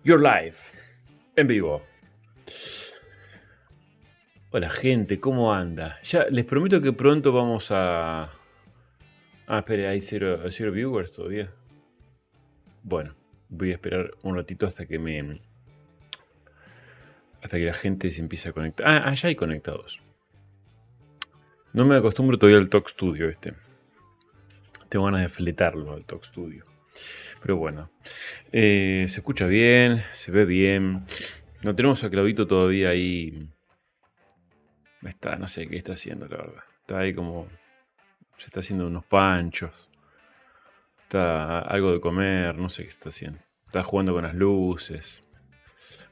Your Life, en vivo. Hola gente, ¿cómo anda? Ya les prometo que pronto vamos a... espere, hay cero viewers todavía. Bueno, voy a esperar un ratito hasta que la gente se empiece a conectar. Ya hay conectados. No me acostumbro todavía al Talk Studio Tengo ganas de fletarlo al Talk Studio. Pero bueno, se escucha bien, se ve bien. No tenemos a Claudito todavía ahí. No sé qué está haciendo, la verdad. Está ahí como... Se está haciendo unos panchos. Está algo de comer, no sé qué está haciendo. Está jugando con las luces.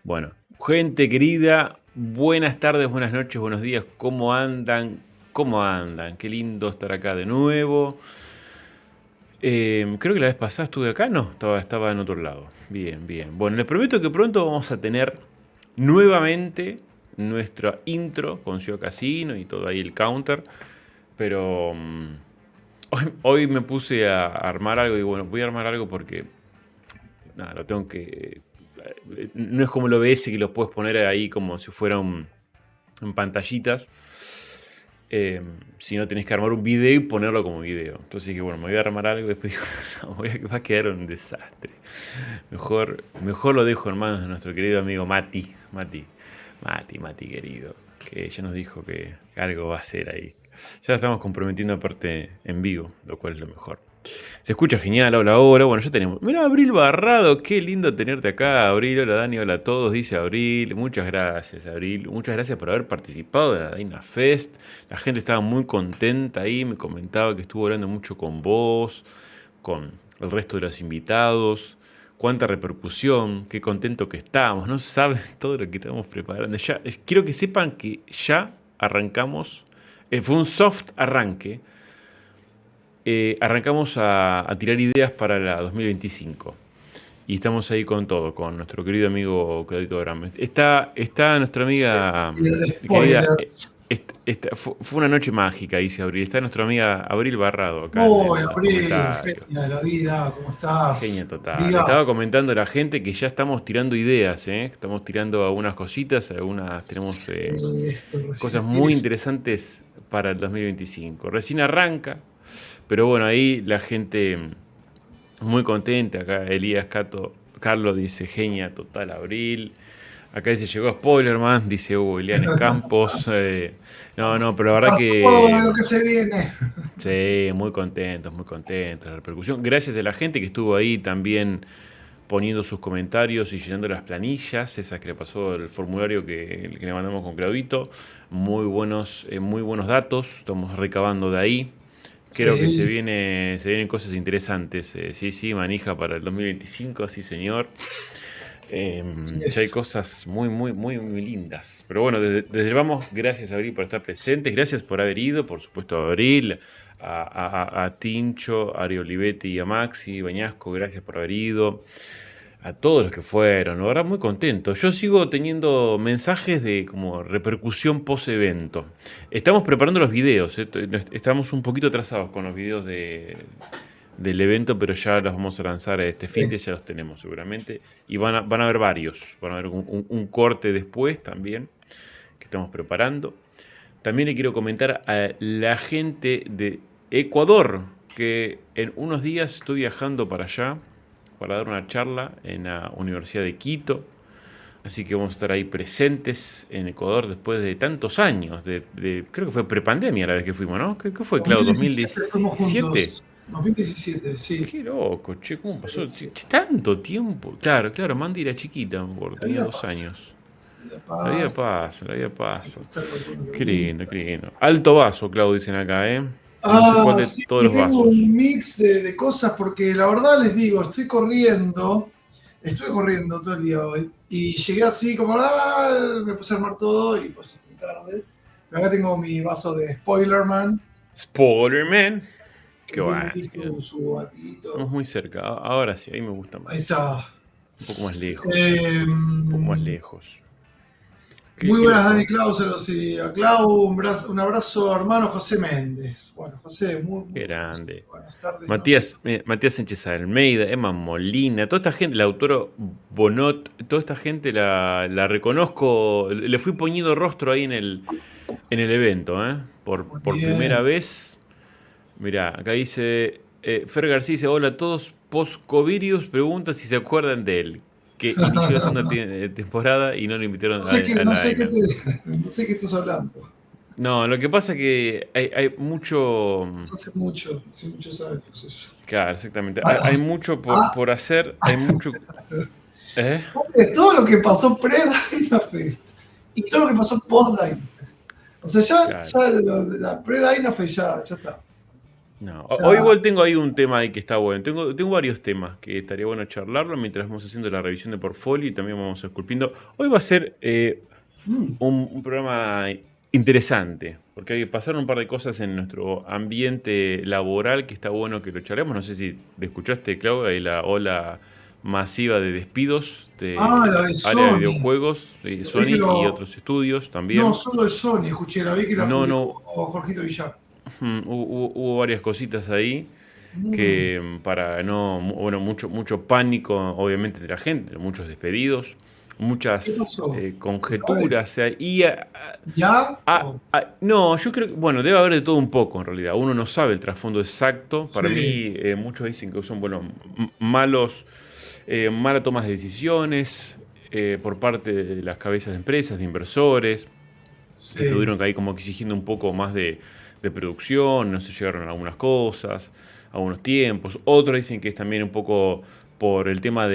Bueno, gente querida, buenas tardes, buenas noches, buenos días. ¿Cómo andan? ¿Cómo andan? Qué lindo estar acá de nuevo. Creo que la vez pasada estuve acá, no, estaba en otro lado. Bien, bien. Bueno, les prometo que pronto vamos a tener nuevamente nuestra intro con Ciudad Casino y todo ahí el counter. Pero hoy me puse a armar algo y bueno, voy a armar algo porque nada, lo tengo que... No es como el OBS que lo puedes poner ahí como si fuera en pantallitas. Si no tenés que armar un video y ponerlo como video. Entonces dije, bueno, me voy a armar algo y después digo, no, va a quedar un desastre. Mejor lo dejo en manos de nuestro querido amigo Mati, querido, que ya nos dijo que algo va a hacer ahí. Ya estamos comprometiendo aparte en vivo, lo cual es lo mejor. Se escucha genial, habla ahora. Bueno, ya tenemos. Mira, Abril Barrado, qué lindo tenerte acá, Abril. Hola Dani, hola a todos, dice Abril. Muchas gracias, Abril. Muchas gracias por haber participado de la Dyna Fest. La gente estaba muy contenta ahí, me comentaba que estuvo hablando mucho con vos, con el resto de los invitados. Cuánta repercusión, qué contento que estamos. No saben todo lo que estamos preparando. Ya, quiero que sepan que ya arrancamos. Fue un soft arranque. Arrancamos a tirar ideas para la 2025. Y estamos ahí con todo, con nuestro querido amigo Claudito Bram. Está nuestra amiga querida. Spoilers. Fue una noche mágica, dice Abril. Está nuestra amiga Abril Barrado acá Uy, en los Abril, comentarios. genia de la vida, ¿cómo Genia estás? total. Le Amiga. estaba comentando a la gente que ya estamos tirando ideas, ¿eh? Estamos tirando algunas cositas, tenemos Esto recién cosas muy empieza. interesantes para el 2025. Recién arranca, pero bueno, ahí la gente muy contenta. Acá Elías Carlos dice genia total Abril. Acá dice llegó Spoilerman, dice Hugo Elianes Campos. No, pero la verdad Está todo de que lo que se viene. sí, muy contentos, muy contentos. La repercusión. Gracias a la gente que estuvo ahí también poniendo sus comentarios y llenando las planillas, esas que le pasó el formulario que le mandamos con Claudito. Muy buenos datos, estamos recabando de ahí. Creo que Sí, se vienen cosas interesantes. Sí, manija para el 2025, sí señor. así Ya hay es. cosas muy lindas. Pero bueno, desde el vamos, gracias a Abril por estar presentes, gracias por haber ido, por supuesto a Abril, a Tincho, a Ari Olivetti y a Maxi Bañasco, gracias por haber ido. A todos los que fueron, la verdad muy contento. Yo sigo teniendo mensajes de como repercusión post evento. Estamos preparando los videos, estamos un poquito atrasados con los videos del evento, pero ya los vamos a lanzar este fin Sí. de, ya los tenemos seguramente. Y van a haber varios, van a haber un corte después también, que estamos preparando. También le quiero comentar a la gente de Ecuador, que en unos días estoy viajando para allá, para dar una charla en la Universidad de Quito. Así que vamos a estar ahí presentes en Ecuador después de tantos años. Creo que fue prepandemia la vez que fuimos, ¿no? ¿Qué fue, Claudio? 2017 fuimos ¿2017? juntos. 2017, sí. Qué loco, che, ¿cómo pasó? Sí, sí. Tanto tiempo. Claro, Mandy era chiquita, me acuerdo, La tenía vida 2 pasa. años. La vida La vida pasa. pasa, la vida Hay pasa. que hacerlo con lo que Qué lindo, gusta. qué lindo. Alto vaso, Claudio, dicen acá, ¿eh? No sé cuál Ah, de sí, todos los tengo vasos. un mix de cosas porque la verdad les digo, estuve corriendo todo el día hoy y llegué así como, me puse a armar todo y pues muy tarde. Pero acá tengo mi vaso de Spoilerman, Spoilerman. que Qué tiene bueno. ahí su Estamos batidito. muy cerca. Ahora sí, ahí me gusta Ahí más. está. Un poco más lejos. Eh, Un poco más lejos. Qué, Muy qué buenas, Dani loco. Clau, sí. A Clau, un abrazo, hermano José Méndez. Bueno, José, Qué grande. buenas tardes, noches. Matías Sánchez Almeida, Emma Molina, toda esta gente, el autor Bonot, toda esta gente la reconozco, le fui poniendo rostro ahí en el evento, ¿eh? Muy Por primera bien. vez. Mirá, acá dice, Fer García dice, hola a todos, post-Covidius, pregunta si se acuerdan de él, que inició la segunda temporada y no lo invitaron a No la sé AINA. no sé qué estás hablando. No, lo que pasa es que hay mucho. Eso hace muchos años eso. Claro, exactamente. Ah, Hay mucho ah, por hacer, hay mucho. ¿Eh? todo lo que pasó pre-Dynafest y todo lo que pasó post-Dynafest. O sea, Claro. la pre-Dynafest ya está. No. Hoy Ya, igual tengo ahí un tema ahí que está bueno. Tengo varios temas que estaría bueno charlarlo mientras vamos haciendo la revisión de portfolio y también vamos esculpiendo. Hoy va a ser mm, un programa interesante, porque hay que pasar un par de cosas en nuestro ambiente laboral que está bueno que lo charlemos. No sé si le escuchaste, Clau, ahí la ola masiva de despidos la de de área de Sony. videojuegos, Vi que Sony y lo, otros estudios no, también. solo de Sony, escuché, la vi que la No, publicó no, Jorgito Villar. hubo varias cositas ahí Mm, que para no, bueno, mucho pánico, obviamente, de la gente, muchos despedidos, ¿Qué muchas pasó? ¿Se sabe? conjeturas, y ¿Ya? no, yo creo que, bueno, debe haber de todo un poco en realidad. Uno no sabe el trasfondo exacto. Para Sí, mí, muchos dicen que son, bueno, malas tomas de decisiones por parte de las cabezas de empresas, de inversores, que sí. estuvieron ahí como exigiendo un poco más de producción, no se llegaron a algunas cosas, a algunos tiempos. Otros dicen que es también un poco por el tema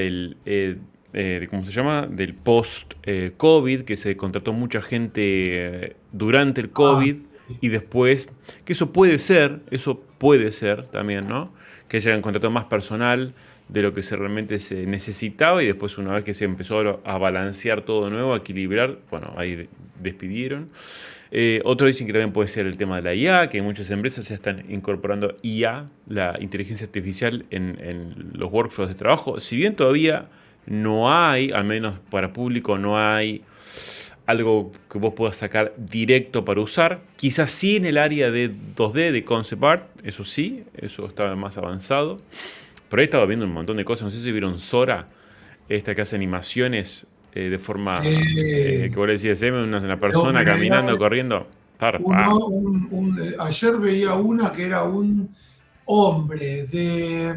¿cómo se llama? Del post-COVID, que se contrató mucha gente durante el Ah, COVID sí. y después, que eso puede ser también, ¿no? Que hayan contratado más personal de lo que realmente se necesitaba y después una vez que se empezó a balancear todo de nuevo, a equilibrar, bueno, ahí despidieron. Otros dicen que también puede ser el tema de la IA, que muchas empresas ya están incorporando IA, la inteligencia artificial, en los workflows de trabajo. Si bien todavía no hay, al menos para público, no hay algo que vos puedas sacar directo para usar. Quizás sí en el área de 2D, de concept art, eso sí, eso está más avanzado. Por ahí estaba viendo un montón de cosas, no sé si vieron Sora, esta que hace animaciones de forma, Sí. que vos le decías, una De persona caminando, OpenAI, corriendo, zarpado. ayer veía una que era un hombre de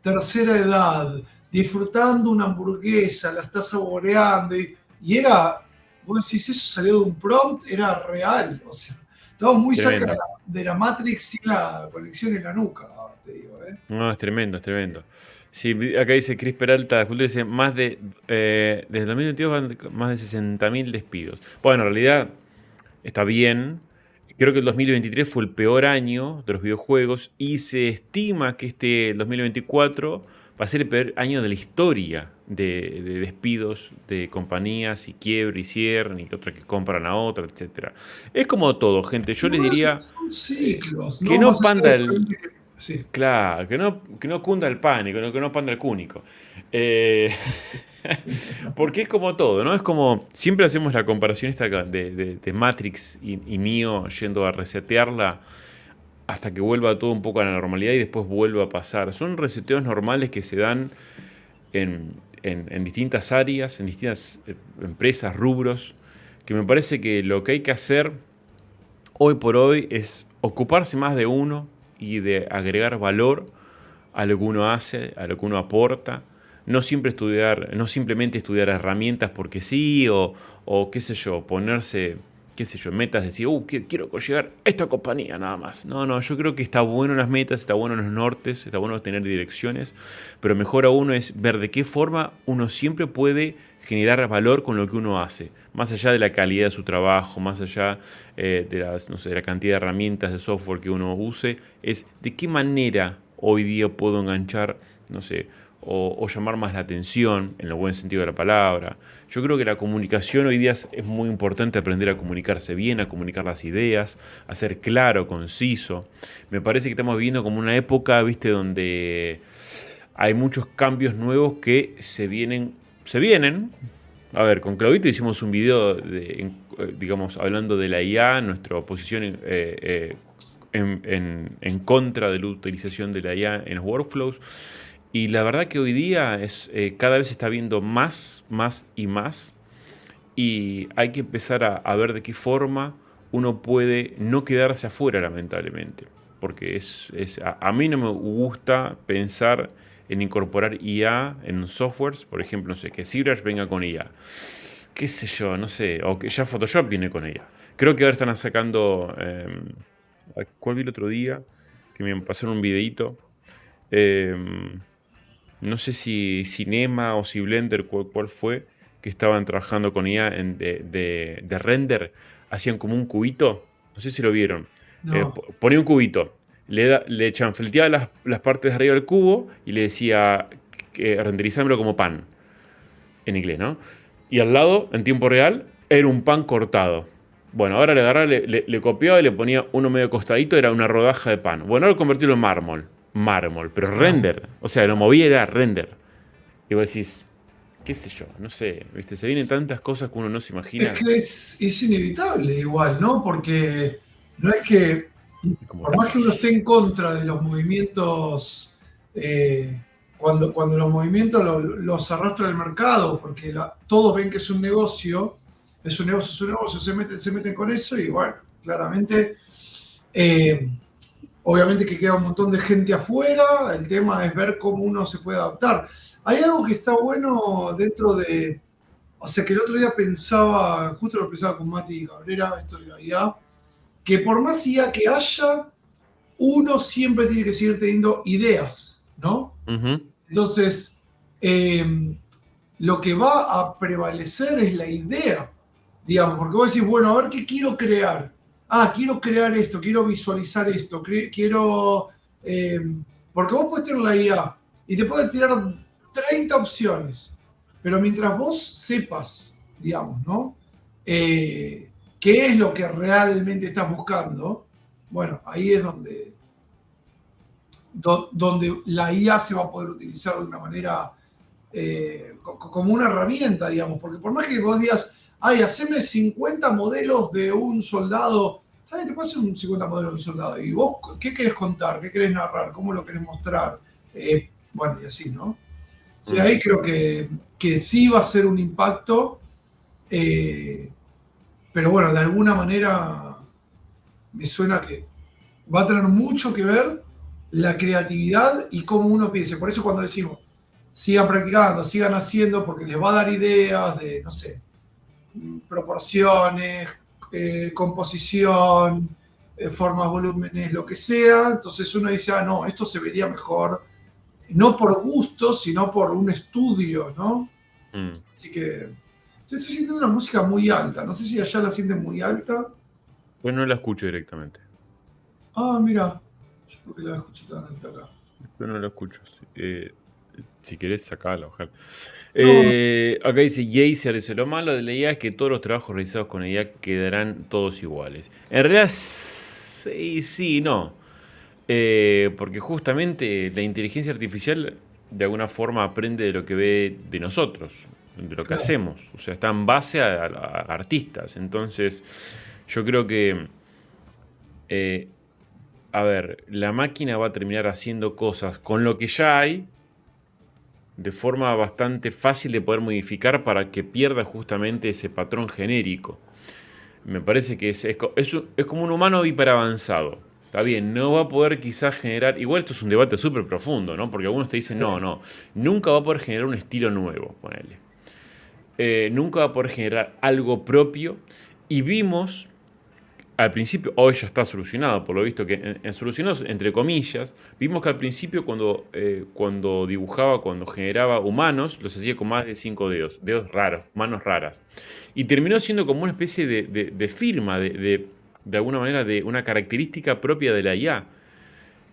tercera edad disfrutando una hamburguesa, la está saboreando y era, vos decís, eso salió de un prompt, era real, o sea, estamos muy cerca Tremendo. de la Matrix sin la conexión en la nuca, te digo, ¿eh? No, es tremendo, es tremendo. Sí, acá dice Cris Peralta, Cultura, dice desde el 2022 van más de 60.000 despidos. Bueno, en realidad está bien. Creo que el 2023 fue el peor año de los videojuegos y se estima que este 2024 va a ser el peor año de la historia de despidos de compañías y quiebre y cierre y otra que compran a otra, etcétera. Es como todo, gente. Yo les Igual diría son ciclos, que ¿no? Más no allá panda de el, sí. claro, que no cunda el pánico, que no panda el cúnico. Eh, porque es como todo, ¿no? Es como, siempre hacemos la comparación esta de Matrix y Neo yendo a resetearla hasta que vuelva todo un poco a la normalidad y después vuelva a pasar. Son reseteos normales que se dan en distintas áreas, en distintas empresas, rubros, que me parece que lo que hay que hacer hoy por hoy es ocuparse más de uno y de agregar valor a lo que uno hace, a lo que uno aporta. No siempre estudiar, no simplemente estudiar herramientas porque sí, o qué sé yo, ponerse, qué sé yo, metas, decir, quiero llegar a esta compañía nada más. No, no, yo creo que está bueno las metas, está bueno los nortes, está bueno tener direcciones, pero mejor aún es ver de qué forma uno siempre puede generar valor con lo que uno hace, más allá de la calidad de su trabajo, más allá no sé, de la cantidad de herramientas de software que uno use, es de qué manera hoy día puedo enganchar, no sé, o llamar más la atención, en el buen sentido de la palabra. Yo creo que la comunicación hoy día es muy importante aprender a comunicarse bien, a comunicar las ideas, a ser claro, conciso. Me parece que estamos viviendo como una época, viste, donde hay muchos cambios nuevos que se vienen, A ver, con Claudito hicimos un video, digamos, hablando de la IA, nuestra posición en contra de la utilización de la IA en los workflows. Y la verdad que hoy día cada vez se está viendo más, más y más. Y hay que empezar a ver de qué forma uno puede no quedarse afuera, lamentablemente. Porque a mí no me gusta pensar en incorporar IA en softwares, por ejemplo, no sé, que ZBrush venga con IA. Qué sé yo, no sé, o que ya Photoshop viene con IA. Creo que ahora están sacando, ¿cuál vi el otro día? Que me pasaron un videíto. No sé si Cinema o si Blender, cuál fue, que estaban trabajando con IA de render. Hacían como un cubito, no sé si lo vieron. No, Ponía un cubito, le chanfleteaba las partes de arriba del cubo y le decía que renderizámelo como pan, en inglés, ¿no? Y al lado, en tiempo real, era un pan cortado. Bueno, ahora le agarraba, le copiaba y le ponía uno medio costadito, era una rodaja de pan. Bueno, ahora convertirlo en mármol, pero no. render. O sea, lo movía era render. Y vos decís, qué sé yo, no sé, ¿viste? Se vienen tantas cosas que uno no se Es imagina. que es inevitable igual, ¿no? Porque no es que, Como por más que uno esté en contra de los movimientos, eh, cuando los movimientos los arrastra el mercado, porque todos ven que es un negocio, es un negocio, se meten con eso y bueno, claramente, eh, obviamente que queda un montón de gente afuera, el tema es ver cómo uno se puede adaptar. Hay algo que está bueno dentro de, o sea, que el otro día pensaba, justo lo pensaba con Mati Cabrera, esto de la IA, que por más IA que haya, uno siempre tiene que seguir teniendo ideas, ¿no? Ujú. Entonces, eh, lo que va a prevalecer es la idea, digamos, porque vos decís, bueno, a ver qué quiero crear. Ah, quiero crear esto, quiero visualizar esto, quiero... eh, porque vos puedes tener la IA y te puede tirar 30 opciones, pero mientras vos sepas, digamos, ¿no? Qué es lo que realmente estás buscando, bueno, ahí es donde la IA se va a poder utilizar de una manera como una herramienta, digamos, porque por más que vos digas, ay, haceme 50 modelos de un soldado, ¿sabes? Te puedo hacer un 50 modelos de un soldado, y vos, ¿qué querés contar? ¿Qué querés narrar? ¿Cómo lo querés mostrar? Bueno, y así, ¿no? Sí, Mm. ahí creo que sí va a ser un impacto, eh, pero bueno, de alguna manera me suena que va a tener mucho que ver la creatividad y cómo uno piense. Por eso cuando decimos, sigan practicando, sigan haciendo, porque les va a dar ideas de, no sé, proporciones, composición, formas, volúmenes, lo que sea. Entonces uno dice, ah, no, esto se vería mejor, no por gusto, sino por un estudio, ¿no? Mm. Así que estoy sintiendo una música muy alta. No sé si allá la sienten muy alta. Pues no la escucho directamente. Ah, mira, yo creo que la escucho tan alta acá. Yo no la escucho. Si querés, sacala, ojalá. No, Acá dice Jaser, dice, lo malo de la IA es que todos los trabajos realizados con la IA quedarán todos iguales. En realidad, sí, sí, no. Porque justamente la inteligencia artificial de alguna forma aprende de lo que ve de nosotros, de lo que claro. hacemos. O sea, está en base a artistas. Entonces, yo creo que, eh, a ver, la máquina va a terminar haciendo cosas con lo que ya hay de forma bastante fácil de poder modificar para que pierda justamente ese patrón genérico. Me parece que es como un humano hiperavanzado. Está bien, no va a poder quizás generar. Igual esto es un debate súper profundo, ¿no? Porque algunos te dicen, no, nunca va a poder generar un estilo nuevo, ponele. Nunca va a poder generar algo propio. Y vimos al principio, hoy ya está solucionado, por lo visto que en solucionados entre comillas, vimos que al principio cuando dibujaba, cuando generaba humanos, los hacía con más de 5 dedos raros, manos raras. Y terminó siendo como una especie de firma, de alguna manera, de una característica propia de la IA,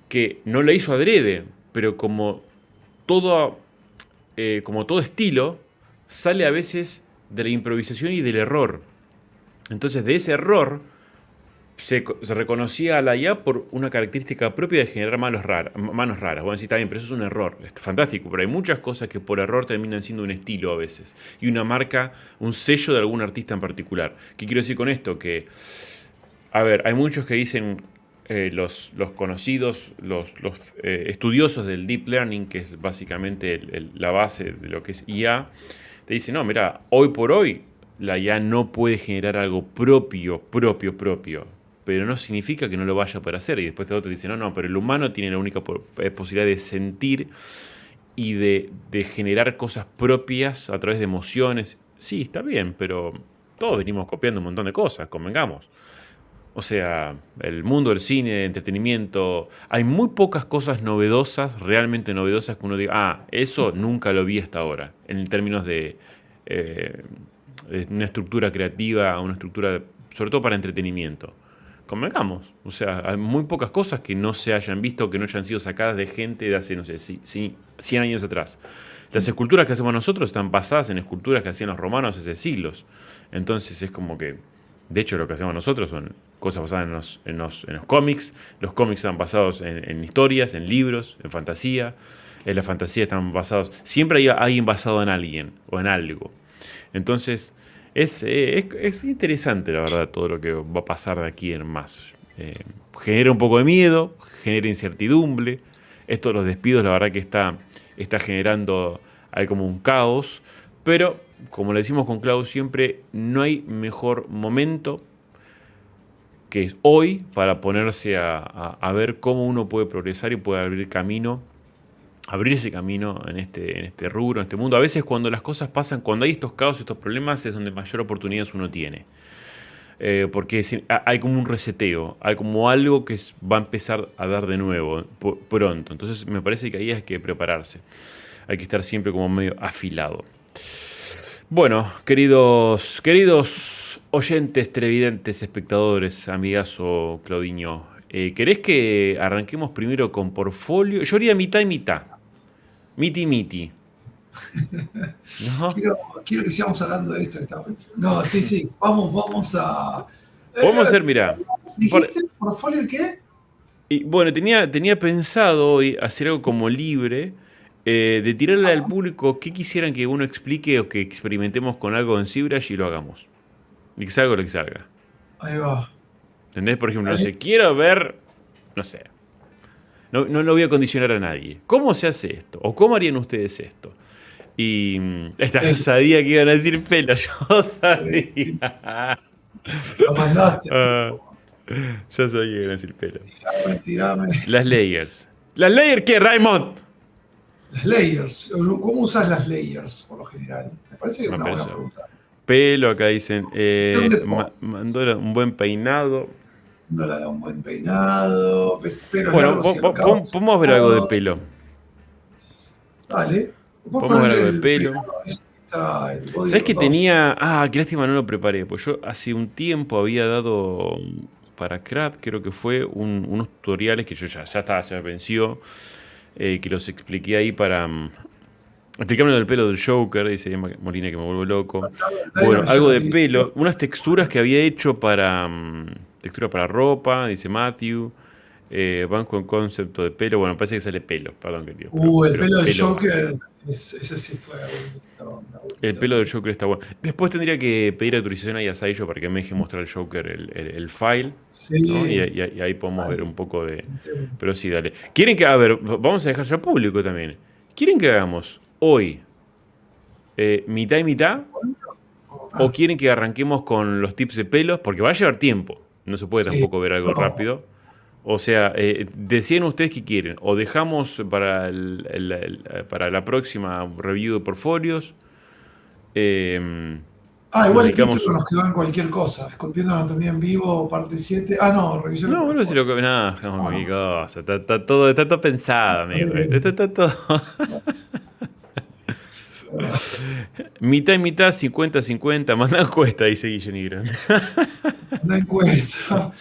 que no la hizo adrede, pero todo, como todo estilo, sale a veces de la improvisación y del error. Entonces de ese error se reconocía a la IA por una característica propia de generar manos raras. Bueno, sí, está bien, pero eso es un error. Es fantástico, pero hay muchas cosas que por error terminan siendo un estilo a veces. Y una marca, un sello de algún artista en particular. ¿Qué quiero decir con esto? Que, a ver, hay muchos que dicen, los conocidos, los estudiosos del Deep Learning, que es básicamente la base de lo que es IA, te dicen, no, mira, hoy por hoy la IA no puede generar algo propio. Pero no significa que no lo vaya a poder hacer. Y después otro dice, no, pero el humano tiene la única posibilidad de sentir y de generar cosas propias a través de emociones. Sí, está bien, pero todos venimos copiando un montón de cosas, convengamos. O sea, el mundo del cine, entretenimiento, hay muy pocas cosas novedosas, realmente novedosas, que uno diga, eso nunca lo vi hasta ahora, en términos eh, de una estructura creativa, una estructura, sobre todo para entretenimiento. Convengamos, o sea, hay muy pocas cosas que no se hayan visto, que no hayan sido sacadas de gente de hace, no sé, 100 años atrás. Las esculturas que hacemos nosotros están basadas en esculturas que hacían los romanos hace siglos. Entonces es como que, de hecho, lo que hacemos nosotros son cosas basadas en los cómics. Los cómics están basados en historias, en libros, en fantasía. En la fantasía están basados. Siempre hay alguien basado en alguien o en algo. Entonces, es interesante, la verdad, todo lo que va a pasar de aquí en más. Genera un poco de miedo, genera incertidumbre. Esto de los despidos, la verdad que está generando, hay como un caos. Pero, como le decimos con Clau siempre, no hay mejor momento que es hoy para ponerse a ver cómo uno puede progresar y puede abrirse camino en este rubro, en este mundo. A veces cuando las cosas pasan, cuando hay estos caos, estos problemas, es donde mayor oportunidades uno tiene. Porque hay como un reseteo, hay como algo que va a empezar a dar de nuevo pronto. Entonces me parece que ahí hay que prepararse. Hay que estar siempre como medio afilado. Bueno, queridos oyentes, televidentes, espectadores, amigazo Claudinho, ¿querés que arranquemos primero con portfolio? Yo haría mitad y mitad. Miti. ¿No? Quiero que sigamos hablando de esto que estaba pensando. No, sí, vamos a... Podemos hacer, mirá. ¿Dijiste portfolio y qué? Y bueno, tenía pensado hoy hacer algo como libre, de tirarle al público qué quisieran que uno explique o que experimentemos con algo en ZBrush y lo hagamos. Y que salga lo que salga. Ahí va. ¿Entendés? Por ejemplo, no sé, quiero ver, no sé, no lo voy a condicionar a nadie. ¿Cómo se hace esto? ¿O cómo harían ustedes esto? Y yo sabía que iban a decir pelo, yo sabía. Lo mandaste. Yo sabía que iban a decir pelo. Tirame. Las layers. ¿Las layers qué, Raymond? Las layers. ¿Cómo usas las layers por lo general? Me parece que es una buena pregunta. Pelo, acá dicen. Mandó un buen peinado. No la da un buen peinado. Pero bueno, podemos ver algo de pelo. Dale. Podemos ver algo de pelo. ¿Sabes que tenía? Qué lástima no lo preparé. Pues yo hace un tiempo había dado para Craft, creo que fue, unos tutoriales que yo ya me venció. Que los expliqué ahí para explicarme del pelo del Joker, dice Molina que me vuelvo loco. Bueno, algo de pelo, unas texturas que había hecho para textura para ropa, dice Matthew. Banco en concepto de pelo, bueno, parece que sale pelo, perdón que digo. El pelo del Joker, ese sí fue. El pelo del Joker está bueno. Después tendría que pedir autorización a Yasayo para que me deje mostrar el Joker el file. Sí. ¿No? Y ahí podemos ver un poco de. Pero sí, dale. ¿Quieren que.? A ver, vamos a dejar ya público también. ¿Quieren que hagamos hoy mitad y mitad? ¿O quieren que arranquemos con los tips de pelos? Porque va a llevar tiempo. No se puede tampoco ver algo rápido. O sea, decían ustedes qué quieren. O dejamos para la próxima review de portfolios. Igual el título nos quedó en cualquier cosa. Esculpiendo anatomía en vivo, parte 7. No, revisión. No, bueno, si lo que. No, cualquier cosa. Está todo pensado, amigo. Está todo. Mitad y mitad, 50-50. Manda encuesta, dice Guille Negro. Una encuesta.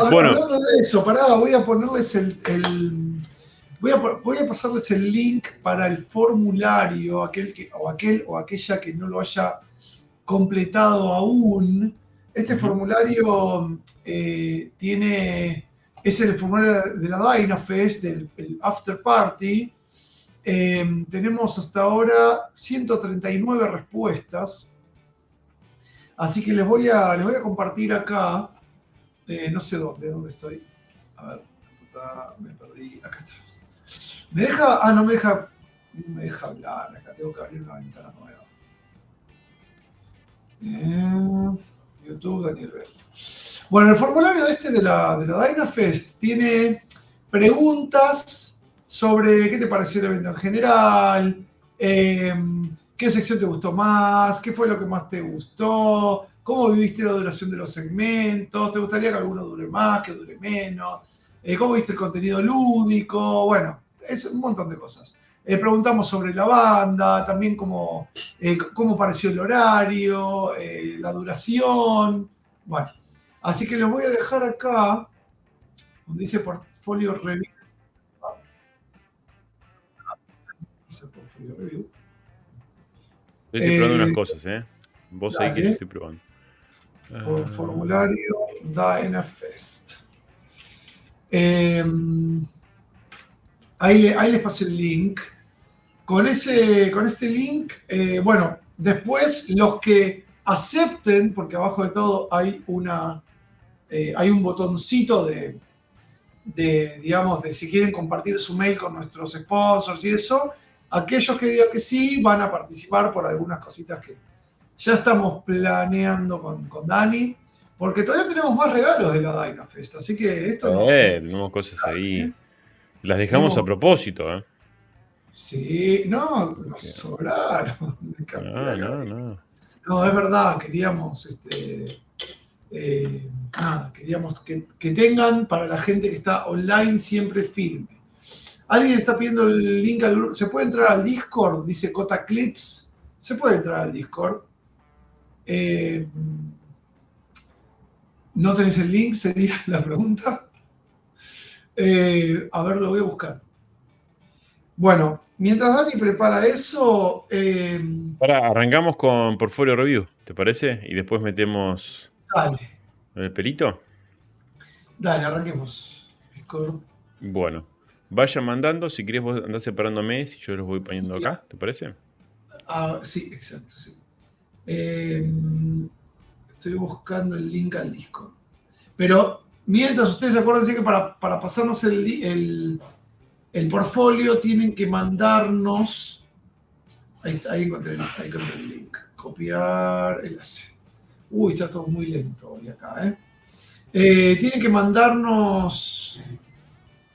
Bueno, hablando de eso, voy a ponerles voy a pasarles el link para el formulario, aquel o aquella que no lo haya completado aún. Este formulario es el formulario de la DynaFest, del After Party. Tenemos hasta ahora 139 respuestas. Así que les voy a compartir acá. No sé dónde estoy. A ver, me perdí. Acá está. ¿Me deja? Ah, no me deja. No me deja hablar. Acá tengo que abrir una ventana nueva. YouTube, Daniel Bell. Bueno, el formulario de la DynaFest tiene preguntas sobre qué te pareció el evento en general, qué sección te gustó más, qué fue lo que más te gustó, cómo viviste la duración de los segmentos, te gustaría que alguno dure más, que dure menos, cómo viste el contenido lúdico, bueno, es un montón de cosas. Preguntamos sobre la banda, también cómo pareció el horario, la duración. Bueno, así que los voy a dejar acá, donde dice Portfolio Review. Portfolio Review. Estoy probando unas cosas, ¿eh? Vos ahí que yo estoy probando. Por formulario DynaFest. Ahí les pasé el link. Con este link, bueno, después los que acepten, porque abajo de todo hay un botoncito digamos, de si quieren compartir su mail con nuestros sponsors y eso, aquellos que digan que sí van a participar por algunas cositas que ya estamos planeando con Dani, porque todavía tenemos más regalos de la DynaFest, así que esto no... Tenemos cosas ahí. Las dejamos a propósito, ¿eh? Sí, no, nos sobraron. No, es verdad, queríamos queríamos que tengan para la gente que está online siempre firme. Alguien está pidiendo el link al grupo. ¿Se puede entrar al Discord? Dice Cota Clips. ¿Se puede entrar al Discord? ¿No tenés el link? Sería la pregunta. A ver, lo voy a buscar. Bueno, mientras Dani prepara eso... arrancamos con Portfolio Review, ¿te parece? Y después metemos... Dale. ¿El pelito? Dale, arranquemos. Discord. Bueno, vaya mandando, si querés vos andás separándome, si yo los voy poniendo acá, ¿te parece? Sí, exacto, sí. Estoy buscando el link al Discord. Pero mientras ustedes acuérdense que para pasarnos el portfolio tienen que mandarnos... Ahí encontré el link. Copiar enlace. Uy, está todo muy lento hoy acá, tienen que mandarnos...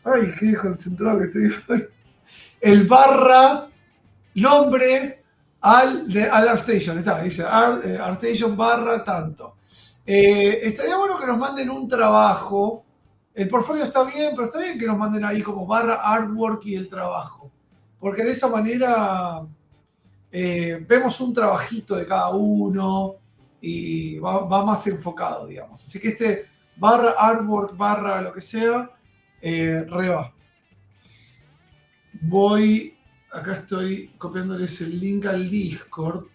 Ay, qué desconcentrado que estoy. El barra nombre al ArtStation. Está, dice ArtStation barra tanto. Estaría bueno que nos manden un trabajo. El portfolio está bien, pero está bien que nos manden ahí como barra artwork y el trabajo. Porque de esa manera vemos un trabajito de cada uno y va más enfocado, digamos. Así que barra artwork, barra lo que sea, reba. Acá estoy copiándoles el link al Discord.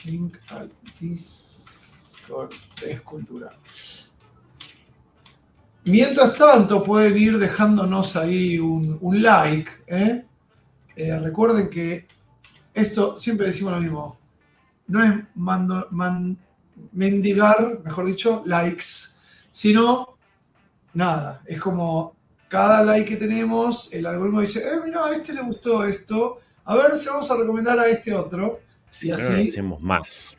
Link al Discord de Escultura. Mientras tanto, pueden ir dejándonos ahí un like. Recuerden que esto, siempre decimos lo mismo, no es mendigar, mejor dicho, likes, sino nada. Es como cada like que tenemos, el algoritmo dice, mira, a este le gustó esto, a ver si vamos a recomendar a este otro. Sí, y así no lo hacemos más.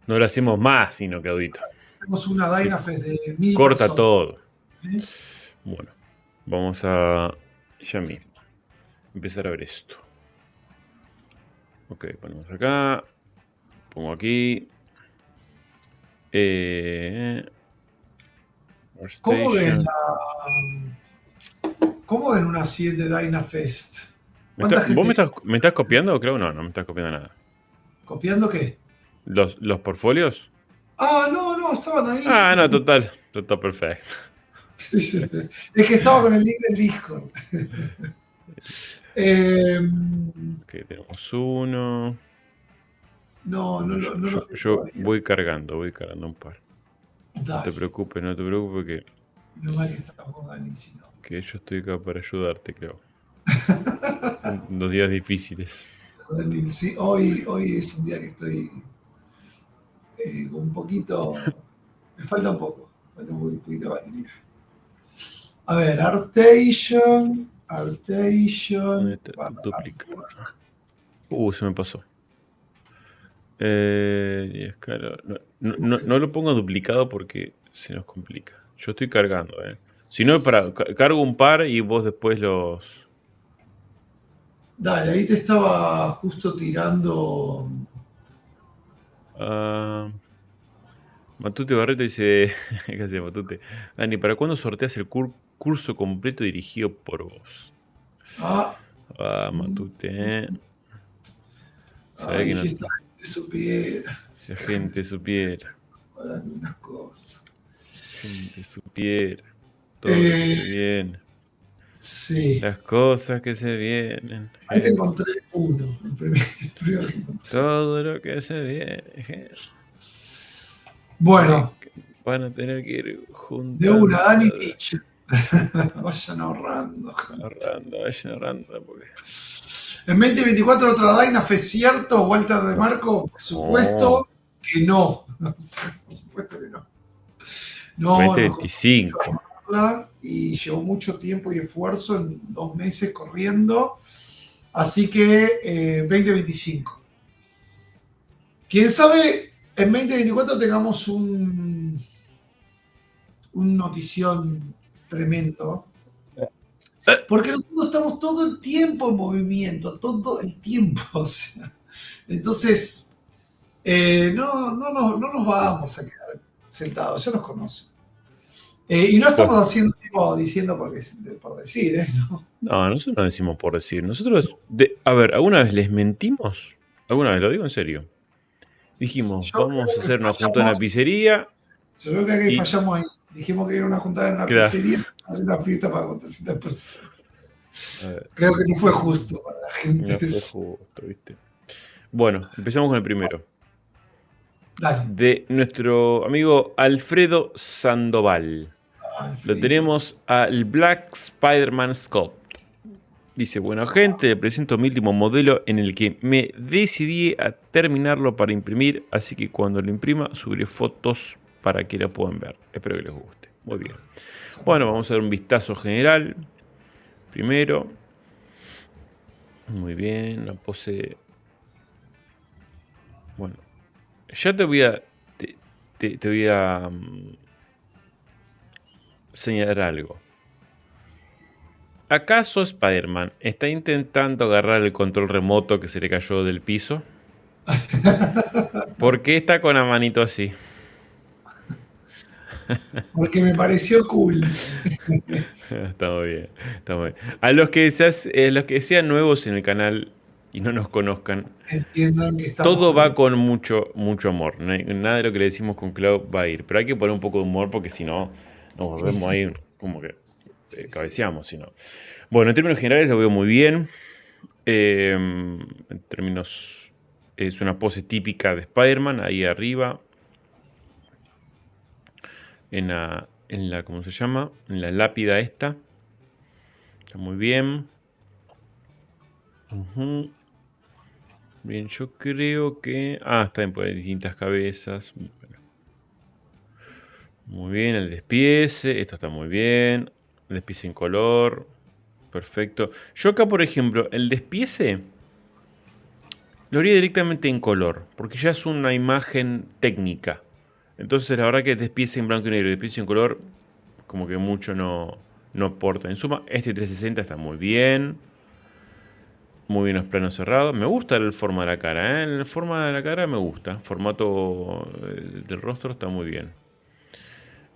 No lo hacemos más, sino que audito. Tenemos una DynaFest de 1000 corta personas. Todo. Bueno, vamos a ya mismo empezar a ver esto. Ok, ponemos acá. Pongo aquí. ¿Cómo ven una 7 DynaFest? ¿Vos me estás copiando? Creo no me estás copiando nada. ¿Copiando qué? ¿Los portfolios? No, estaban ahí. No, total perfecto. Es que estaba con el link del Discord. Eh, Ok, tenemos uno. no, no, Yo, no lo yo- veo yo todavía. voy cargando un par. No te Dale, preocupes, no te preocupes no mal que estamos, Dani, si no. que yo estoy acá para ayudarte, creo. En los días difíciles. Dani, sí, hoy es un día que estoy con un poquito. Me falta un poquito de batería. A ver, ArtStation, ¿Dónde ArtStation, está? Duplicar. Artwork. Se me pasó. Y escala. No lo pongo duplicado porque se nos complica. Yo estoy cargando, ¿eh? Si no, cargo un par y vos después los. Dale, ahí te estaba justo tirando. Ah, Matute Barreto dice. ¿Qué hace Matute? Dani, ¿para cuándo sorteas el curso completo dirigido por vos? Ah, Matute, ¿eh? Sabés ay, que si no. esta gente supiera. Si la gente supiera. Algunas cosas. Gente supiera. Todo lo que Eh, se viene. sí, Las cosas que se vienen. ahí te Gente. encontré uno, el primero que encontré. Todo lo que se viene, gente. Bueno, Van a tener que ir de una, juntando, Dani Teacher. Vayan ahorrando. ahorrando, vayan ahorrando. Porque... En 2024 otra Dynafe, ¿cierto, Walter de Marco? Por supuesto que no. Por supuesto que no. No, nos costó mucho 2025. armarla y llevó mucho tiempo y esfuerzo en 2 meses corriendo. Así que 2025. Quién sabe, en 2024 tengamos un notición tremendo. Porque nosotros estamos todo el tiempo en movimiento, todo el tiempo. O sea, entonces, no nos vamos a quedar sentados, ya nos conocen. Y no estamos haciendo tipo diciendo por decir, ¿eh? No, nosotros no decimos por decir. Nosotros, a ver, ¿alguna vez les mentimos? ¿Alguna vez? Lo digo en serio. Dijimos, Yo vamos a creo que hacer una junta en la pizzería. Yo creo que aquí Y, fallamos ahí. Dijimos que era una juntada en una claro, pizzería, hacer una fiesta para 400 personas. a ver, Creo que no fue justo para la gente. no fue justo, ¿viste? Bueno, empezamos con el primero. Dale. De nuestro amigo Alfredo Sandoval. Lo tenemos al Black Spider-Man Sculpt. Dice, bueno gente, le presento mi último modelo en el que me decidí a terminarlo para imprimir, así que cuando lo imprima subiré fotos para que lo puedan ver. Espero que les guste. Muy bien. Bueno, vamos a dar un vistazo general. Primero. Muy bien, la pose. Bueno, ya te voy a señalar algo. ¿Acaso Spider-Man está intentando agarrar el control remoto que se le cayó del piso? ¿Por qué está con la manito así? Porque me pareció cool. Está muy bien, está muy bien. A los que sean nuevos en el canal y no nos conozcan, Entiendan que estamos todo va jodiendo. con mucho amor. Nada de lo que le decimos con Cloud va a ir. Pero hay que poner un poco de humor porque si no, nos volvemos ahí como que cabeceamos. Si no. Bueno, en términos generales lo veo muy bien. En términos, es una pose típica de Spider-Man, ahí arriba. En la, ¿cómo se llama? En la lápida esta. Está muy bien. Bien, yo creo que... está bien, pues hay distintas cabezas. Bueno. Muy bien, el despiece. Esto está muy bien. El despiece en color. Perfecto. Yo acá, por ejemplo, el despiece lo haría directamente en color, porque ya es una imagen técnica. Entonces, la verdad que el despiece en blanco y negro y el despiece en color, como que mucho no aporta. En suma, este 360 está muy bien. Muy bien los planos cerrados. Me gusta la forma de la cara, ¿eh? La forma de la cara me gusta. Formato del rostro está muy bien.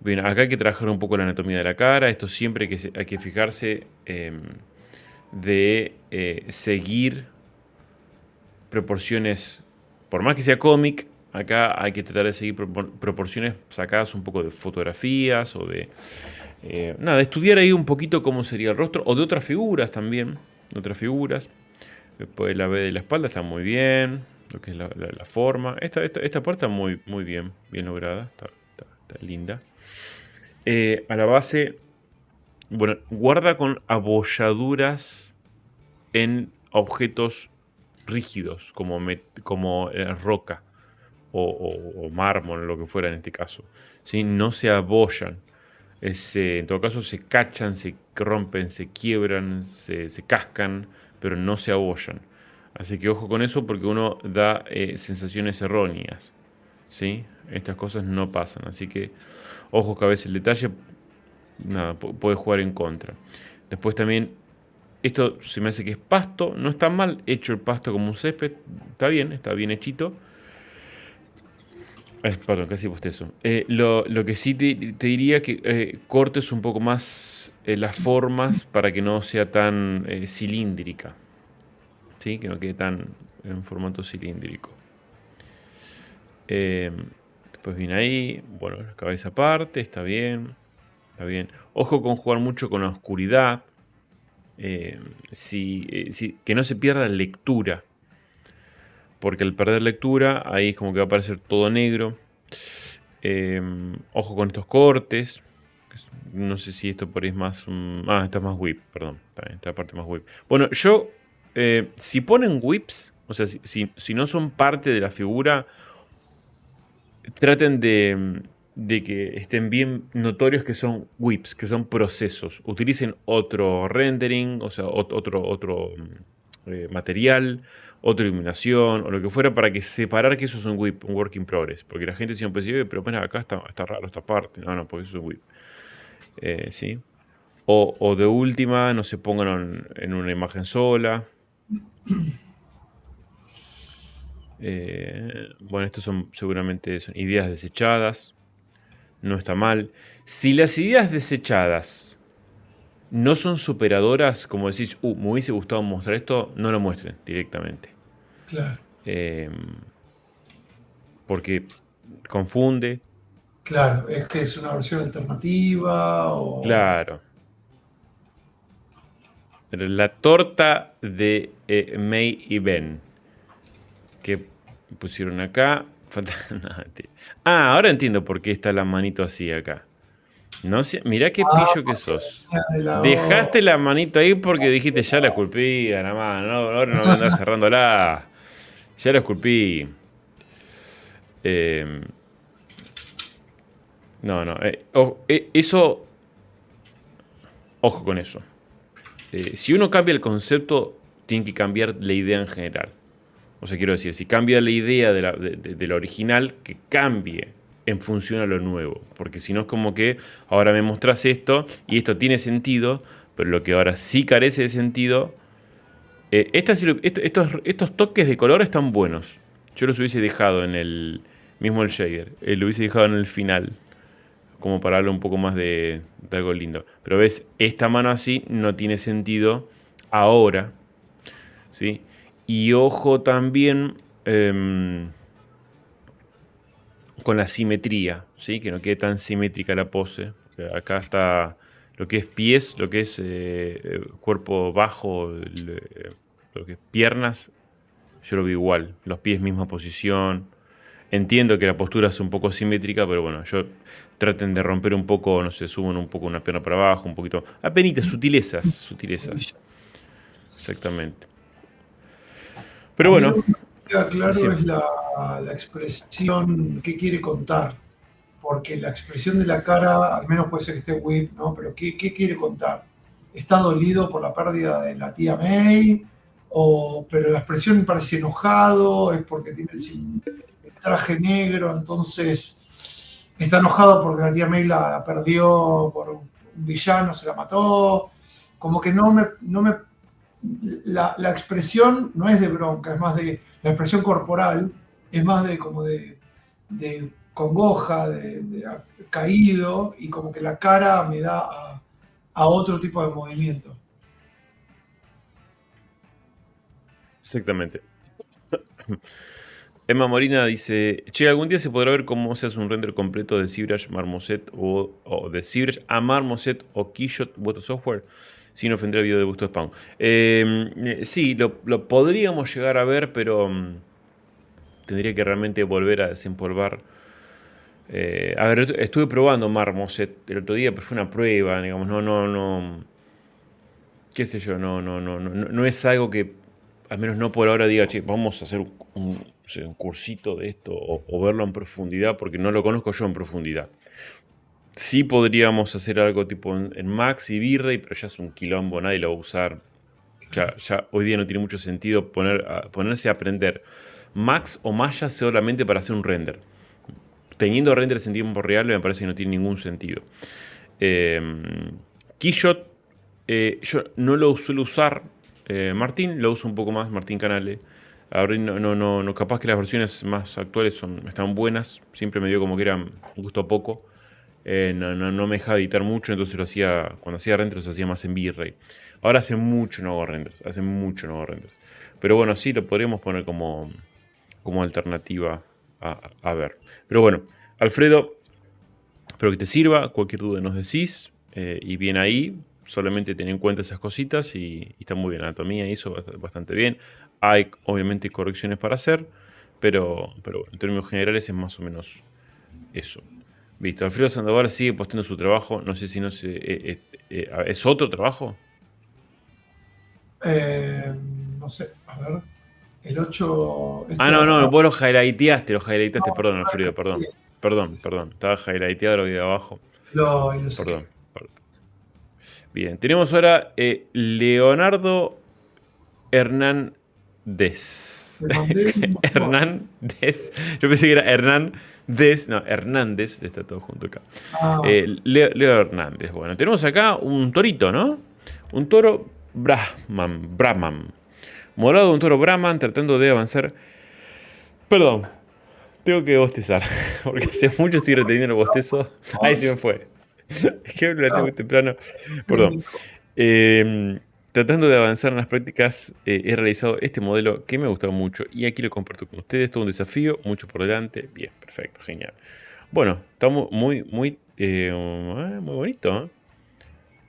Bien, acá hay que trabajar un poco la anatomía de la cara. Esto siempre hay que fijarse de seguir proporciones. Por más que sea cómic, acá hay que tratar de seguir proporciones sacadas un poco de fotografías o de... de estudiar ahí un poquito cómo sería el rostro o de otras figuras también. otras figuras. Después la B de la espalda está muy bien. Lo que es la forma. Esta parte está muy, muy bien lograda. Está linda. A la base, bueno, guarda con abolladuras en objetos rígidos, como roca o mármol, lo que fuera en este caso. ¿Sí? No se abollan. En todo caso se cachan, se rompen, se quiebran, se cascan, pero no se abollan. Así que ojo con eso porque uno da sensaciones erróneas. ¿Sí? Estas cosas no pasan. Así que ojo que a veces el detalle puede jugar en contra. Después también, esto se me hace que es pasto. No está mal hecho el pasto como un césped. Está bien hechito. Perdón, casi bostezo. Lo que sí te diría que cortes un poco más las formas para que no sea tan cilíndrica. ¿Sí? Que no quede tan en formato cilíndrico. Después viene ahí. Bueno, la cabeza aparte, está bien. Está bien. Ojo con jugar mucho con la oscuridad. Que no se pierda la lectura. Porque al perder lectura, ahí es como que va a aparecer todo negro. Ojo con estos cortes. No sé si esto por ahí es más... esto es más whip, perdón. Esta parte más whip. Bueno, si ponen whips, o sea, si no son parte de la figura, traten de que estén bien notorios que son whips, que son procesos. Utilicen otro rendering, o sea, otro material, otra iluminación o lo que fuera para que separar que eso es un whip, un work in progress. Porque la gente siempre dice, pero mira, acá está raro esta parte. No, porque eso es un whip. ¿Sí? O de última, no se pongan en una imagen sola. Bueno, estos seguramente son ideas desechadas. No está mal. Si las ideas desechadas no son superadoras, como decís, me hubiese gustado mostrar esto, no lo muestren directamente. Claro. Porque confunde. Claro, es que es una versión alternativa o... Claro. Pero la torta de May y Ben que pusieron acá. Ahora entiendo por qué está la manito así acá. No sé, mirá qué pillo que sos. Dejaste la manito ahí porque dijiste ya la esculpí, nada más. No, ahora no andás cerrándola. Ya la esculpí. Eso. Ojo con eso. Si uno cambia el concepto, tiene que cambiar la idea en general. O sea, quiero decir, si cambia la idea de la original, que cambie en función a lo nuevo. Porque si no es como que ahora me mostrás esto y esto tiene sentido, pero lo que ahora sí carece de sentido. Estos toques de color están buenos. Yo los hubiese dejado en el mismo el shader. Lo hubiese dejado en el final. Como para hablar un poco más de algo lindo. Pero ves, esta mano así no tiene sentido ahora. ¿Sí? Y ojo también con la simetría, ¿sí? Que no quede tan simétrica la pose. Acá está lo que es pies, lo que es cuerpo bajo, lo que es piernas. Yo lo veo igual. Los pies misma posición. Entiendo que la postura es un poco simétrica, pero bueno, traten de romper un poco, no sé, suben un poco una pierna para abajo, un poquito. Apenitas, sutilezas. Exactamente. Pero bueno. Lo que queda claro es la expresión que quiere contar. Porque la expresión de la cara, al menos puede ser que esté whip, ¿no? Pero ¿qué quiere contar? ¿Está dolido por la pérdida de la tía May? Pero la expresión parece enojado, es porque tiene el traje negro, entonces está enojado porque la tía May la perdió por un villano, se la mató. Como que la expresión no es de bronca, es más de la expresión corporal, es más de como de congoja, de caído, y como que la cara me da a otro tipo de movimiento. Exactamente. Emma Morina dice: che, ¿algún día se podrá ver cómo se hace un render completo de ZBrush, Marmoset o de ZBrush a Marmoset o Keyshot Software? sin ofender al video de Gusto Spawn. Sí, lo podríamos llegar a ver, pero tendría que realmente volver a desempolvar. A ver, estuve probando Marmoset el otro día, pero fue una prueba, digamos, no, qué sé yo, no es algo que, al menos no por ahora, diga, che, vamos a hacer no sé, un cursito de esto o verlo en profundidad, porque no lo conozco yo en profundidad. Sí podríamos hacer algo tipo en Max y Virrey, pero ya es un quilombo, nadie lo va a usar. Ya hoy día no tiene mucho sentido ponerse a aprender Max o Maya solamente para hacer un render. Teniendo renders en tiempo real me parece que no tiene ningún sentido. Keyshot yo no lo suelo usar. Martín lo usa un poco más, Martín Canale. Ahora no, capaz que las versiones más actuales están buenas. Siempre me dio como que eran un gusto a poco. No me dejaba editar mucho, entonces cuando hacía renders lo hacía más en V-Ray. Ahora hace mucho no hago renders, Pero bueno, sí, lo podríamos poner como alternativa a ver. Pero bueno, Alfredo, espero que te sirva. Cualquier duda nos decís. Y bien ahí, solamente ten en cuenta esas cositas y está muy bien. Anatomía hizo bastante bien. Hay obviamente correcciones para hacer, pero bueno, en términos generales es más o menos eso. Visto, Alfredo Sandoval sigue posteando su trabajo. No sé si ¿es otro trabajo? No sé, a ver. El 8. No, vos lo highlighteaste, No, perdón, Alfredo, perdón. Perdón. Estaba highlighteado lo de abajo. Lo saqué. Perdón. Bien, tenemos ahora Leonardo Hernández. Hernández. Yo pensé que era Hernández. No, Hernández. Está todo junto acá. Leo Hernández. Bueno, tenemos acá un torito, ¿no? Un toro Brahman. Morado de un toro Brahman tratando de avanzar. Perdón. Tengo que bostezar. Porque hace mucho estoy reteniendo el bostezo. Ahí se me fue. Es que me levanté muy temprano. Perdón. Tratando de avanzar en las prácticas, he realizado este modelo que me ha gustado mucho y aquí lo comparto con ustedes. Todo un desafío, mucho por delante. Bien, perfecto, genial. Bueno, está muy bonito. ¿Eh?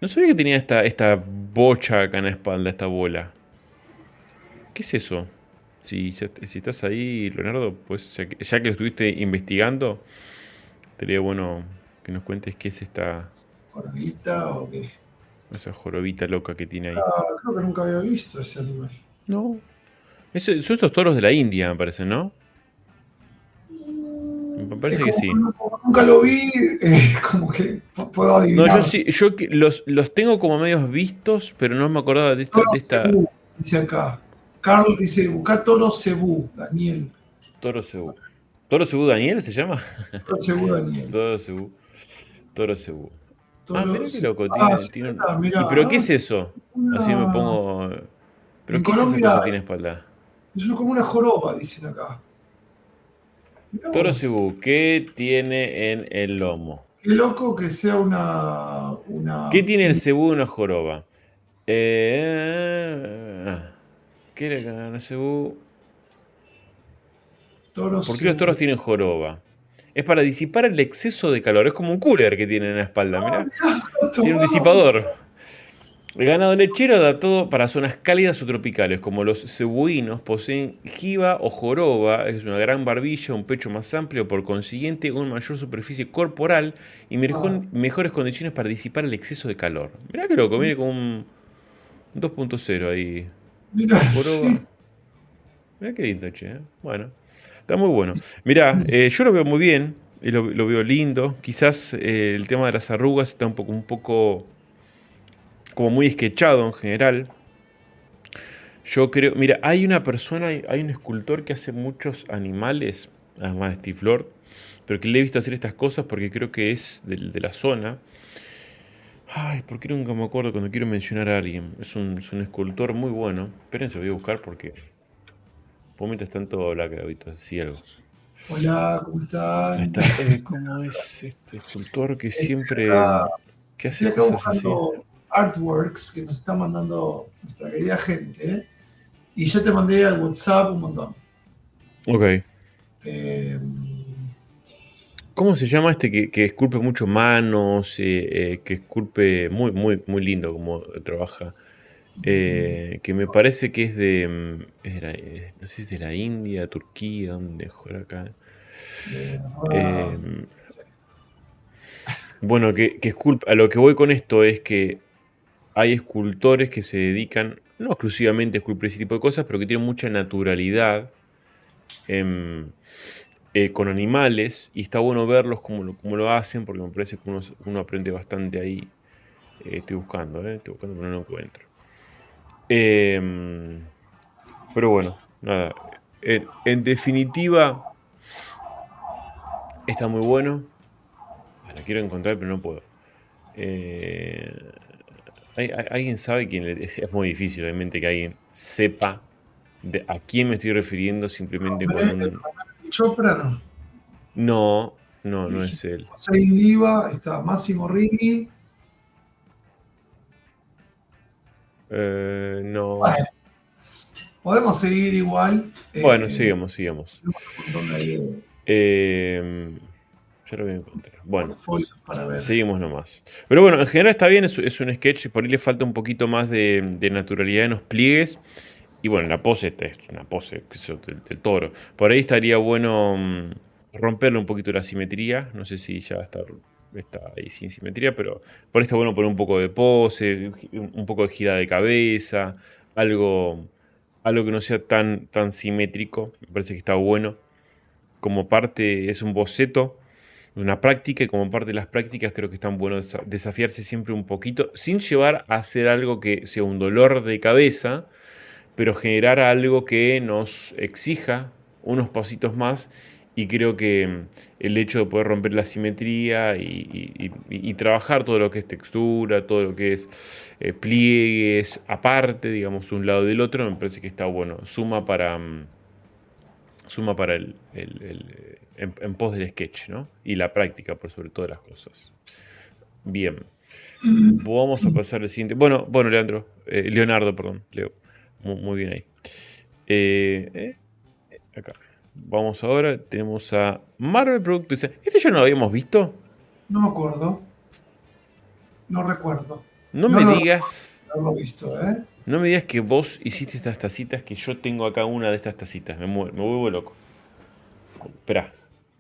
No sabía que tenía esta bocha acá en la espalda, esta bola. ¿Qué es eso? Si estás ahí, Leonardo, pues ya que lo estuviste investigando, sería bueno que nos cuentes qué es esta ¿Jorobita o qué? esa jorobita loca que tiene ahí. Creo que nunca había visto ese animal. No. Son estos toros de la India, me parece, ¿no? Me parece que sí. Nunca lo vi, como que puedo adivinar. No, yo sí, los tengo como medios vistos, pero no me acordaba de esta. Cebú, dice acá. Carl dice, busca Toro Cebú, Daniel. Toro Cebú. ¿Toro Cebú Daniel se llama? Toro Cebú, Daniel. Toro Cebú. Mira qué loco. Mirá, ¿Pero qué es eso? Así me pongo. ¿Pero qué es esa cosa que tiene espalda? Es como una joroba, dicen acá. Toro Cebú, ¿qué tiene en el lomo? Qué loco que sea una... ¿Qué tiene el cebú de una joroba? ¿Qué era el cebú? ¿Por qué los toros tienen joroba? Es para disipar el exceso de calor. Es como un cooler que tiene en la espalda, mirá. Tiene un disipador. El ganado lechero adaptado para zonas cálidas o tropicales, como los cebuinos, poseen jiba o joroba, es una gran barbilla, un pecho más amplio, por consiguiente, una mayor superficie corporal y mejores condiciones para disipar el exceso de calor. Mirá que loco, viene con un 2.0 ahí. Mirá, joroba. sí. Mirá qué lindo, che. Bueno, está muy bueno. Mirá, yo lo veo muy bien, y lo veo lindo. Quizás el tema de las arrugas está un poco como muy sketchado en general. Yo creo, mira, hay un escultor que hace muchos animales, además de Steve Lord, pero que le he visto hacer estas cosas porque creo que es de la zona. Ay, ¿por qué nunca me acuerdo cuando quiero mencionar a alguien? Es un escultor muy bueno. Espérense, voy a buscar porque... Vos mientras tanto habla, Claudito, sí algo. Hola, ¿cómo están? ¿Cómo es este escultor que siempre... que hace Estoy acá cosas así? Artworks que nos está mandando nuestra querida gente, y ya te mandé al WhatsApp un montón. Ok. ¿Cómo se llama este que esculpe mucho manos? Que esculpe muy, muy, muy lindo como trabaja. Que me parece que es de. No sé si es de la India, Turquía, ¿dónde juega acá? Ahora, Eh, bueno, que esculpa. A lo que voy con esto es que hay escultores que se dedican, no exclusivamente a esculpir ese tipo de cosas, pero que tienen mucha naturalidad em, con animales, y está bueno verlos como lo hacen, porque me parece que uno aprende bastante ahí. Estoy buscando, pero no lo encuentro. Em, pero bueno, nada. En definitiva, está muy bueno. La quiero encontrar, pero no puedo. Eh, ¿Alguien sabe quién es muy difícil, obviamente, que alguien sepa a quién me estoy refiriendo simplemente con un. Chopra no. No, no, no es Dijiste él. José Indiva, está Massimo Righi. No. Bueno, podemos seguir igual. Bueno, sigamos. Tenemos un montón de, ahí de Eh, ya lo voy a encontrar. Bueno, portfolios para ver. seguimos nomás. Pero bueno, en general está bien, es un sketch. Por ahí le falta un poquito más de naturalidad en los pliegues. Y bueno, la pose esta es una pose del toro. Por ahí estaría bueno romperle un poquito la simetría. No sé si ya está ahí sin simetría, pero por ahí está bueno poner un poco de pose, un poco de gira de cabeza, algo, algo que no sea tan simétrico. Me parece que está bueno. Como parte, es un boceto de una práctica, y como parte de las prácticas creo que es tan bueno desafiarse siempre un poquito, sin llevar a hacer algo que sea un dolor de cabeza, pero generar algo que nos exija unos pasitos más. Y creo que el hecho de poder romper la simetría y trabajar todo lo que es textura, todo lo que es pliegues, aparte, digamos, de un lado y del otro, me parece que está bueno. Suma para en pos del sketch, ¿no? Y la práctica, por sobre todas las cosas. Bien. Vamos a pasar al siguiente. Bueno, Leonardo, perdón, Leo. Muy bien ahí. Acá. Vamos ahora, tenemos a Marvel Productions. ¿Este ya no lo habíamos visto? No me acuerdo, no recuerdo. No No me lo digas, recuerdo visto, ¿eh? no me digas que vos hiciste estas tacitas, que yo tengo acá una de estas tacitas. Me vuelvo loco. Esperá,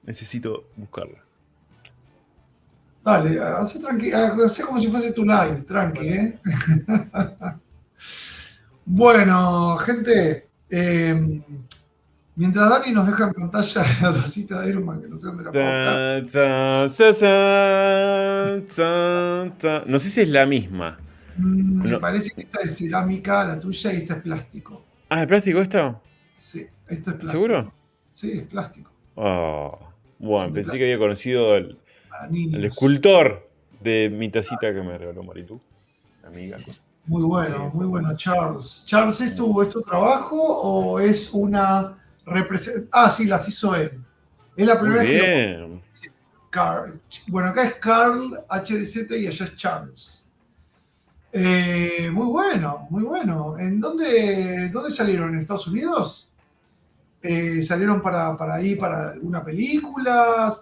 necesito buscarla. Dale, hace tranqui, hacé como si fuese tu live, tranqui, ¿eh? Bueno, gente, mientras Dani nos deja en pantalla la tacita de Iron Man, que no sé dónde la puedo buscar. No sé si es la misma. Me No. parece que esta es cerámica, la tuya, y esta es plástico. ¿Es plástico esto? Sí, esto es ¿Seguro? plástico. Sí, es plástico. Oh, Son bueno, de pensé que plástico había conocido para al niños. escultor de mi tacita que me regaló Maritu, amiga. Muy bueno, Charles. Charles, ¿es tu trabajo o es una representación? Ah, sí, las hizo él. Es la Muy primera vez que lo bien. sí, Bueno, acá es Carl HDZ y allá es Charles. Muy bueno, muy bueno. ¿En dónde salieron? ¿En Estados Unidos? ¿Salieron para ahí, para alguna película?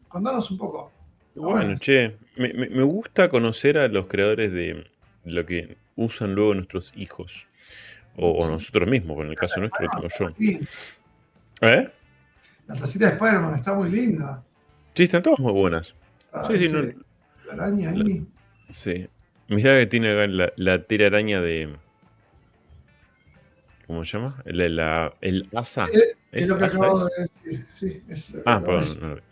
Contanos un poco. Está bueno. Bueno, che, me gusta conocer a los creadores de lo que usan luego nuestros hijos. O Sí. nosotros mismos, en el caso nuestro lo Ah, tengo está yo. muy linda. ¿Eh? La tacita de Spider-Man está muy linda. Sí, están todas muy buenas. Ah, Sí, sí, no, ese, la araña la- ahí. sí. Mirá que tiene acá la telaraña de. ¿Cómo se llama? El asa. Es ¿Es lo que asa acabo es? de decir. Sí, es lo que Ah, acabo de perdón. decir.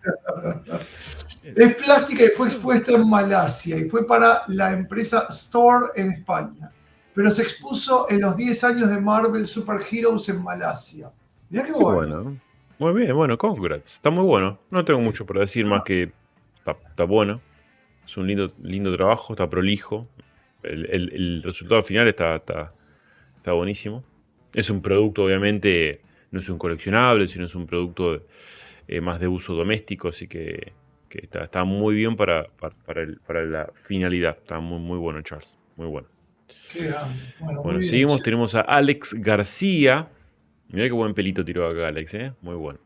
No, Es plástica y fue expuesta en Malasia y fue para la empresa Store en España. Pero se expuso en los 10 años de Marvel Super Heroes en Malasia. Mirá qué qué bueno. bueno. Muy bien, bueno, congrats. Está muy bueno. No tengo mucho para decir más que está bueno. Es un lindo trabajo, está prolijo. El resultado final está buenísimo. Es un producto, obviamente, no es un coleccionable, sino es un producto más de uso doméstico, así que está muy bien para la finalidad. Está muy bueno, Charles. Muy bueno. Qué grande. Bueno, muy Bueno, bien. seguimos. Tenemos a Alex García. Mirá qué buen pelito tiró acá, Alex, ¿eh? Muy bueno.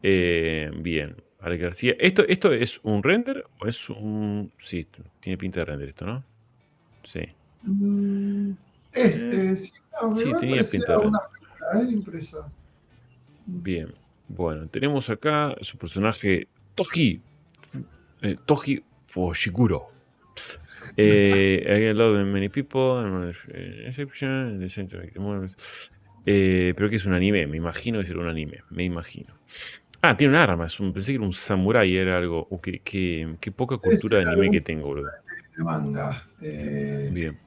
Bien. Alex García. ¿Esto es un render o es un...? Sí, tiene pinta de render esto, ¿no? Sí. Mm, sí, no, me Sí, va a tenía parecer pinta de a render. una figura, impresa. Bien. Bueno, tenemos acá su personaje Toji Fushiguro. Ahí al lado de Many People, Exception, the Center of the Moment. Pero que es un anime, me imagino que será un anime, me imagino. Ah, tiene un arma, pensé que era un samurái, era algo. Qué poca Debe cultura ser de anime algún que tengo, boludo. de manga. Bien.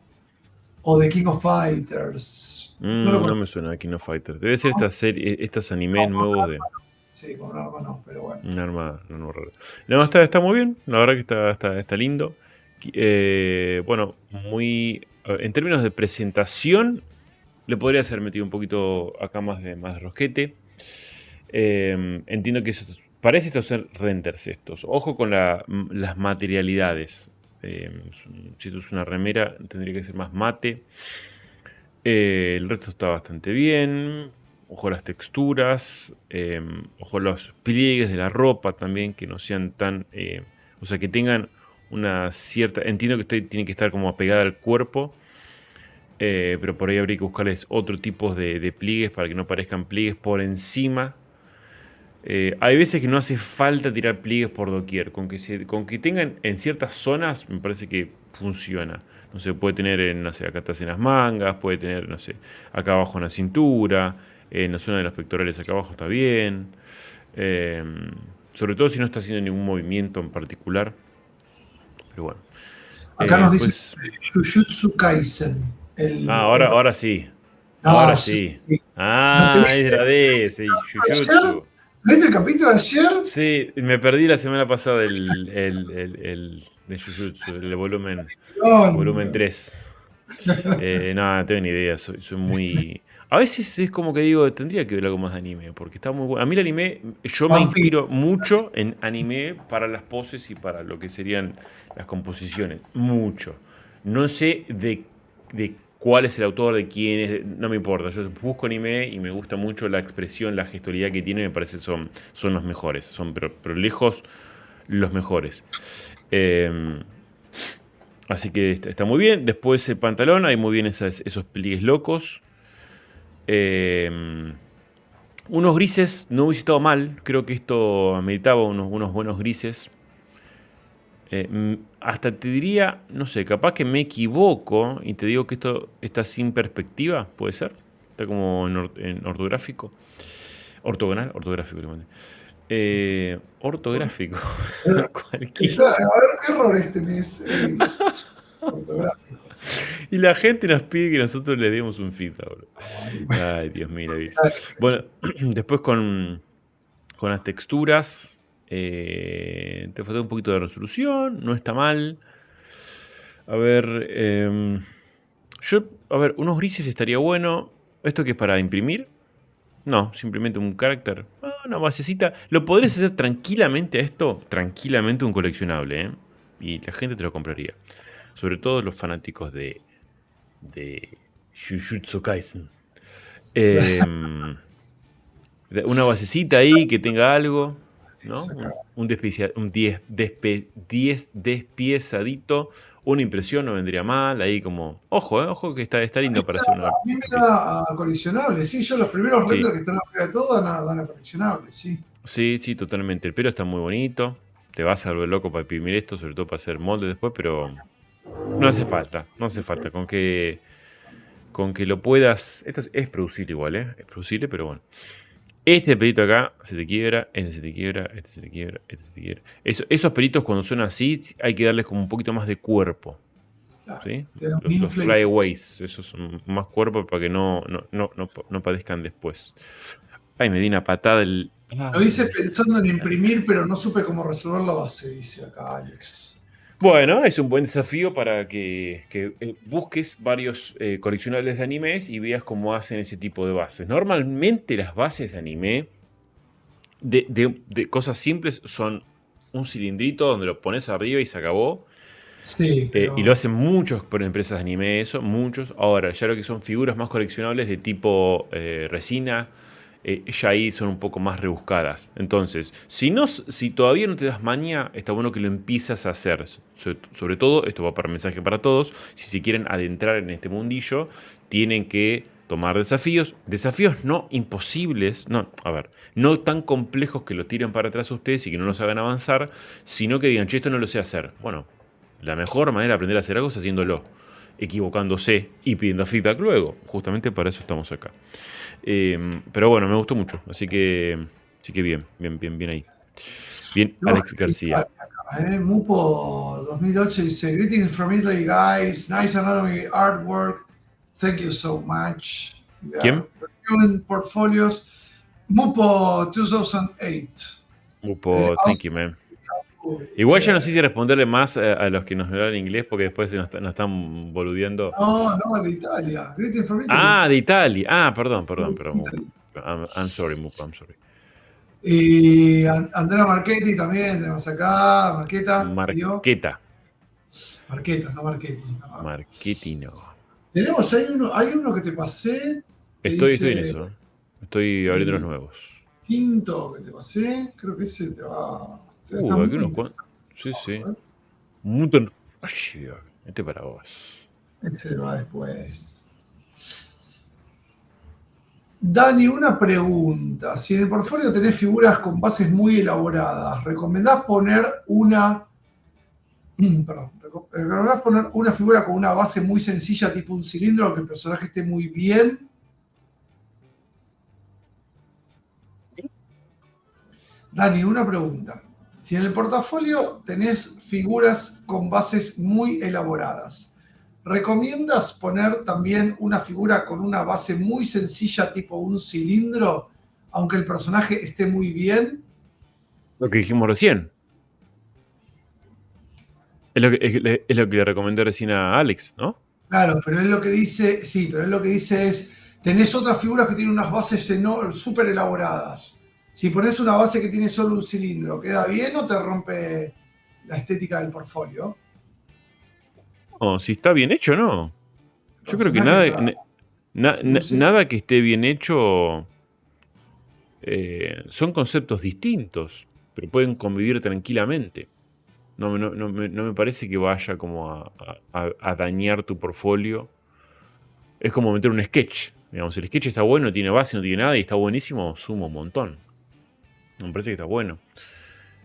O de King of Fighters. No lo No conozco. me suena a King of Fighter. Debe ser esta serie, estos animes nuevos de Sí, con un arma no, pero bueno. un arma no rara. No, está muy bien, la verdad que está lindo. Bueno, en términos de presentación, le podría ser metido un poquito acá más de rosquete. Entiendo que parece esto ser renders estos. Ojo con las materialidades. Si esto es una remera, tendría que ser más mate. El resto está bastante bien. Ojo las texturas. Ojo los pliegues de la ropa también, que no sean tan... o sea, que tengan una cierta... Entiendo que tiene que estar como apegada al cuerpo. Pero por ahí habría que buscarles otro tipo de pliegues para que no parezcan pliegues por encima. Hay veces que no hace falta tirar pliegues por doquier. Con que tengan en ciertas zonas, me parece que funciona. No sé, puede tener, no sé, acá atrás en las mangas, puede tener, no sé, acá abajo en la cintura, en la zona de los pectorales acá abajo está bien. Eh, Sobre todo si no está haciendo ningún movimiento en particular. Pero bueno. Acá nos dice Después. Jujutsu Kaisen. Ahora sí. No, Ahora sí. sí. ¿No te Ah, es viste la D, sí, ayer? Jujutsu. ¿Viste el capítulo de ayer? Sí, me perdí la semana pasada el de Jujutsu, el volumen No. 3. No tengo ni idea, soy muy... A veces es como que digo, tendría que ver algo más de anime, porque está muy bueno. A mí el anime, yo me One Piece. inspiro mucho en anime para las poses y para lo que serían las composiciones. Mucho. No sé de cuál es el autor, de quién es, no me importa. Yo busco anime y me gusta mucho la expresión, la gestualidad que tiene, me parece son los mejores. Son, pero lejos, los mejores. Así que está muy bien. Después el pantalón, hay muy bien esos pliegues locos. Unos grises no hubiese estado mal. Creo que esto ameritaba unos buenos grises. Hasta te diría, no sé, capaz que me equivoco y te digo que esto está sin perspectiva, ¿puede ser? Está como en ortográfico. Ortográfico. Le mandé. Ortográfico. Cualquier. A ver qué errores tenés ortográficos. Y la gente nos pide que nosotros le demos un feedback, bro. Ay, Dios mío, la vida. Bueno, después con las texturas. Te falta un poquito de resolución. No está mal. A ver. A ver, unos grises estaría bueno. ¿Esto qué es para imprimir? No, simplemente un carácter. Una basecita. Lo podrías hacer tranquilamente a esto. Tranquilamente un coleccionable, ¿eh? Y la gente te lo compraría. Sobre todo los fanáticos de Jujutsu Kaisen. Una basecita ahí que tenga algo, ¿no? Un despiezadito. Una impresión no vendría mal. Ahí como. Ojo que está lindo para hacer una A mí me pieza. da a coleccionable, sí. Yo los primeros Sí, renders que están arriba de todo dan a coleccionable, sí. sí, totalmente. El pelo está muy bonito. Te vas a volver loco para imprimir esto, sobre todo para hacer molde después, pero no hace falta. Con que lo puedas. Esto es producible igual, ¿eh? Es producible, pero bueno. Este pelito acá se te quiebra, este se te quiebra, este se te quiebra, este se te quiebra. Esos pelitos cuando son así, hay que darles como un poquito más de cuerpo. Claro, ¿Sí? te da un Los inflate. flyaways, esos son más cuerpo para que no padezcan después. Ay, me di una patada el. Lo hice pensando en imprimir, pero no supe cómo resolver la base, dice acá Alex. Bueno, es un buen desafío para que busques varios coleccionables de animes y veas cómo hacen ese tipo de bases. Normalmente las bases de anime de cosas simples son un cilindrito donde lo pones arriba y se acabó. Sí, pero... Y lo hacen muchos por empresas de anime, eso, muchos. Ahora, ya lo que son figuras más coleccionables de tipo resina, ya ahí son un poco más rebuscadas. Entonces, si todavía no te das maña, está bueno que lo empiezas a hacer. Sobre todo, esto va para mensaje para todos, si se quieren adentrar en este mundillo, tienen que tomar desafíos no imposibles, no, a ver, no tan complejos que lo tiren para atrás a ustedes y que no los hagan avanzar, sino que digan, che, esto no lo sé hacer. Bueno, la mejor manera de aprender a hacer algo es haciéndolo, equivocándose y pidiendo feedback luego. Justamente para eso estamos acá. Pero bueno, me gustó mucho, así que bien ahí. Bien, No, Alex García. Mupo 2008 dice, greetings from Italy, guys. Nice anatomy artwork. Thank you so much. We are ¿Quién? reviewing portfolios. Mupo 2008. Upo, thank you, man. Igual ya no sé si responderle más a los que nos hablan inglés porque después nos están boludeando. No, de Italia. Greetings from Italy. Ah, de Italia. Ah, perdón. I'm sorry, Mupo, I'm sorry. Y Andrea Marchetti también tenemos acá. Marqueta. Marqueta, no Marchetti. No. Marchetti no. Tenemos, hay uno que te pasé. Estoy en eso. Estoy abriendo los nuevos. Quinto que te pasé. Creo que ese te va. Aquí unos cuantos. Sí. Mutant. Este para vos. Ese va después. Dani, una pregunta. Si en el portfolio tenés figuras con bases muy elaboradas, ¿recomendás poner una figura con una base muy sencilla, tipo un cilindro, que el personaje esté muy bien? Dani, una pregunta. Si en el portafolio tenés figuras con bases muy elaboradas, ¿recomiendas poner también una figura con una base muy sencilla, tipo un cilindro, aunque el personaje esté muy bien? Lo que dijimos recién. Es lo que le recomendé recién a Alex, ¿no? Claro, pero él lo que dice, es, tenés otras figuras que tienen unas bases súper elaboradas. Si pones una base que tiene solo un cilindro, ¿queda bien o te rompe la estética del portfolio? No, si está bien hecho, no. Yo creo que nada que esté bien hecho son conceptos distintos, pero pueden convivir tranquilamente. No me parece que vaya como a dañar tu portfolio. Es como meter un sketch. Digamos, el sketch está bueno, tiene base, no tiene nada y está buenísimo, suma un montón. Me parece que está bueno.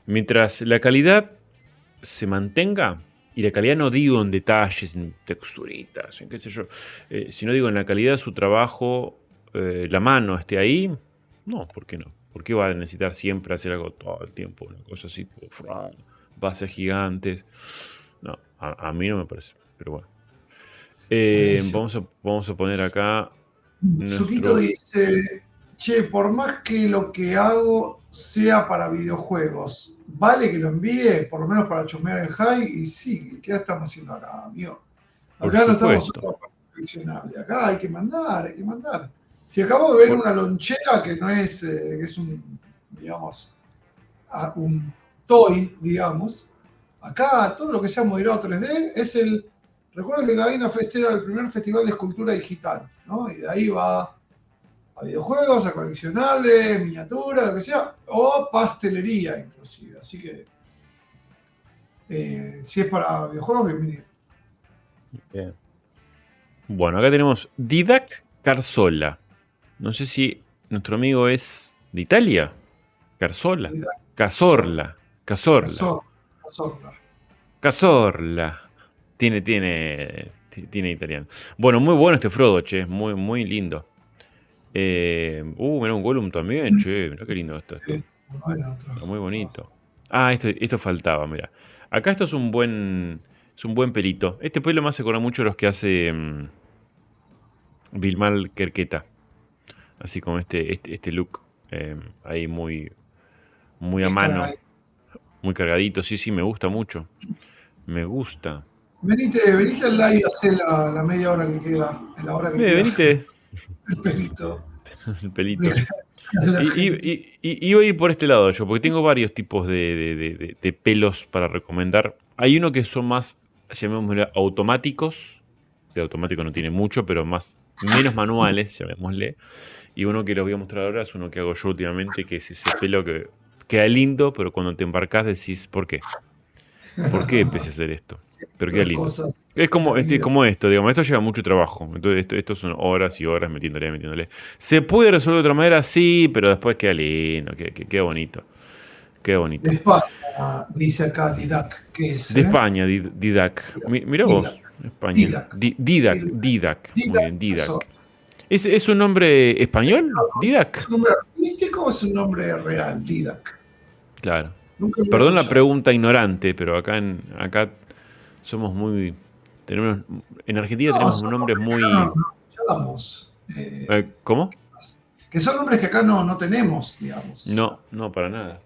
Mientras la calidad se mantenga, y la calidad no digo en detalles, en texturitas, en qué sé yo, sino digo en la calidad de su trabajo, la mano esté ahí, no, ¿por qué no? ¿Por qué va a necesitar siempre hacer algo todo el tiempo? Una cosa así, bases gigantes. No, a mí no me parece, pero bueno. Vamos a poner acá. Suquito dice, che, por más que lo que hago sea para videojuegos, ¿vale que lo envíe? Por lo menos para chusmear en high. Y sí, ¿qué estamos haciendo acá, amigo? Acá no estamos solo para coleccionable. Acá hay que mandar. Si acabo de ver una lonchera que no es, que es un, digamos, un toy, digamos, acá todo lo que sea modelado 3D es el... Recuerdo que la Vaina Fest era el primer festival de escultura digital, ¿no? Y de ahí va a videojuegos, a coleccionables, miniatura, lo que sea, o pastelería inclusive. Así que si es para videojuegos, bienvenido. Bien. Bueno, acá tenemos Didac Carzola. No sé si nuestro amigo es de Italia. Cazorla. Tiene italiano. Bueno, muy bueno este Frodo, che. Muy, muy lindo. Mirá un Gollum también, che. Mirá qué lindo esto. Está muy bonito. Ah, esto faltaba, mirá. Acá esto es un buen pelito. Este pelo me hace acordar mucho a los que hace Vilmal Kerketa. Así como este look. Ahí muy a mano. Muy cargadito. Sí, me gusta mucho. Me gusta. Venite al live y hacé la media hora que queda. En la hora que queda. Venite. El pelito. El pelito. Iba a ir por este lado yo, porque tengo varios tipos de pelos para recomendar. Hay uno que son más, llamémoslo, automáticos. de automático no tiene mucho, pero menos manuales, llamémosle. Y uno que les voy a mostrar ahora es uno que hago yo últimamente, que es ese pelo que queda lindo, pero cuando te embarcás decís, ¿por qué? ¿Por qué empecé a hacer esto? Pero queda Otras lindo. cosas Es de la vida. como esto, digamos, esto lleva mucho trabajo. Entonces, esto son horas y horas metiéndole. ¿Se puede resolver de otra manera? Sí, pero después queda lindo, queda bonito. Queda De bonito. España, dice acá Didac, ¿qué es? De España, Didac. Mira vos, Didac. España. Didac. Didac. Muy Didac. bien, Didac. ¿Es un nombre español? ¿Es Didac. un nombre artístico o es un nombre real? Didac. Claro. Nunca lo había Perdón la escuchado. pregunta ignorante, pero acá somos muy. En Argentina No, tenemos son nombres nombres que acá muy. no escuchamos. ¿Cómo? Que son nombres que acá no tenemos, digamos. O sea, No, para nada.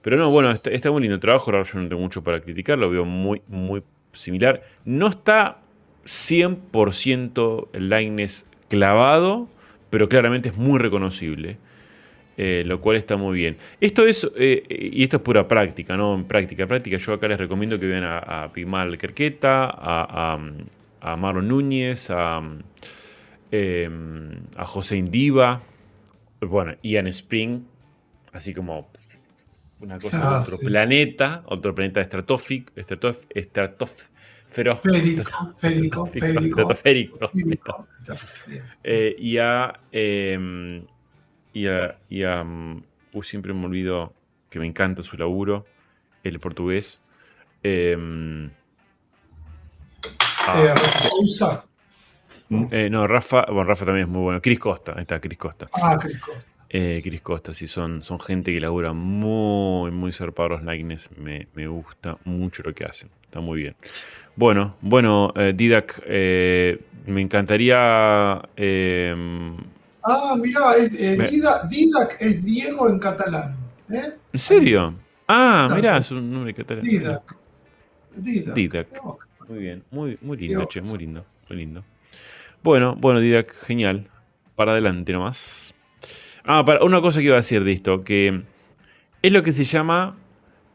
Pero no, bueno, está muy lindo el trabajo. Ahora yo no tengo mucho para criticar, lo veo muy, muy similar. No está 100% el likeness clavado, pero claramente es muy reconocible. Lo cual está muy bien. Esto es, y esto es pura práctica, ¿no? En práctica, yo acá les recomiendo que vean a Pigmal Alquerqueta, a Marlon Núñez, a José Indiva, bueno, Ian Spring, así como una cosa de otro sí. planeta estratosférico. Estratosférico. Y siempre me olvido que me encanta su laburo, el portugués. Sousa. No, Rafa también es muy bueno. Chris Costa, ahí está, Chris Costa. Chris Costa. Chris Costa, sí, son gente que labura muy, muy zarpado los likeness. Me gusta mucho lo que hacen. Está muy bien. Bueno, Didac, me encantaría. Mirá, Didac es Diego en catalán. ¿En serio? Mirá, Dato. es un nombre catalán. Didac. Muy bien, muy lindo, che, muy lindo. Bueno, Didac, genial. Para adelante nomás. Una cosa que iba a decir de esto, que es lo que se llama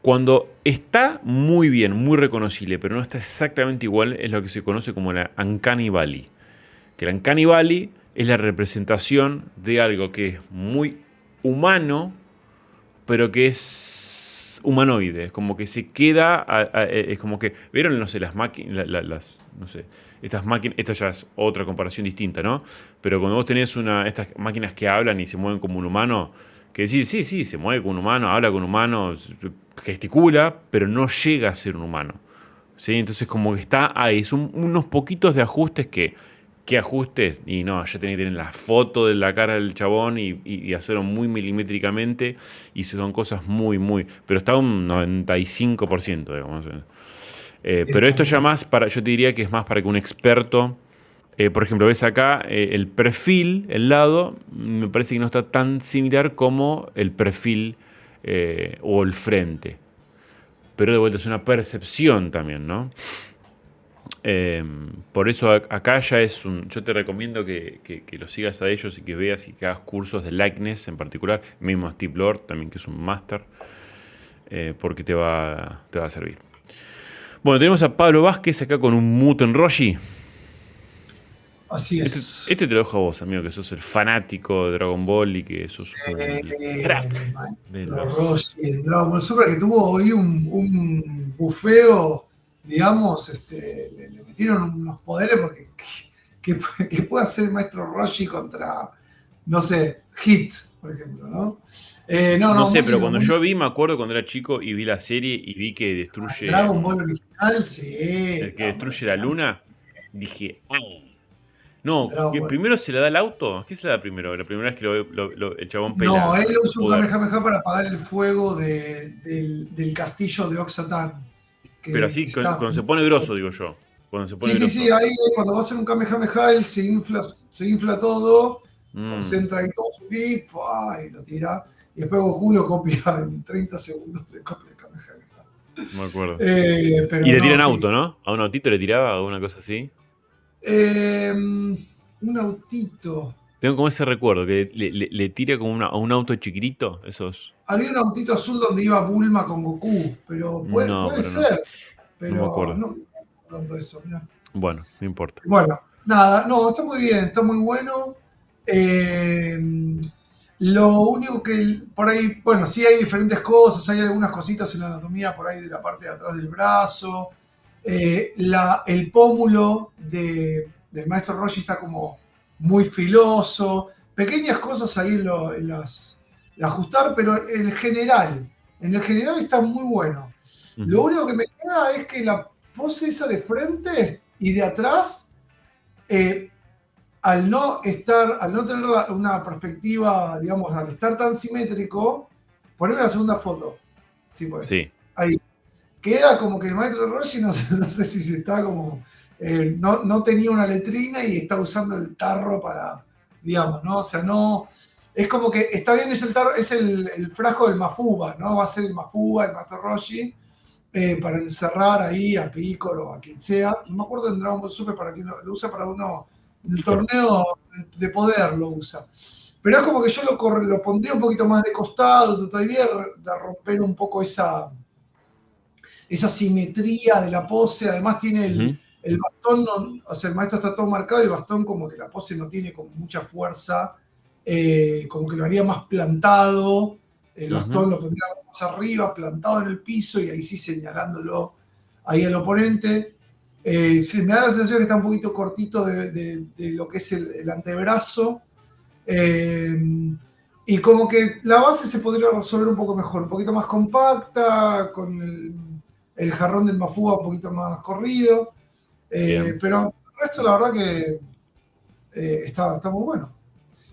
cuando está muy bien, muy reconocible, pero no está exactamente igual, es lo que se conoce como la Uncanny Valley. Que la Uncanny Valley es la representación de algo que es muy humano, pero que es humanoide. Es como que se queda. Es como que. ¿Vieron, no sé, las máquinas? No sé. Estas máquinas. Esta ya es otra comparación distinta, ¿no? Pero cuando vos tenés estas máquinas que hablan y se mueven como un humano. Que sí, se mueve como un humano, habla con un humano, gesticula, pero no llega a ser un humano. ¿Sí? Entonces, como que está ahí. Son unos poquitos de ajustes que. ¿Qué ajustes? Y no, ya tenés que tener la foto de la cara del chabón y hacerlo muy milimétricamente. Y son cosas muy, muy. Pero está un 95%, digamos. Pero esto ya más yo te diría que es más para que un experto. Por ejemplo, ves acá el perfil, el lado, me parece que no está tan similar como el perfil o el frente. Pero de vuelta es una percepción también, ¿no? Por eso acá ya es yo te recomiendo que lo sigas a ellos y que veas y que hagas cursos de likeness en particular, mismo Steve Lord también, que es un máster, porque te va a servir. Bueno, tenemos a Pablo Vázquez acá con un Muten Roshi. Así es. Este te lo dejo a vos, amigo, que sos el fanático de Dragon Ball y que sos un crack de los... Roshi, Dragon Ball Super, que tuvo hoy un bufeo, digamos, le metieron unos poderes porque que puede hacer el maestro Roshi contra, no sé, Hit, por ejemplo, ¿no? No sé, pero lindo, cuando yo me acuerdo cuando era chico y vi la serie y vi que destruye... Dragon Ball original, sí. El que destruye la luna, dije... No, Dragon que Ball. primero se le da el auto. ¿Qué se le da primero? La primera vez que el chabón pelea. No, él usa un Kamehameha para apagar el fuego del castillo de Oxatán. Pero así, cuando se pone grosso, digo yo. Cuando se pone grosso. Sí, ahí cuando va a hacer un Kamehameha, él se infla todo, concentra ahí todo su ki, y lo tira. Y después Goku lo copia en 30 segundos, le copia el Kamehameha. No me acuerdo. Pero y le tiran auto, ¿no? ¿A un autito le tiraba o una cosa así? Un autito. Tengo como ese recuerdo, que le tira como a un auto chiquitito, esos... Había un autito azul donde iba Bulma con Goku, pero puede ser. Pero no me acuerdo. no tanto eso, mirá. Bueno, no importa. Bueno, Nada, no, está muy bien, está muy bueno. Eh, lo único que por ahí, bueno, sí hay diferentes cosas, hay algunas cositas en la anatomía por ahí de la parte de atrás del brazo. El pómulo del maestro Roshi está como muy filoso. Pequeñas cosas ahí de ajustar, pero en el general está muy bueno. Lo Ujú, único que me queda es que la pose esa de frente y de atrás, eh, al no tener una perspectiva, digamos, al estar tan simétrico, poneme la segunda foto, si puedes. sí. Ahí. Queda como que el maestro Roshi, no, no sé si se está como, no tenía una letrina y está usando el tarro para, digamos, ¿no? O sea, no, es como que está bien, es el tarro, es el frasco del Mafuba, ¿no? Va a ser el Mafuba, el maestro Roshi, para encerrar ahí a Piccolo o a quien sea. No me acuerdo en Dragon Ball Super para quién lo usa, para uno, en el Piccolo. torneo de poder lo usa. Pero es como que yo lo pondría un poquito más de costado, trataría de romper un poco esa simetría de la pose. Además tiene Ujú, el bastón, o sea, el maestro está todo marcado y el bastón como que la pose no tiene como mucha fuerza, como que lo haría más plantado. El ujú. bastón lo pondría más arriba, plantado en el piso y ahí sí señalándolo ahí al oponente. Me da la sensación que está un poquito cortito de lo que es el antebrazo. Eh, y como que la base se podría resolver un poco mejor, un poquito más compacta, con el jarrón del Mafúa un poquito más corrido. Bien. Pero el resto, la verdad que está muy bueno.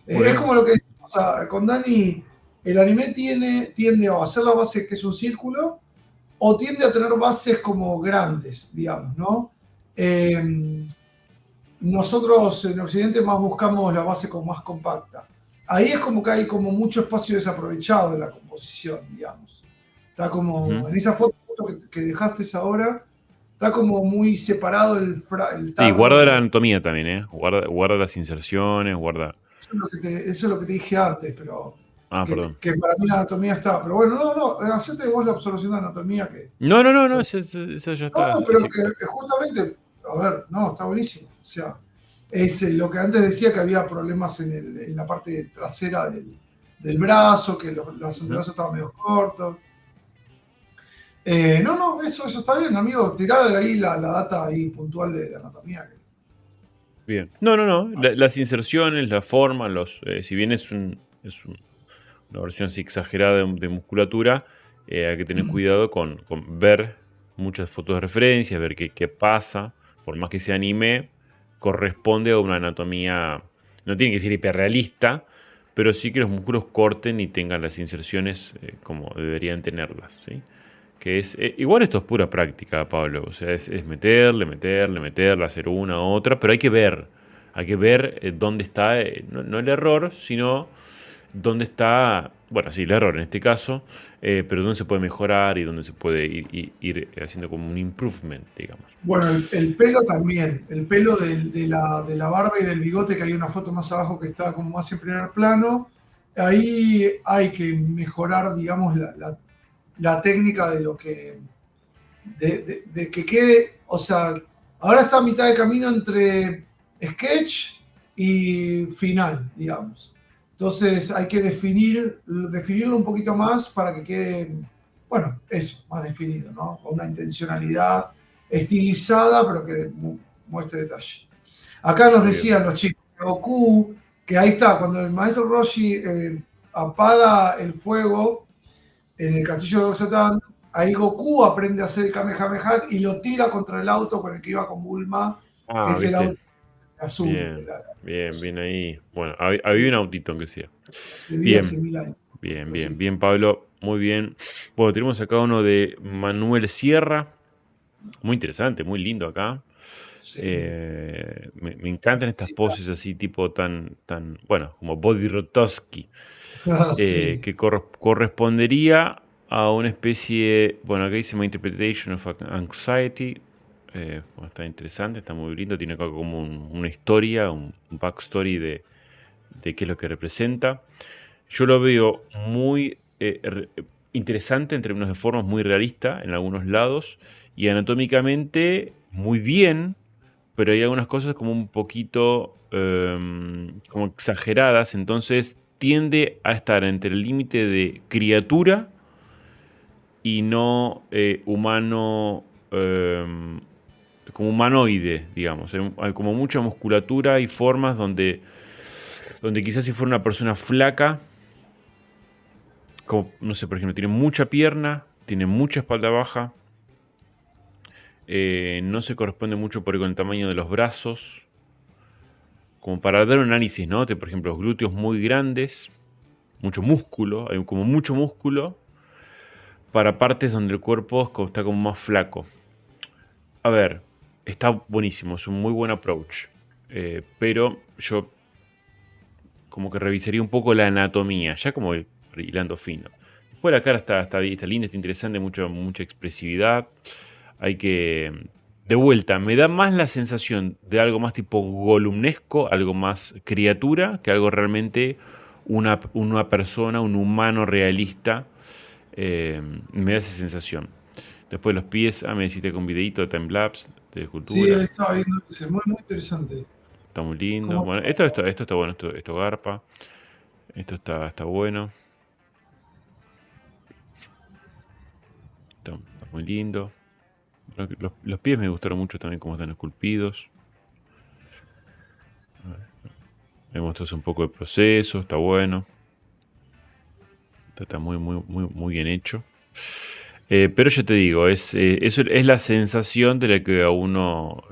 Muy Es bien. como lo que decimos, o sea, con Dani, el anime tiende a hacer la base que es un círculo, o tiende a tener bases como grandes, digamos, ¿no? Eh, Nosotros en Occidente más buscamos la base como más compacta. Ahí es como que hay como mucho espacio desaprovechado en la composición, digamos. Está como, Ujú. en esa foto que dejaste ahora, está como muy separado el Sí, tarro guarda la de... anatomía también, ¿eh? Guarda las inserciones, guarda. Eso es lo que te dije antes, pero Ah, perdón. que para mí la anatomía está... Pero bueno, no, hacete vos la observación de anatomía que... No, no, O no, no, sea, eso ya no, está. no, pero que justamente, a ver, no, está buenísimo. O sea, es lo que antes decía que había problemas en la parte trasera del brazo, que los Ujú. antebrazos estaban medio cortos. No, eso está bien, amigo. Tirar ahí la data ahí puntual de anatomía. Bien. No, no, no. Las inserciones, la forma, si bien una versión así exagerada de musculatura, hay que tener cuidado con ver muchas fotos de referencia, ver qué pasa, por más que sea anime, corresponde a una anatomía, no tiene que ser hiperrealista, pero sí que los músculos corten y tengan las inserciones como deberían tenerlas, ¿sí? Que es, igual esto es pura práctica, Pablo, o sea, es meterle, hacer una, otra, pero hay que ver dónde está, no el error, sino dónde está, bueno, sí, el error en este caso, pero dónde se puede mejorar y dónde se puede ir haciendo como un improvement, digamos. Bueno, el pelo también. El pelo de la barba y del bigote, que hay una foto más abajo que está como más en primer plano. Ahí hay que mejorar, digamos, la técnica de lo que de que quede, o sea, ahora está a mitad de camino entre sketch y final, digamos. Entonces hay que definirlo un poquito más para que quede, bueno, eso, más definido, ¿no? Con una intencionalidad estilizada, pero que muestre detalle. Acá nos Muy bien. decían los chicos de Goku, que ahí está, cuando el maestro Roshi apaga el fuego en el castillo de Oxatán, ahí Goku aprende a hacer el Kamehameha y lo tira contra el auto con el que iba con Bulma, que Ah, es el viste. auto azul. Bien, bien, bien ahí. Bueno, había un autito aunque sea. Se veía Bien, similar. Sí, bien, Pablo. Muy bien. Bueno, tenemos acá uno de Manuel Sierra. Muy interesante, muy lindo acá. sí, Me encantan estas sí, poses así, tipo bueno, como Body Rotowski, sí. que correspondería a una especie, bueno, acá dice My Interpretation of Anxiety. Bueno, está interesante, está muy lindo, tiene acá como una historia, un backstory de qué es lo que representa. Yo lo veo muy interesante en términos de formas, muy realista en algunos lados y anatómicamente muy bien, pero hay algunas cosas como un poquito como exageradas, entonces tiende a estar entre el límite de criatura y no humano, como humanoide, digamos. Hay como mucha musculatura y formas donde quizás si fuera una persona flaca, como, no sé, por ejemplo, tiene mucha pierna, tiene mucha espalda baja, no se corresponde mucho por el tamaño de los brazos, como para dar un análisis, ¿no? Por ejemplo, los glúteos muy grandes, mucho músculo, hay como mucho músculo para partes donde el cuerpo está como más flaco. A ver, está buenísimo, es un muy buen approach, pero yo como que revisaría un poco la anatomía, ya como hilando fino. Después la cara está linda, está interesante, mucha expresividad. Hay que... De vuelta, me da más la sensación de algo más tipo golumnesco, algo más criatura, que algo realmente una persona, un humano realista. Me da esa sensación. Después los pies, me hiciste con videito de timelapse, de Sí, escultura. ahí estaba viendo, es muy, muy interesante. Está muy lindo. Como, Bueno, esto está bueno, esto garpa. Esto está bueno. Está muy lindo. Los pies me gustaron mucho también como están esculpidos. Me mostras un poco de proceso, está bueno. Está muy, muy, muy, muy bien hecho. Pero ya te digo, eso es la sensación de la que a uno,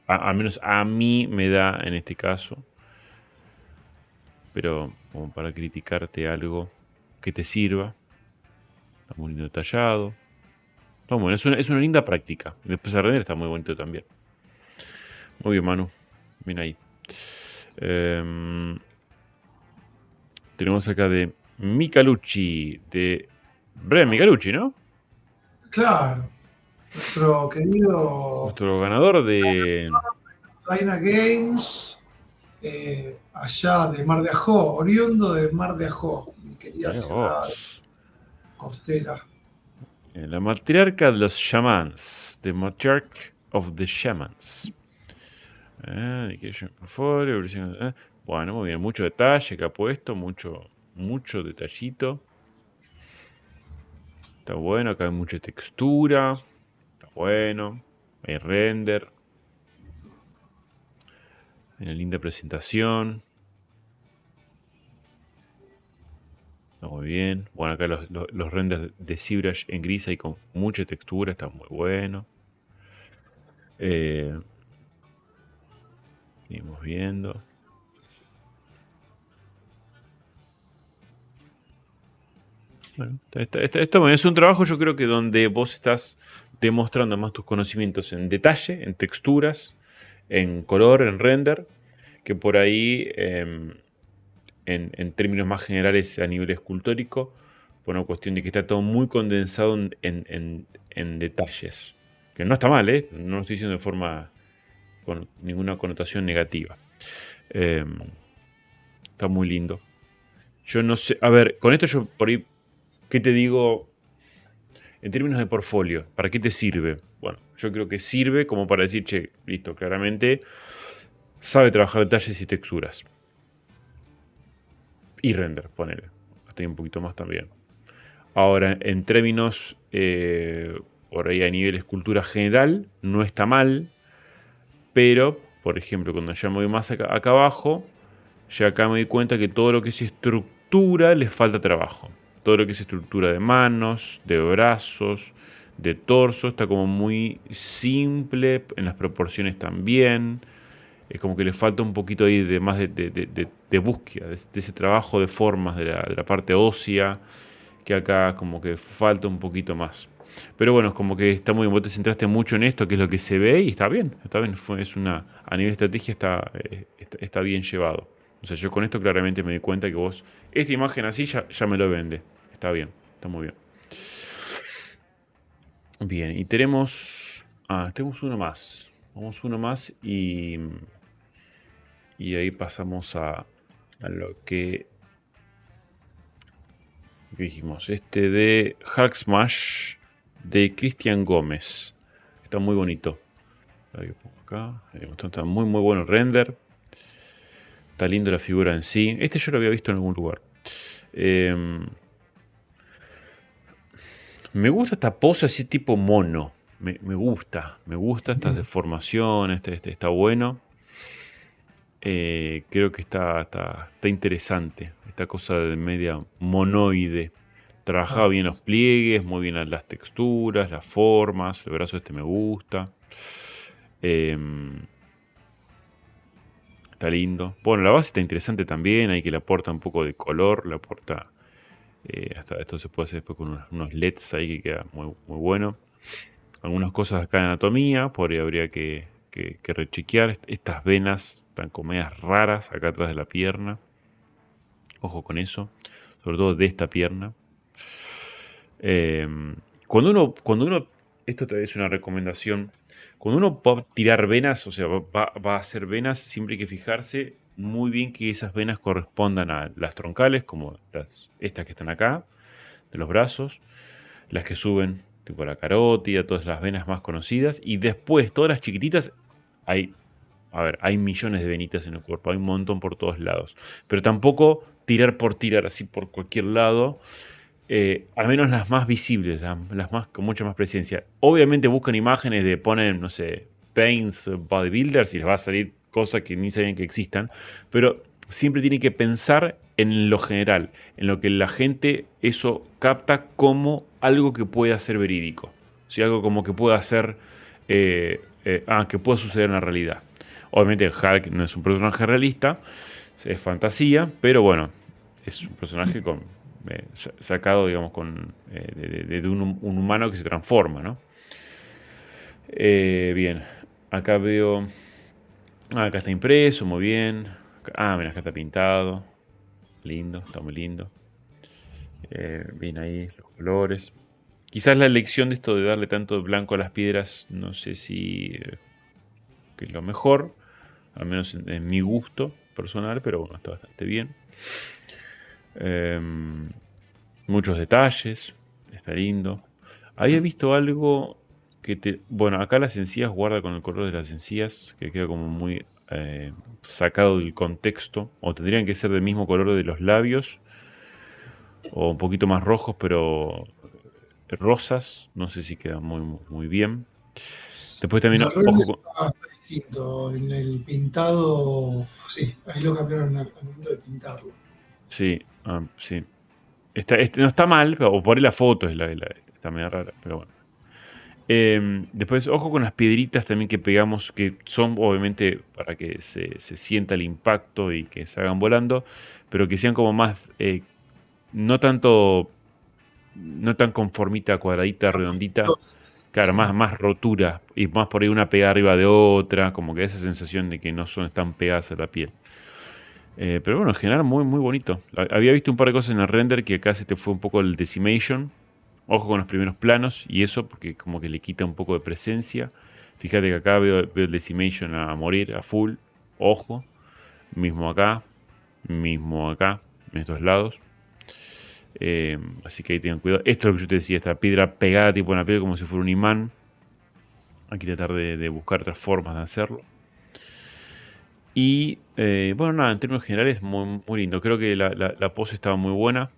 al menos a mí me da en este caso. Pero como para criticarte algo que te sirva. Está muy lindo detallado. Está bueno, es una linda práctica. Después a render está muy bonito también. Muy bien, Manu. Bien ahí. Tenemos acá de Micalucci, de Brian Micalucci, ¿no? claro, nuestro querido Nuestro ganador de... Zaina Games, allá de Mar de Ajó, oriundo de Mar de Ajó, mi querida ciudad vos. costera. La matriarca de los shamans. The Matriarch of the Shamans. Bueno, muy bien. Mucho detalle que ha puesto. Mucho detallito. Está bueno. Acá hay mucha textura. Está bueno. Hay render. Hay una linda presentación. Está muy bien. Bueno, acá los renders de ZBrush en gris hay con mucha textura. Está muy bueno. Seguimos viendo. Bueno, está bueno. Es un trabajo, yo creo que donde vos estás demostrando más tus conocimientos en detalle, en texturas, en color, en render, que por ahí, en términos más generales a nivel escultórico, por una cuestión de que está todo muy condensado en detalles. Que no está mal, ¿eh? No lo estoy diciendo de forma con ninguna connotación negativa. Está muy lindo. Yo no sé, a ver, con esto yo por ahí, ¿qué te digo en términos de portfolio? ¿Para qué te sirve? Bueno, yo creo que sirve como para decir, che, listo, claramente sabe trabajar detalles y texturas. Y render, ponele. Hasta ahí un poquito más también. Ahora, en términos, por ahí a nivel escultura general, no está mal. Pero, por ejemplo, cuando ya me voy más acá abajo, ya acá me doy cuenta que todo lo que es estructura les falta trabajo. Todo lo que es estructura de manos, de brazos, de torso, está como muy simple, en las proporciones también. Es como que le falta un poquito ahí de más de búsqueda, de ese trabajo de formas de la parte ósea, que acá como que falta un poquito más. Pero bueno, es como que está muy bien, vos te centraste mucho en esto, que es lo que se ve, y está bien, a nivel de estrategia está bien llevado. O sea, yo con esto claramente me di cuenta que vos, esta imagen así ya me lo vende. Está bien, está muy bien. Bien, y tenemos uno más. Vamos uno más y ahí pasamos a lo que dijimos. Este de Hulk Smash de Cristian Gómez. Está muy bonito. A ver qué pongo acá. Está muy muy bueno el render. Está lindo la figura en sí. Este yo lo había visto en algún lugar. Me gusta esta pose así tipo mono. Me gusta estas deformaciones. Está bueno. Creo que está interesante. Esta cosa de media monoide. Trabajaba bien los pliegues, muy bien las texturas, las formas. El brazo me gusta. Está lindo. Bueno, la base está interesante también. Ahí que le aporta un poco de color. Le aporta. Hasta esto se puede hacer después con unos LEDs ahí que queda muy, muy bueno. Algunas cosas acá de anatomía. Por ahí habría que rechequear. Estas venas están como medias raras acá atrás de la pierna. Ojo con eso. Sobre todo de esta pierna. Cuando uno, esto es una recomendación, cuando uno va a tirar venas, o sea, va a hacer venas, siempre hay que fijarse muy bien que esas venas correspondan a las troncales, como estas que están acá, de los brazos, las que suben, tipo la carótida, todas las venas más conocidas, y después todas las chiquititas, hay millones de venitas en el cuerpo, hay un montón por todos lados, pero tampoco tirar por tirar así por cualquier lado. Al menos las más visibles, las más con mucha más presencia. Obviamente buscan imágenes ponen, no sé, Paints Bodybuilders y les va a salir cosas que ni sabían que existan, pero siempre tienen que pensar en lo general, en lo que la gente eso capta como algo que pueda ser verídico, ¿sí? Algo como que pueda ser, que pueda suceder en la realidad. Obviamente Hulk no es un personaje realista, es fantasía, pero bueno, es un personaje sacado, digamos, de un humano que se transforma, ¿no? Bien, acá veo. Acá está impreso, muy bien. Mira, acá está pintado. Lindo, está muy lindo. Bien ahí, los colores. Quizás la elección de esto de darle tanto blanco a las piedras, no sé si que es lo mejor, al menos en mi gusto personal, pero bueno, está bastante bien. Muchos detalles, está lindo. Había visto algo que bueno, acá las encías guarda con el color de las encías, que queda como muy sacado del contexto, o tendrían que ser del mismo color de los labios, o un poquito más rojos, pero rosas, no sé si queda muy, muy bien. Después también, ojo con... Está distinto, en el pintado, sí, ahí lo cambiaron al momento de pintarlo. Sí, sí. No está mal, o por ahí la foto está medio rara, pero bueno. Después, ojo con las piedritas también que pegamos, que son obviamente para que se sienta el impacto y que se hagan volando, pero que sean como más, no tan conformita, cuadradita, redondita, claro, más rotura y más por ahí una pegada arriba de otra, como que esa sensación de que no son tan pegadas a la piel. Pero bueno, en general muy, muy bonito. Había visto un par de cosas en el render que acá se te fue un poco el decimation. Ojo con los primeros planos y eso, porque como que le quita un poco de presencia. Fíjate que acá veo el decimation a morir, a full. Ojo. Mismo acá, en estos lados. Así que ahí tengan cuidado. Esto es lo que yo te decía, esta piedra pegada tipo en la piel como si fuera un imán. Hay que tratar de buscar otras formas de hacerlo. Y bueno, nada, en términos generales, muy, muy lindo. Creo que la pose estaba muy buena.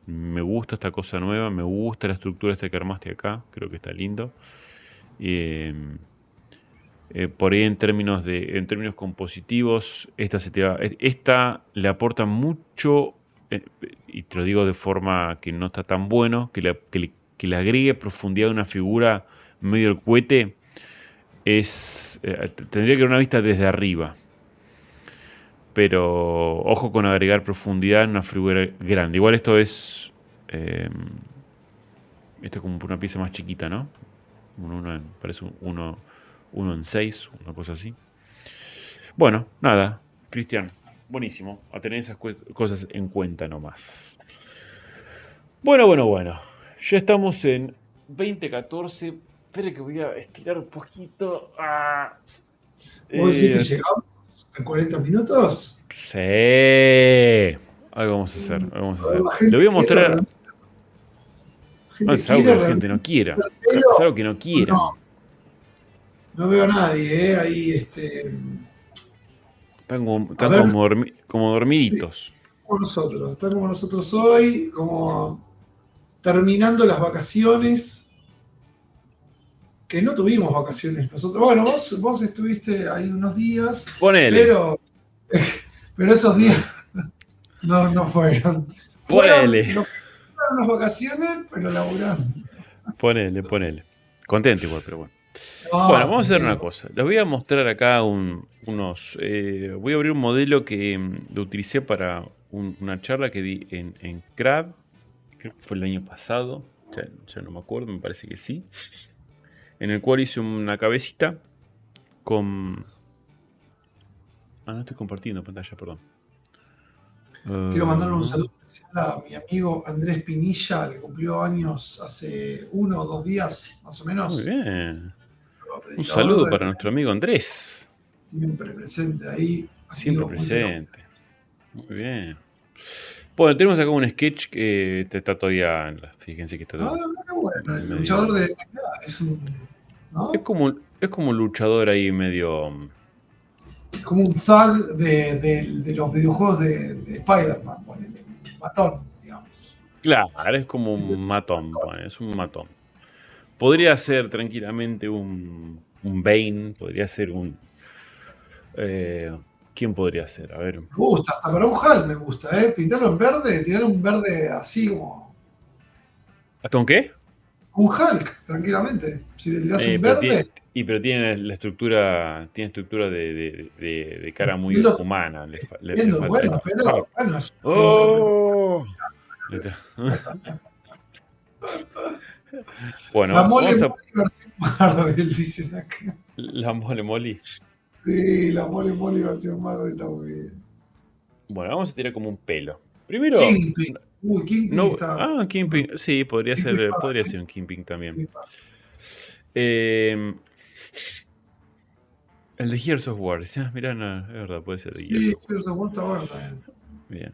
Me gusta esta cosa nueva, me gusta la estructura esta que armaste acá, creo que está lindo. Por ahí en términos compositivos, esta le aporta mucho, y te lo digo de forma que no está tan bueno, que le agregue profundidad a una figura medio el cohete, tendría que dar una vista desde arriba. Pero ojo con agregar profundidad en una figura grande. Igual esto es como una pieza más chiquita, ¿no? Parece uno en 6, una cosa así. Bueno, nada, Cristian, buenísimo. A tener esas cosas en cuenta nomás. Bueno. Ya estamos en 2014. Espera que voy a estirar un poquito. ¿Vos decís que llegamos a 40 minutos? Sí. Algo vamos a hacer. Le voy a mostrar. No, es algo que la gente no quiera. Es algo que no quiera. No veo a nadie, ¿eh? Ahí, a Están ver, como sí, dormiditos. como nosotros. Están como nosotros hoy, como terminando las vacaciones, que no tuvimos vacaciones nosotros. Bueno, vos estuviste ahí unos días, Ponele. pero, pero esos días no fueron. Ponele. Fueron las vacaciones, pero laburando. Ponele. Contento igual, pero bueno. Bueno, Ah, vamos a hacer una contento. cosa. Les voy a mostrar acá unos... voy a abrir un modelo que lo utilicé para una charla que di en CRAD. Creo que fue el año pasado. Ya no me acuerdo, me parece que sí. En el cual hice una cabecita con... Ah, no estoy compartiendo pantalla, perdón. Quiero mandarle un saludo especial a mi amigo Andrés Pinilla, que cumplió años hace 1 o 2 días, más o Muy menos. bien. Un Predicador saludo para nuestro amigo Andrés. siempre presente ahí, Siempre amigo muy querido. presente. Muy bien. Bueno, tenemos acá un sketch que está todavía... Fíjense que está Ah, todo qué bueno, el luchador medio... de MMA es un, ¿no? Es como un luchador ahí medio... Es como un thug de los videojuegos de Spider-Man, ponele, matón, digamos. Claro, es como un matón, es un matón. Podría ser tranquilamente un Bane, podría ser un... ¿quién podría ser? A ver. Me gusta, hasta para un Hulk me gusta, ¿eh? Pintarlo en verde, tirar un verde así como ¿Hasta un qué? un Hulk, tranquilamente. Si le tirás un Pero verde, pero tiene la estructura, tiene estructura de cara muy entiendo, humana. Le entiendo, falta. bueno, pero bueno, es una interpretación. ¡Oh! Le tra- La Bueno, mole vamos a... mole versión Marvel, dicen acá. La mole moli. Sí, la mole mole versión Marvel está muy bien. Bueno, vamos a tirar como un pelo. Primero, Kingpin. Uy, Kingpin no. está. Ah, Kingpin. Sí, Kingpin podría está, ser un Kingpin también. ¿eh? Eh, el de Gears of War. Ah, mirá, no, es verdad, puede ser de Gears Sí, of War. Gears of War está bueno también. Bien.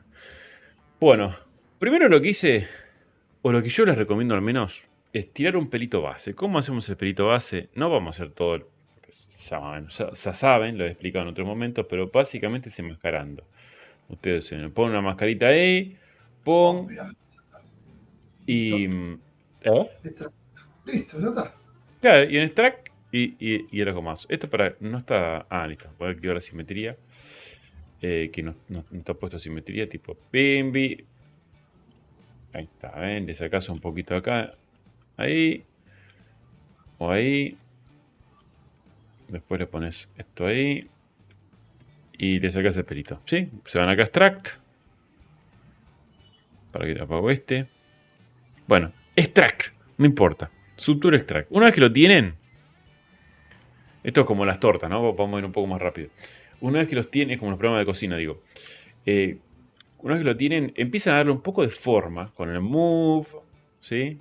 Bueno, primero lo que hice, o lo que yo les recomiendo al menos, es tirar un pelito base. ¿Cómo hacemos el pelito base? No vamos a hacer todo el... Ya saben, lo he explicado en otros momentos, pero básicamente es enmascarando. Ustedes se ponen una mascarita ahí, Oh, pon mirá, ya está. y... Listo. ¿Eh? Listo, ya está. Claro, y en extract y el gomazo. Esto para... No está... Ah, listo. Voy a activar la simetría. Que no está puesto simetría, tipo Bimbi. Ahí está, ¿ven? Le sacas un poquito acá. Ahí. O ahí. Después le pones esto ahí. Y le sacas el pelito. ¿Sí? Se van acá a extract. Para que te apago este. Bueno, extract. No importa. Suture extract. Una vez que lo tienen. Esto es como las tortas, ¿no? Vamos a ir un poco más rápido. Una vez que los tienen, es como los programas de cocina, digo. Una vez que lo tienen, empiezan a darle un poco de forma con el move, ¿sí?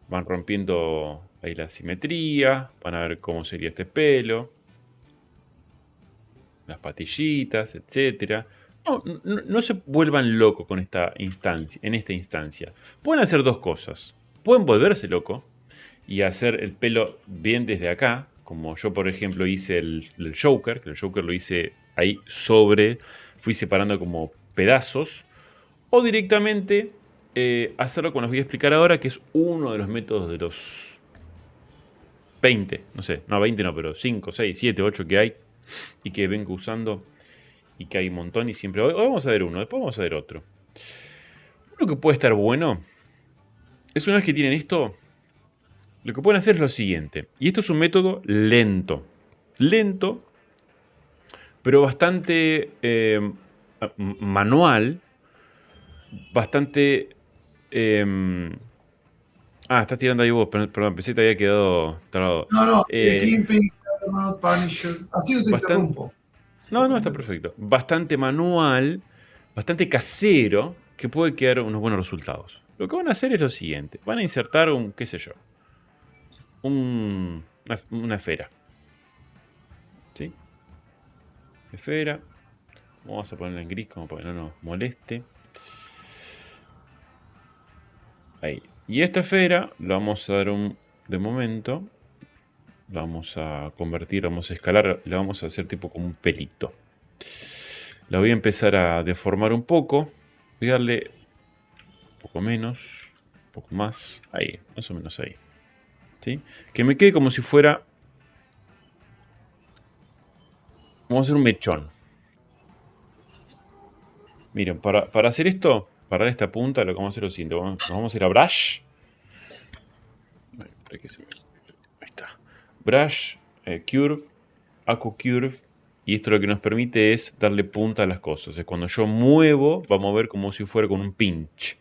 Van rompiendo ahí la simetría, van a ver cómo sería este pelo, las patillitas, etc. No se vuelvan locos con esta instancia, en esta instancia. Pueden hacer dos cosas. Pueden volverse loco y hacer el pelo bien desde acá, como yo por ejemplo hice el Joker, que el Joker lo hice ahí sobre, fui separando como pedazos, o directamente hacerlo como les voy a explicar ahora, que es uno de los métodos de los 20, no sé, no 20 no, pero 5, 6, 7, 8 que hay y que vengo usando y que hay un montón y siempre... Hoy vamos a ver uno, después vamos a ver otro. Uno que puede estar bueno es una vez que tienen esto, lo que pueden hacer es lo siguiente. Y esto es un método lento. Lento, pero bastante manual. Bastante... estás tirando ahí vos, perdón, pensé que te había quedado trabado. No, Kingpin, Punisher. Así no te Bastante... interrumpo. No, está perfecto. Bastante manual, bastante casero, que puede quedar unos buenos resultados. Lo que van a hacer es lo siguiente. Van a insertar un, qué sé yo, una esfera. ¿Sí? Esfera. Vamos a ponerla en gris como para que no nos moleste. Ahí. Y esta esfera la vamos a dar de momento. La vamos a convertir, vamos a escalar, la vamos a hacer tipo como un pelito. La voy a empezar a deformar un poco. Voy a darle un poco menos, un poco más. Ahí, más o menos ahí. ¿Sí? Que me quede como si fuera... Vamos a hacer un mechón. Miren, para hacer esto, para dar esta punta, lo que vamos a hacer es lo siguiente. Nos vamos a ir a Brush. Ahí está. Brush, Curve, Aqua Curve. Y esto lo que nos permite es darle punta a las cosas. Es cuando yo muevo, va a mover como si fuera con un pinch.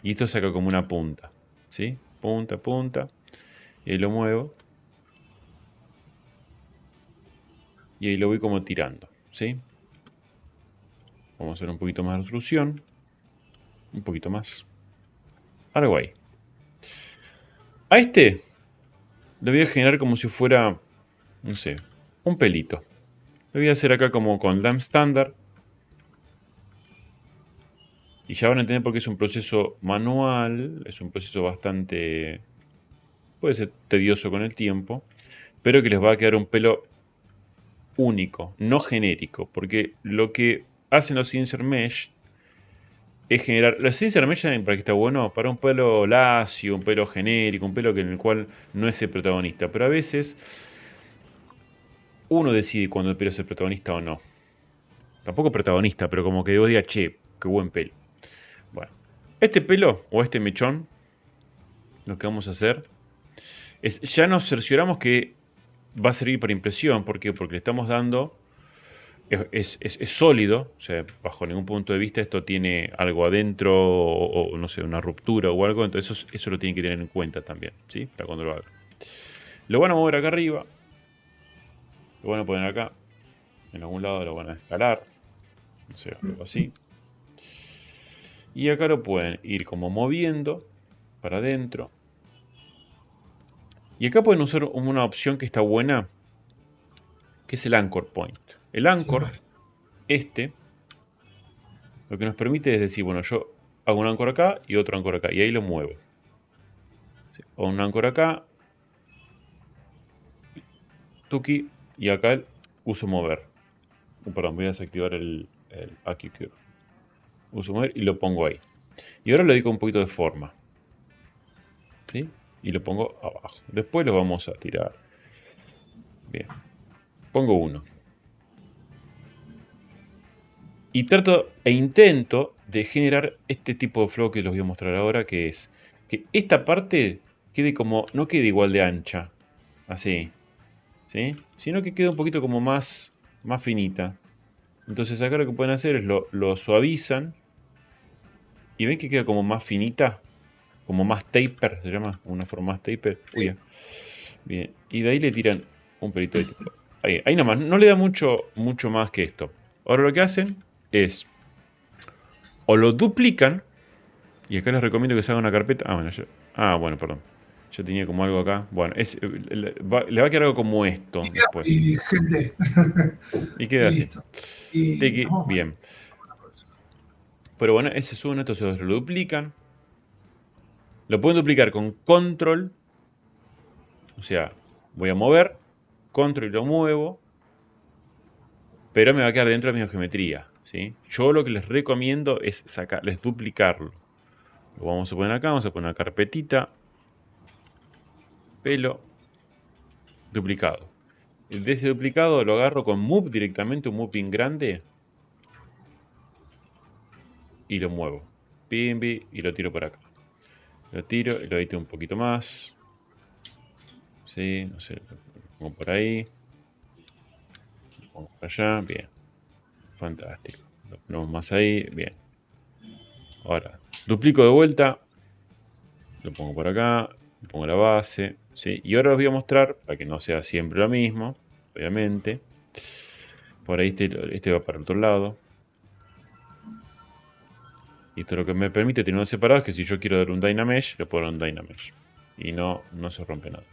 Y esto saca como una punta. ¿Sí? Punta, punta. Y ahí lo muevo. Y ahí lo voy como tirando. ¿Sí? Vamos a hacer un poquito más de resolución. Un poquito más. Algo ahí. A este le voy a generar como si fuera, no sé, un pelito. Lo voy a hacer acá como con Lamp Standard. Y ya van a entender por qué es un proceso manual. Es un proceso bastante... Puede ser tedioso con el tiempo. Pero que les va a quedar un pelo único, no genérico. Porque lo que hacen los Insert Mesh es generar... Los Insert Mesh, para que está bueno, para un pelo lacio, un pelo genérico, un pelo en el cual no es el protagonista. Pero a veces uno decide cuando el pelo es el protagonista o no. Tampoco protagonista, pero como que vos digas, che, qué buen pelo. Bueno, este pelo o este mechón, lo que vamos a hacer es, ya nos cercioramos que va a servir para impresión. ¿Por qué? Porque le estamos dando, es sólido, o sea, bajo ningún punto de vista esto tiene algo adentro o no sé, una ruptura o algo. Entonces eso lo tienen que tener en cuenta también, ¿sí? Para cuando lo hagan. Lo van a mover acá arriba, lo van a poner acá, en algún lado lo van a escalar, no sé, algo así. Y acá lo pueden ir como moviendo para adentro. Y acá pueden usar una opción que está buena, que es el Anchor Point. El Anchor, lo que nos permite es decir, bueno, yo hago un Anchor acá y otro Anchor acá. Y ahí lo muevo. O un Anchor acá, tuki, y acá uso mover. Perdón, voy a desactivar el AQQ. Uso mover y lo pongo ahí. Y ahora le doy con un poquito de forma. ¿Sí? Y lo pongo abajo. Después lo vamos a tirar. Bien. Pongo uno. Y trato e intento de generar este tipo de flow que les voy a mostrar ahora, que es que esta parte quede como, no quede igual de ancha, así, ¿sí? Sino que quede un poquito como más finita. Entonces acá lo que pueden hacer es lo suavizan y ven que queda como más finita, como más taper, se llama, una forma más taper. Uy, ya. Bien, y de ahí le tiran un pelito de tipo. Ahí nomás, no le da mucho más que esto. Ahora lo que hacen es, o lo duplican, y acá les recomiendo que se haga una carpeta. Bueno, perdón. Yo tenía como algo acá. Bueno, le va a quedar algo como esto después. Y gente. Y queda así. Listo. Y bien. Pero bueno, ese es uno, entonces lo duplican. Lo pueden duplicar con control. O sea, voy a mover, control y lo muevo. Pero me va a quedar dentro de mi geometría, ¿sí? Yo lo que les recomiendo es duplicarlo. Lo vamos a poner acá, vamos a poner una carpetita. Pelo. Duplicado. De ese duplicado lo agarro con Move directamente, un Move bien grande. Y lo muevo. Pimbi, y lo tiro por acá. Lo tiro y lo edito un poquito más. Sí, no sé, lo pongo por ahí. Lo pongo por allá, bien. Fantástico. Lo ponemos más ahí, bien. Ahora, duplico de vuelta. Lo pongo por acá. Le pongo la base. ¿sí? Y ahora os voy a mostrar, para que no sea siempre lo mismo, obviamente. Por ahí este va para el otro lado. Y esto lo que me permite tenerlos separados es que si yo quiero dar un Dynamesh, le puedo dar un Dynamesh. Y no se rompe nada.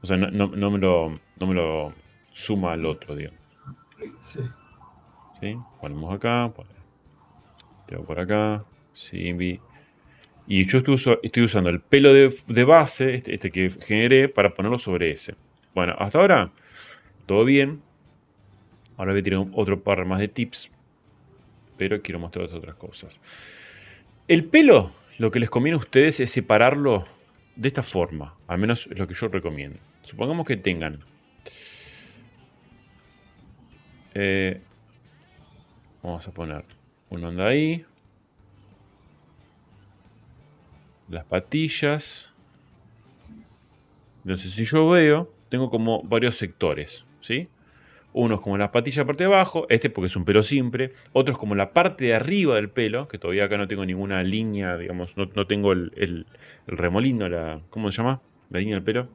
O sea, no me lo suma al otro, digamos. Sí. ¿Sí? Ponemos acá. Tengo por acá. Sí, y yo estoy usando el pelo de base, este que generé, para ponerlo sobre ese. Bueno, hasta ahora todo bien. Ahora voy a tirar otro par más de tips, pero quiero mostraros otras cosas. El pelo, lo que les conviene a ustedes es separarlo de esta forma. Al menos es lo que yo recomiendo. Supongamos que tengan... vamos a poner una onda ahí. Las patillas. Entonces, si yo veo, tengo como varios sectores, ¿sí? Uno es como la patilla parte de abajo, este porque es un pelo simple. Otro es como la parte de arriba del pelo, que todavía acá no tengo ninguna línea, digamos, no tengo el remolino, ¿cómo se llama? La línea del pelo.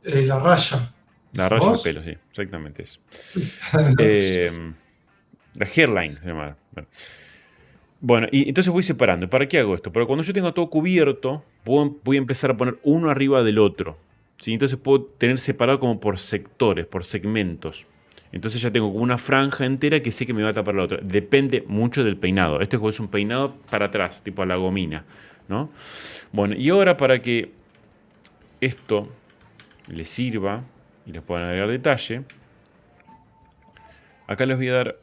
La raya. La ¿Decís raya del vos? pelo, sí, exactamente eso. La raya. La hairline se llama. Bueno, y entonces voy separando. ¿Para qué hago esto? Pero cuando yo tengo todo cubierto, voy a empezar a poner uno arriba del otro. ¿Sí? Entonces puedo tener separado como por sectores, por segmentos. Entonces ya tengo como una franja entera que sé que me va a tapar la otra. Depende mucho del peinado. Este es un peinado para atrás, tipo a la gomina, ¿no? Bueno, y ahora para que esto les sirva y les puedan agregar detalle, acá les voy a dar...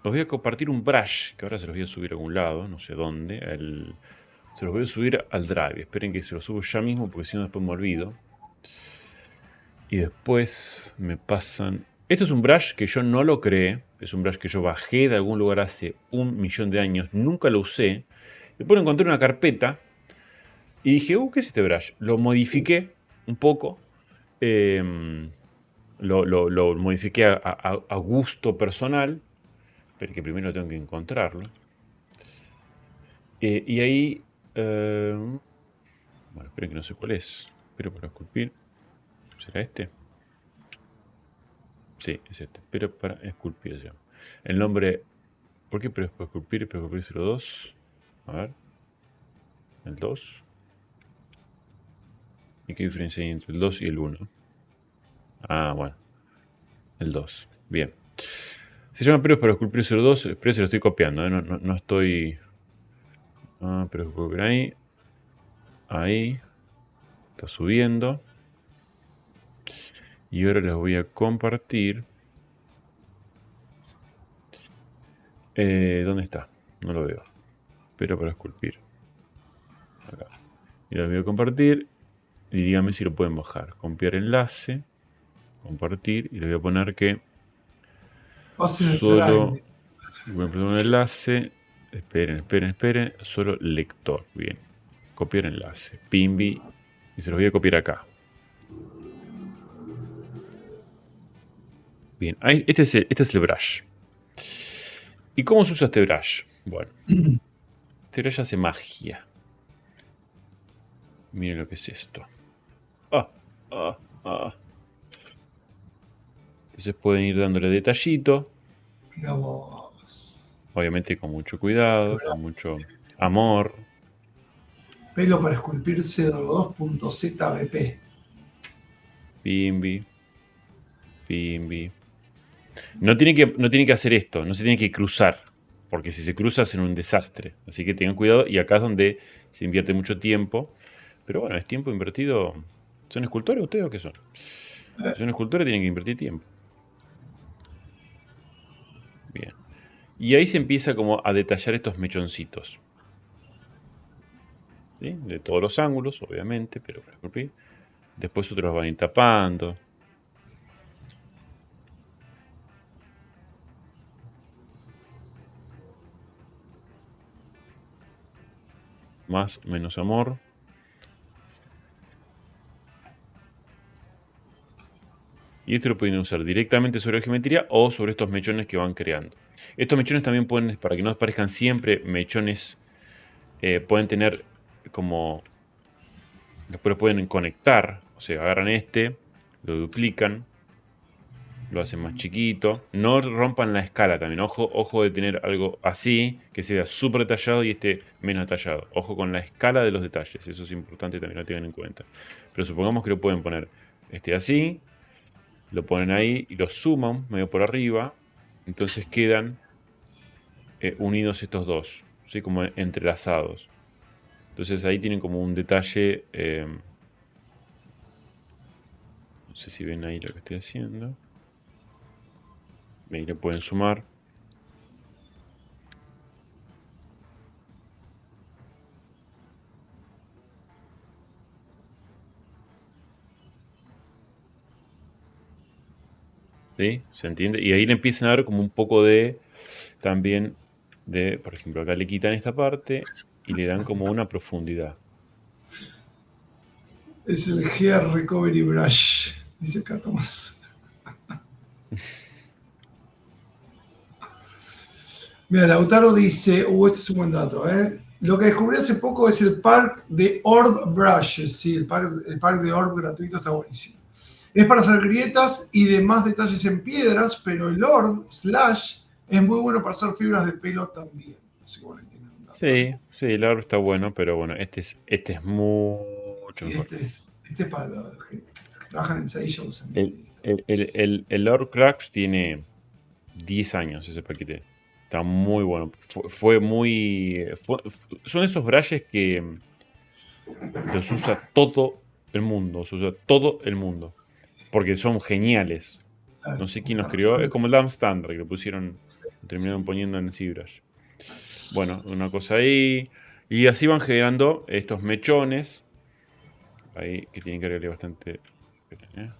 Los voy a compartir un brush, que ahora se los voy a subir a algún lado, no sé dónde. Se los voy a subir al Drive. Esperen que se los subo ya mismo porque si no después me olvido. Y después me pasan... Este es un brush que yo no lo creé. Es un brush que yo bajé de algún lugar hace 1.000.000 de años. Nunca lo usé. Después encontré una carpeta. Y dije, ¿qué es este brush? Lo modifiqué un poco. Lo modifiqué a gusto personal. Pero que primero tengo que encontrarlo. Y ahí... bueno, esperen que no sé cuál es. Pero para esculpir... ¿Será este? Sí, es este. Pero para esculpir se llama. El nombre... ¿Por qué pero para esculpir? Pero esculpir 02. A ver. El 2. ¿Y qué diferencia hay entre el 2 y el 1? Ah, bueno. El 2. Bien. Se llama Peros para esculpir 02. Pero se lo estoy copiando. No estoy... Ah, pero esculpir ahí. Ahí. Está subiendo. Y ahora les voy a compartir. ¿Dónde está? No lo veo. Pero para esculpir. Acá. Y les voy a compartir. Y díganme si lo pueden bajar. Copiar enlace. Compartir. Y le voy a poner que Pase de solo... Drive. Voy a poner un enlace. Esperen. Solo lector. Bien. Copiar enlace. Pimbi. Y se los voy a copiar acá. Bien. Ahí, este es el brush. ¿Y cómo se usa este brush? Bueno. Este brush hace magia. Miren lo que es esto. Entonces pueden ir dándole detallito. Mira vos. Obviamente con mucho cuidado, con mucho amor. Pelo para esculpirse 2.zbp. Pimbi. No tiene que hacer esto, no se tiene que cruzar. Porque si se cruza hacen un desastre. Así que tengan cuidado. Y acá es donde se invierte mucho tiempo. Pero bueno, es tiempo invertido. ¿Son escultores ustedes o qué son? Si son escultores tienen que invertir tiempo. Bien. Y ahí se empieza como a detallar estos mechoncitos. ¿Sí? De todos los ángulos, obviamente, pero para esculpir. Después otros van a ir tapando. Más, menos amor. Y esto lo pueden usar directamente sobre la geometría o sobre estos mechones que van creando. Estos mechones también pueden, para que no parezcan siempre mechones, pueden tener como... Después lo pueden conectar. O sea, agarran este, lo duplican, lo hacen más chiquito. No rompan la escala también. Ojo de tener algo así, que sea súper detallado y este menos detallado. Ojo con la escala de los detalles. Eso es importante también lo tengan en cuenta. Pero supongamos que lo pueden poner este así. Lo ponen ahí y lo suman medio por arriba. Entonces quedan unidos estos dos. ¿Sí? Como entrelazados. Entonces ahí tienen como un detalle... No sé si ven ahí lo que estoy haciendo. Ahí le pueden sumar. ¿Sí? ¿Se entiende? Y ahí le empiezan a dar como un poco de, también, de, por ejemplo, acá le quitan esta parte y le dan como una profundidad. Es el Hair Recovery Brush, dice acá Tomás. Mira, Lautaro dice, este es un buen dato, ¿eh? Lo que descubrí hace poco es el pack de Orb Brushes. Sí, el pack de Orb gratuito está buenísimo. Es para hacer grietas y demás detalles en piedras, pero el Orb Slash es muy bueno para hacer fibras de pelo también. Así que bueno, ahí tienen un dato. Sí, sí, el árbol está bueno, pero bueno, este es mucho Y mejor. este es para los que trabajan en Sage. El Horcrux tiene 10 años ese paquete. Está muy bueno. Fue muy... son esos brushes que los usa todo el mundo. Los usa todo el mundo. Porque son geniales. No sé quién los creó. Es como el Dam Standard que lo pusieron, terminaron poniendo en ZBrush. Bueno, una cosa ahí. Y así van generando estos mechones. Ahí que tienen que agregarle bastante. Esperen,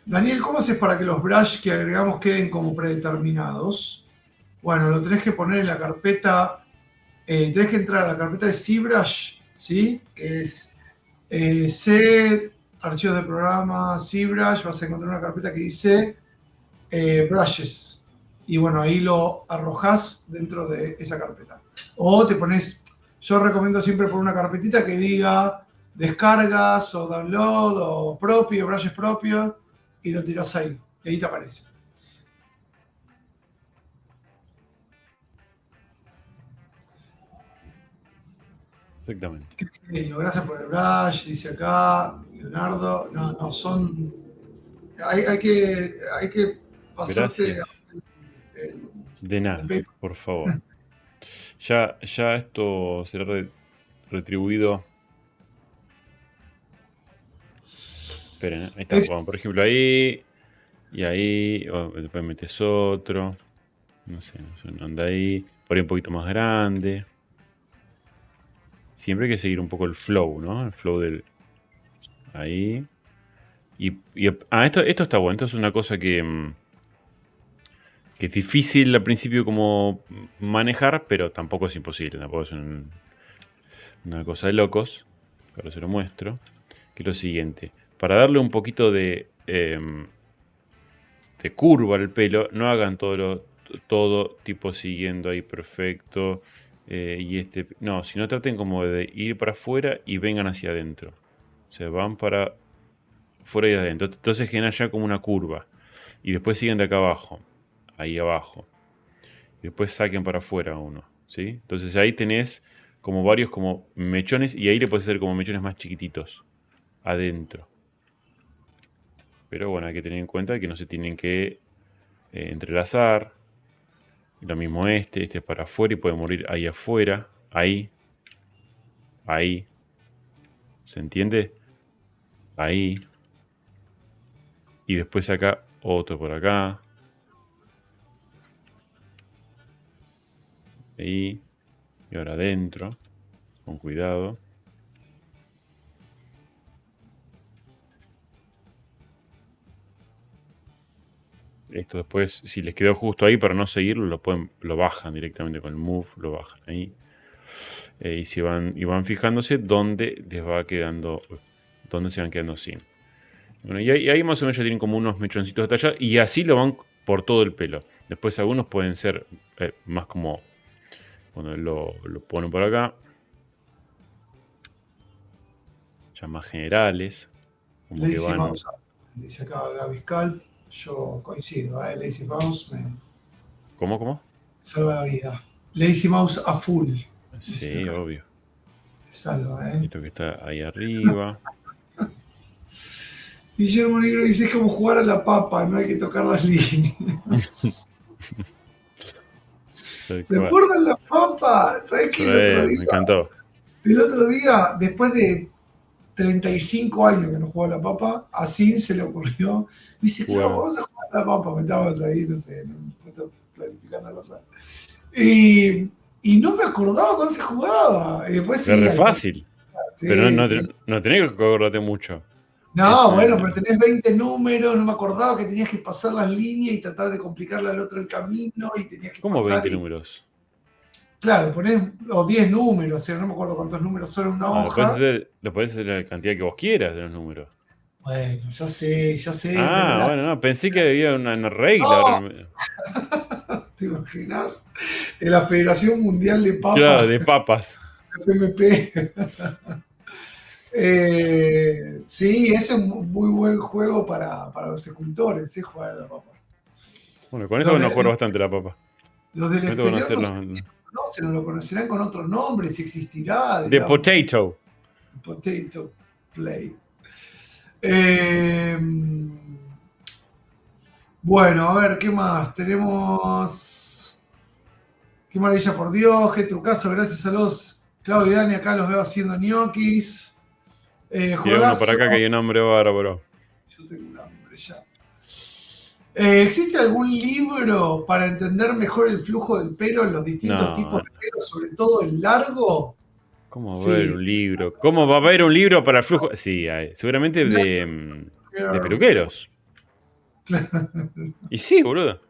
Daniel, ¿cómo haces para que los brush que agregamos queden como predeterminados? Bueno, lo tenés que poner en la carpeta, tenés que entrar a la carpeta de ZBrush, ¿sí? Que es C, archivos de programa, ZBrush, vas a encontrar una carpeta que dice brushes. Y bueno, ahí lo arrojás dentro de esa carpeta. O te pones, yo recomiendo siempre poner una carpetita que diga descargas o download o propio, brushes propios, y lo tirás ahí. Y ahí te aparece. Exactamente. Qué genio, gracias por el brush, dice acá Leonardo. No, son. Hay que pasarte Gracias. el De nada, paper. por favor. Ya esto será retribuido. Esperen, ahí está. Bueno, por ejemplo, ahí. Y ahí. Después metes otro. No sé, no anda ahí. Por ahí un poquito más grande. Siempre hay que seguir un poco el flow, ¿no? El flow del. Ahí. Esto está bueno. Esto es una cosa que es difícil al principio como manejar, pero tampoco es imposible. Tampoco es una cosa de locos. Ahora se lo muestro. Que es lo siguiente. Para darle un poquito de curva al pelo, no hagan todo tipo siguiendo ahí perfecto. No, sino traten como de ir para afuera y vengan hacia adentro. O sea, van para fuera y adentro. Entonces generan ya como una curva. Y después siguen de acá abajo. Ahí abajo. Y después saquen para afuera uno. ¿Sí? Entonces ahí tenés como varios como mechones. Y ahí le puedes hacer como mechones más chiquititos. Adentro. Pero bueno, hay que tener en cuenta que no se tienen que entrelazar. Lo mismo este es para afuera y puede morir ahí afuera. Ahí. Ahí. ¿Se entiende? Ahí. Y después acá, otro por acá. Ahí. Y ahora adentro. Con cuidado. Esto después, si les quedó justo ahí, para no seguirlo, lo bajan directamente con el move, lo bajan ahí. Y van fijándose dónde les va quedando, dónde se van quedando sin. Bueno, y ahí más o menos ya tienen como unos mechoncitos detallados y así lo van por todo el pelo. Después algunos pueden ser más como, bueno, lo ponen por acá, ya más generales. Como que van... Dice acá Gaby Scalp, yo coincido, Lazy Mouse me ¿Cómo? salva la vida. Lazy Mouse a full. Sí, obvio. Te salva, Esto que está ahí arriba. Guillermo Negro dice, es como jugar a la papa, no hay que tocar las líneas. ¿Se acuerdan la papa? ¿Sabes qué? El otro día Me encantó. El otro día, después de 35 años que no jugaba a la papa, a Sin se le ocurrió. Me dice, claro, Jugaba. vamos a jugar a la papa. Me estábamos ahí, no sé, en un punto planificando cosas. Y no me acordaba cómo se jugaba. Y después Es sí, re al toque. fácil. Pero Sí, sí. no tenés que acordarte mucho. Es No, bueno, pero tenés 20 números, no me acordaba que tenías que pasar las líneas y tratar de complicarle al otro el camino y tenías que como pasar 20 y, números. claro, ponés o 10 números, o sea, no me acuerdo cuántos números son en una No, hoja. lo podés hacer la cantidad que vos quieras de los números. Bueno, ya sé, pero Ah, bueno, no, pensé que había una regla. no, ¿te imaginas? De la Federación Mundial de Claro, Papas, de papas. PMP. Sí, ese es un muy buen juego para los escultores, jugar a la papa. Bueno, con esto Los, van a de- jugar bastante la papa. los del Con esto van a exterior hacer no sé si los... lo conocen o lo conocerán con otro nombre, si existirá, The digamos. potato. Potato Play. Eh, bueno, a ver, ¿qué más? Tenemos. Qué maravilla, por Dios, qué trucazo, gracias a los Claudio y Dani, acá los veo haciendo ñoquis. Tira uno para Juegazo. acá que hay un hombre bárbaro. Yo tengo un hambre ya. ¿Existe algún libro para entender mejor el flujo del pelo en los distintos No, tipos de pelo, sobre todo el largo? ¿cómo va a haber Sí. un libro? ¿Cómo va a haber un libro para el flujo? Sí, hay. Seguramente de peluqueros. Y sí, boludo.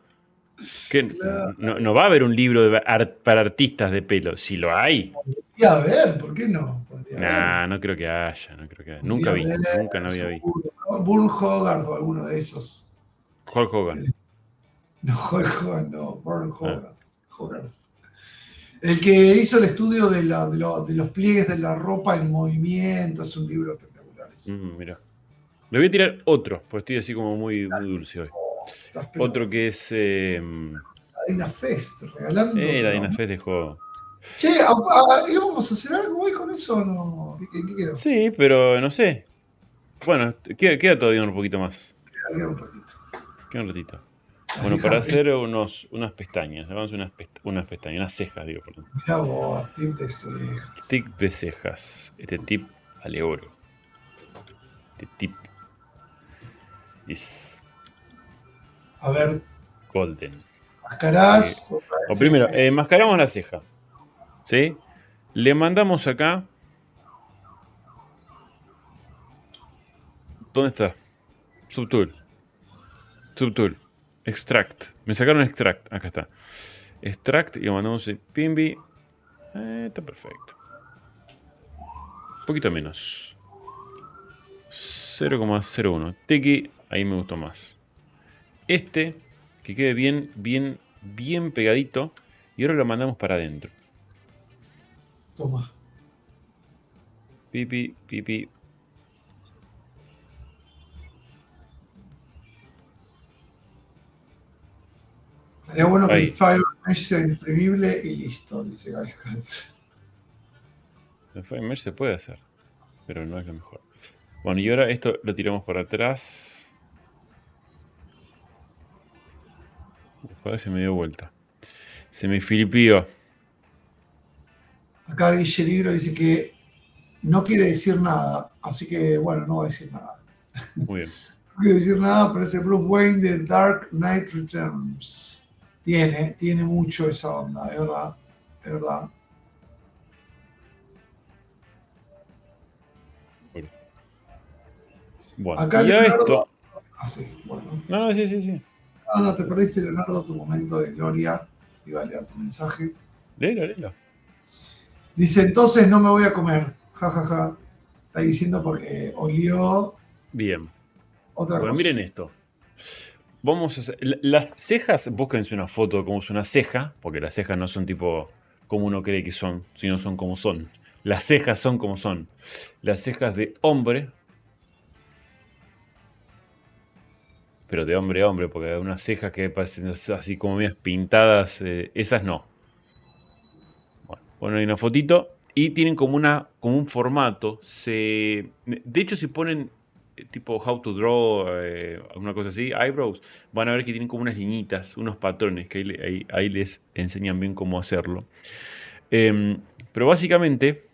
Que Claro. no va a haber un libro para artistas de pelo. Si lo hay, Podría haber, ¿por qué no? Podría haber. nah, no creo que haya, no creo que haya. Nunca Podría vi, haber, nunca en la vida vi. seguro. ¿No? Bull Hogarth o alguno de esos. Hulk Hogan. No, Hulk Hogan, no. Burn Ah, Hogarth. Hogarth. El que hizo el estudio de los pliegues de la ropa en movimiento, es un libro espectacular. mira. Le voy a tirar otro, porque estoy así como muy, muy dulce hoy. Oh, estás pero Otro que es Cadena Fest, regalando, la pero. Dinafest de juego. Che, ¿íbamos a hacer algo hoy con eso o no? ¿Qué quedó? Sí, pero no sé. Bueno, queda todavía un poquito más. Queda un ratito. Queda un ratito. Las Bueno, para viejas hacer unas pestañas. Vamos a hacer unas pestañas, unas cejas, digo, perdón. mirá vos, tip de cejas. Tip de cejas. Este tip vale oro. Este tip is A ver, golden. mascarás. O primero, enmascaramos la ceja. ¿Sí? Le mandamos acá. ¿Dónde está? Subtool. Subtool. Extract. Me sacaron extract. Acá está. Extract y lo mandamos en Pimbi. Está perfecto. Un poquito menos. 0,01. Tiki, ahí me gustó más. Este, que quede bien, bien, bien pegadito. Y ahora lo mandamos para adentro. Toma. Pipi, pipi. Sería bueno que Ahí. el Fire Mesh sea imprimible y listo, dice Gaiscant. El Fire Mesh se puede hacer, pero no es lo mejor. Bueno, y ahora esto lo tiramos para atrás. Joder, se me dio vuelta. Se me filipió. Acá Guille Negro dice que no quiere decir nada, así que bueno, no va a decir nada. Muy bien. No quiere decir nada, pero ese Bruce Wayne de Dark Knight Returns tiene mucho esa onda, es verdad, es verdad. Bueno, Acá y a Leonardo. esto. Ah, sí, bueno. No, sí, sí, sí. No, te perdiste, Leonardo, tu momento de gloria. Iba a leer tu mensaje. Léelo, léelo. Dice, entonces no me voy a comer. Ja, ja, ja. Está diciendo porque olió Bien. otra Bueno, cosa. miren esto. Vamos a hacer. Las cejas, búsquense una foto de cómo es una ceja, porque las cejas no son tipo como uno cree que son, sino son como son. Las cejas son como son. Las cejas de hombre, pero de hombre a hombre, porque hay unas cejas que parecen así como medias pintadas, esas no. Bueno, hay una fotito y tienen como un formato. De hecho, si ponen tipo how to draw, alguna cosa así, eyebrows, van a ver que tienen como unas liñitas, unos patrones que ahí les enseñan bien cómo hacerlo. Pero básicamente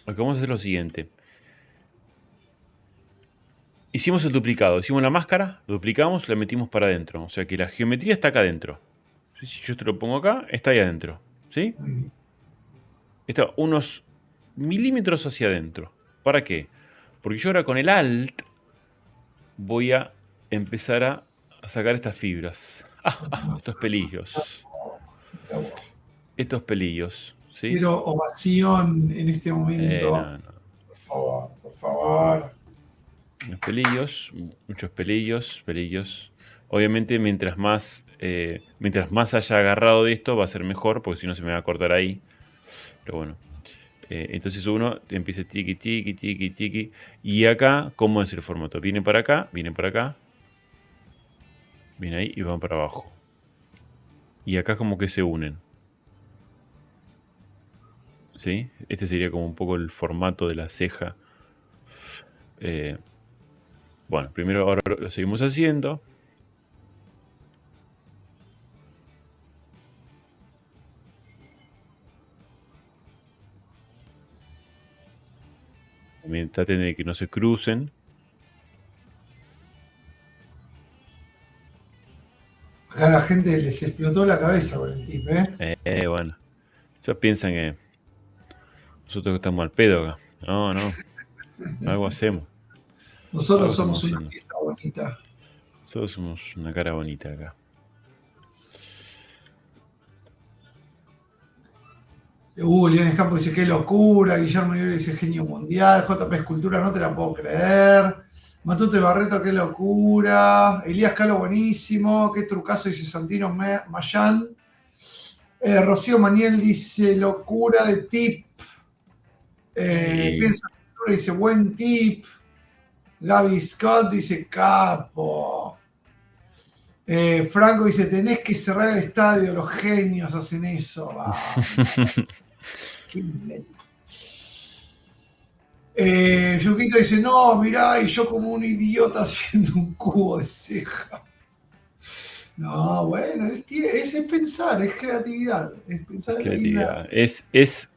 Lo que vamos a hacer es lo siguiente. Hicimos el duplicado, hicimos la máscara, lo duplicamos, la metimos para adentro. O sea que la geometría está acá adentro. Si yo te lo pongo acá, está ahí adentro. ¿Sí? Muy bien. Está unos milímetros hacia adentro. ¿Para qué? Porque yo ahora con el Alt voy a empezar a sacar estas fibras. Estos pelillos. Estos pelillos. ¿Sí? Quiero ovación en este momento. No. Por favor, por favor. Los pelillos, muchos pelillos. Obviamente, mientras más haya agarrado de esto, va a ser mejor, porque si no se me va a cortar ahí. Pero bueno. Entonces uno empieza tiki, tiki, tiki, tiki. Y acá, ¿cómo es el formato? Viene para acá, viene para acá. Viene ahí y van para abajo. Y acá como que se unen. ¿Sí? Este sería como un poco el formato de la ceja. Bueno, primero ahora lo seguimos haciendo. También traten de que no se crucen. Acá a la gente les explotó la cabeza con el tip, ¿eh? Bueno. Ellos piensan que nosotros estamos al pedo acá. No. Algo hacemos. Nosotros Algo somos estamos una haciendo. fiesta bonita. Nosotros somos una cara bonita acá. León Escampo dice, qué locura. Guillermo Nivel dice, genio mundial. JP Escultura, no te la puedo creer. Matute Barreto, qué locura. Elías Calo, buenísimo. Qué trucazo, dice Santino Mayán. Rocío Maniel dice, locura de tip. Piensa Escultura dice, buen tip. Gaby Scott dice, capo. Franco dice, tenés que cerrar el estadio, los genios hacen eso. Qué bien. Yuquito dice, no, mirá, y yo como un idiota haciendo un cubo de ceja. No, bueno, es pensar, es creatividad. Es pensar Creatividad. Es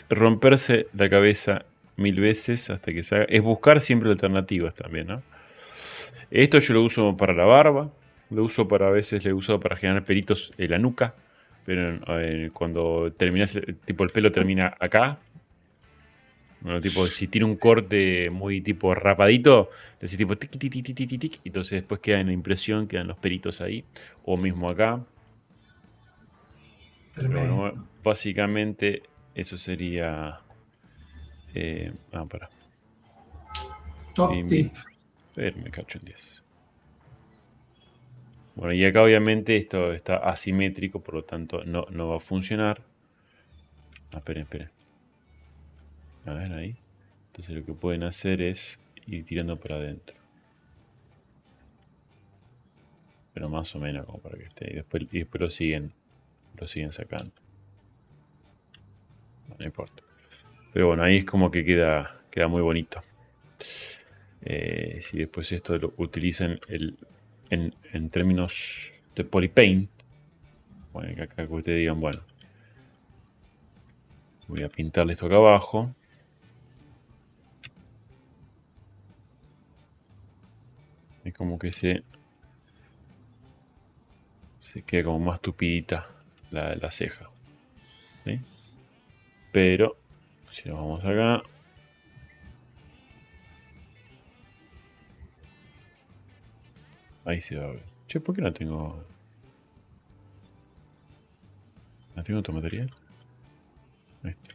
romperse la cabeza 1000 veces hasta que se haga. Es buscar siempre alternativas también, ¿no? Esto yo lo uso para la barba. A veces le uso para generar pelitos en la nuca. Pero cuando terminas, tipo el pelo termina acá. Bueno, tipo, si tiene un corte muy tipo rapadito, decís tipo tic, tic, tic, tic, tic, tic, y entonces después queda en la impresión, quedan los pelitos ahí. O mismo acá. Pero bueno, básicamente eso sería. Para. Top tip. Me cacho en 10. Bueno, y acá obviamente esto está asimétrico, por lo tanto no va a funcionar. Esperen. A ver ahí. Entonces lo que pueden hacer es ir tirando para adentro. Pero más o menos como para que esté. Y después lo siguen sacando. No importa. Pero bueno, ahí es como que queda muy bonito. Si después esto lo utilizan en términos de polypaint, bueno, que acá que ustedes digan, bueno, voy a pintarle esto acá abajo. Es como que se queda como más tupidita la ceja. ¿Sí? Pero si nos vamos acá, ahí se va a ver. Che, ¿por qué no tengo? ¿No tengo otro material? Ahí está.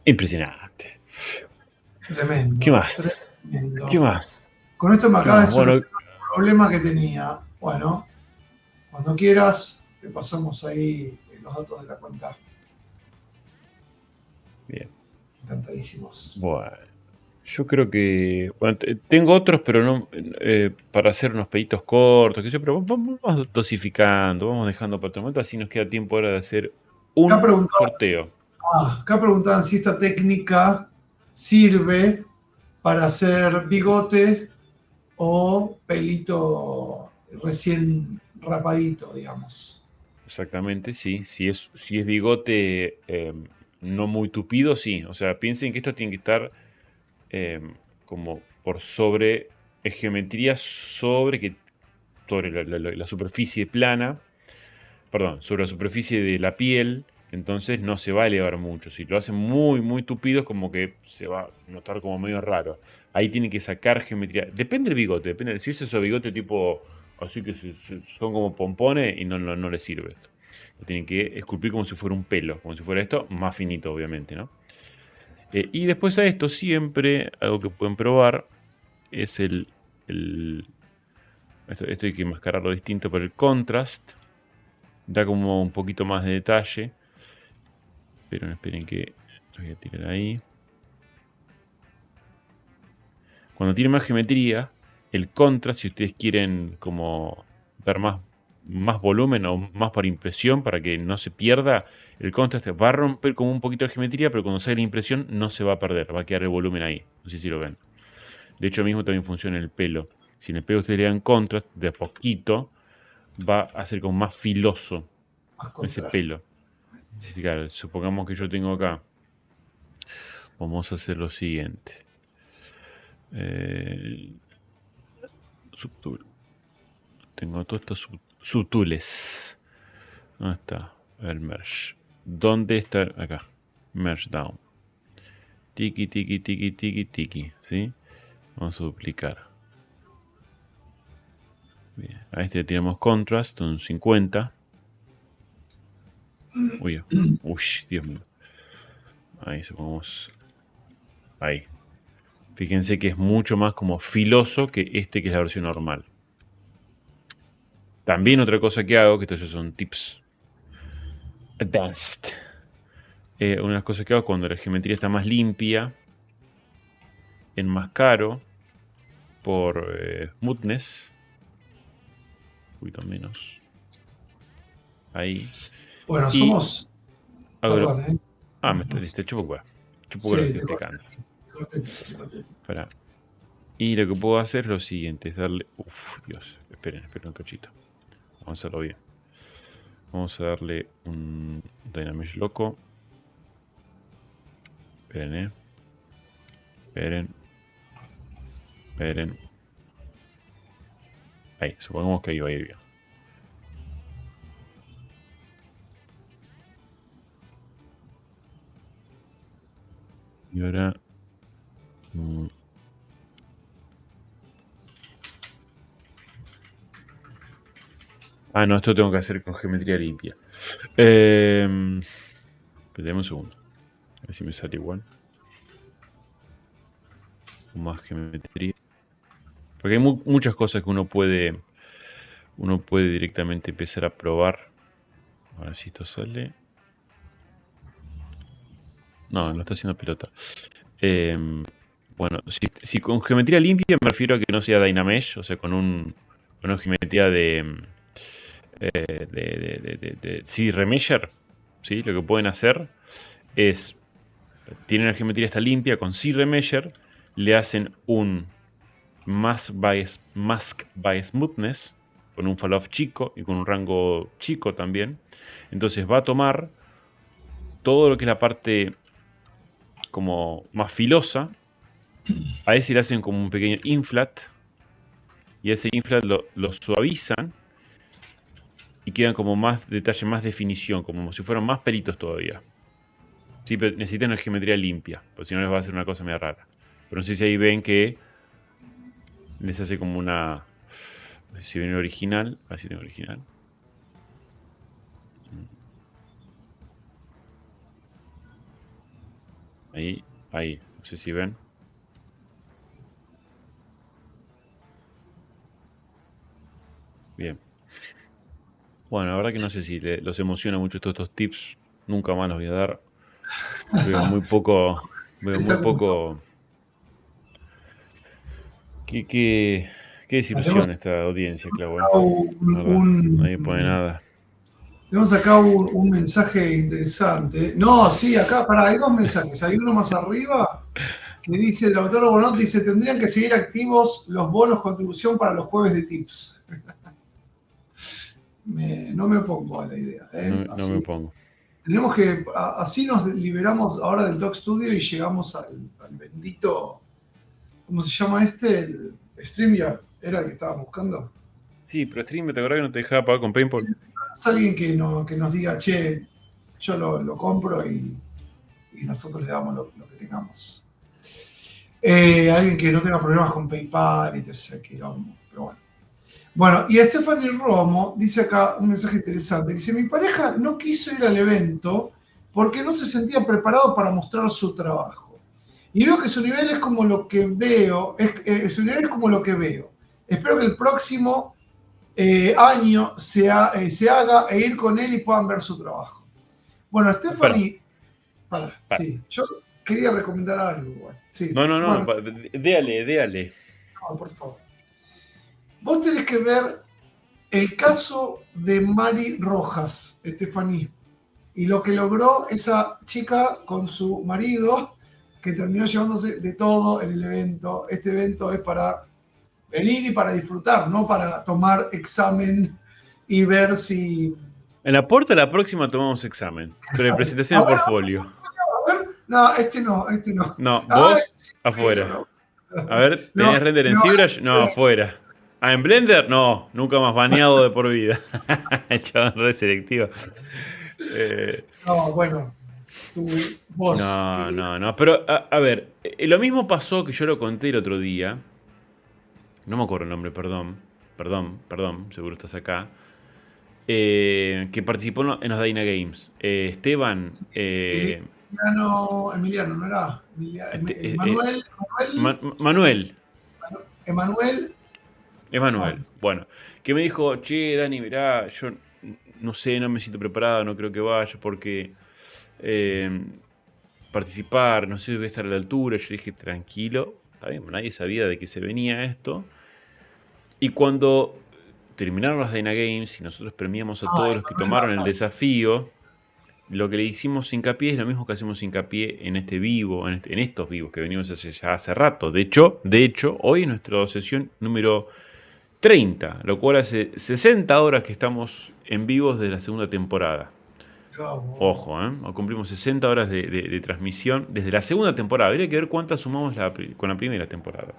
Impresionante. Tremendo. ¿Qué más? Tremendo. ¿Qué más? Con esto me acaba de solucionar el problema que tenía. Bueno, cuando quieras, te pasamos ahí los datos de la cuenta. Bien. Encantadísimos. Bueno, yo creo que. Bueno, tengo otros, pero no para hacer unos peditos cortos, que yo, pero vamos dosificando, vamos dejando para otro momento, así nos queda tiempo ahora de hacer un sorteo. Acá preguntaban si esta técnica sirve para hacer bigote o pelito recién rapadito, digamos. Exactamente, sí. Si es bigote no muy tupido, sí. O sea, piensen que esto tiene que estar como por sobre, es geometría sobre la superficie plana, perdón, sobre la superficie de la piel, entonces no se va a elevar mucho. Si lo hacen muy, muy tupido, es como que se va a notar como medio raro. Ahí tienen que sacar geometría. Depende del bigote, depende. Si es esos bigote tipo, así que son como pompones y no les sirve esto. Lo tienen que esculpir como si fuera un pelo, como si fuera esto, más finito, obviamente, ¿no? Y después a esto siempre, algo que pueden probar, es esto hay que enmascararlo distinto por el contrast. Da como un poquito más de detalle. Pero esperen que lo voy a tirar ahí. Cuando tiene más geometría, el contrast, si ustedes quieren como ver más volumen o más por impresión para que no se pierda, el contrast va a romper como un poquito de geometría, pero cuando sale la impresión no se va a perder, va a quedar el volumen ahí. No sé si lo ven. De hecho, mismo también funciona en el pelo. Si en el pelo ustedes le dan contrast, de a poquito va a ser como más filoso ese pelo. Claro, supongamos que yo tengo acá. Vamos a hacer lo siguiente. Subtool. Tengo todos estos subtools. ¿Dónde está? El merge. ¿Dónde está? Acá. Merge down. Tiki, tiki, tiki, tiki, tiki. ¿Sí? Vamos a duplicar. Bien. A este le tiramos contrast, un 50. Uy, Dios mío. Ahí supongamos. Ahí. Fíjense que es mucho más como filoso que este que es la versión normal. También otra cosa que hago, que estos ya son tips advanced. Una de las cosas que hago cuando la geometría está más limpia, enmascaro por smoothness. Un poquito menos. Ahí. Bueno, y somos... Perdón, ¿eh? me está listo. Chupo Sí, lo estoy explicando. Espera. Y lo que puedo hacer es lo siguiente, es darle... Dios, esperen un cachito. Vamos a hacerlo bien. Vamos a darle un Dynamesh loco. Esperen, Esperen. Ahí, supongamos que ahí va a ir bien. Y ahora... no, esto tengo que hacer con geometría limpia. Esperemos un segundo. A ver si me sale igual. Con más geometría. Porque hay muchas cosas que uno puede directamente empezar a probar. Ahora si esto sale. No está haciendo pelota. Bueno, si con geometría limpia me refiero a que no sea Dynamesh, o sea, con una geometría de Remesher, ¿sí? Lo que pueden hacer es, tienen la geometría esta limpia, con Remesher le hacen un Mask by Smoothness, con un fall-off chico y con un rango chico también. Entonces va a tomar todo lo que es la parte como más filosa, a ese le hacen como un pequeño inflat, y ese inflat lo suavizan y quedan como más detalle, más definición, como si fueran más pelitos todavía. Sí, pero necesitan una geometría limpia, porque si no les va a hacer una cosa medio rara. Pero no sé si ahí ven que les hace como una... Si ven el original, a ver si tengo original. Ahí, no sé si ven. Bien. Bueno, la verdad que no sé si los emociona mucho todos estos tips. Nunca más los voy a dar. Veo muy poco. Qué desilusión esta audiencia, Clau. Nadie pone nada. Tenemos acá un mensaje interesante. No, sí, acá, hay dos mensajes. Hay uno más arriba que dice, el autor Bonot dice, tendrían que seguir activos los bonos contribución para los jueves de tips. No me opongo a la idea. No me pongo. Tenemos que, así nos liberamos ahora del Talk Studio y llegamos al bendito, ¿cómo se llama este? El StreamYard, ¿era el que estábamos buscando? Sí, pero StreamYard, ¿te acordás que no te dejaba pagar con PayPal? Es alguien que nos diga, che, yo lo compro y nosotros le damos lo que tengamos. Alguien que no tenga problemas con PayPal y todo ese quilombo, pero bueno. Bueno, y Stephanie Romo dice acá un mensaje interesante. Dice, mi pareja no quiso ir al evento porque no se sentía preparado para mostrar su trabajo. Y veo que su nivel es como lo que veo. Su nivel es como lo que veo. Espero que el próximo año se haga e ir con él y puedan ver su trabajo. Bueno, Stephanie... Sí, yo quería recomendar algo. Bueno, sí. No, déale. No, por favor. Vos tenés que ver el caso de Mari Rojas, Estefaní, y lo que logró esa chica con su marido, que terminó llevándose de todo en el evento. Este evento es para venir y para disfrutar, no para tomar examen y ver si... En la puerta de la próxima tomamos examen, pero en presentación de portfolio. A ver, no, este no. No, vos afuera. A ver, ¿tenés render en ZBrush? No, afuera. ¿Ah, en Blender? No, nunca más baneado de por vida. Chabón, re selectivo. No, bueno. Vos. No. Pero, a ver, lo mismo pasó que yo lo conté el otro día. No me acuerdo el nombre, perdón, seguro estás acá. Que participó en los Dyna Games. Esteban. Emiliano, ¿no era? Emanuel. Bueno, que me dijo, che, Dani, mirá, yo no sé, no me siento preparado, no creo que vaya porque participar, no sé si voy a estar a la altura. Yo dije, tranquilo, está bien, nadie sabía de qué se venía esto. Y cuando terminaron las Dyna Games y nosotros premiamos a todos los que tomaron el desafío, lo que le hicimos hincapié es lo mismo que hacemos hincapié en este vivo, en estos vivos que venimos hace rato. De hecho, hoy es nuestra sesión número 30, lo cual hace 60 horas que estamos en vivos de la segunda temporada. Ojo, cumplimos 60 horas de transmisión desde la segunda temporada. Habría que ver cuántas sumamos con la primera temporada.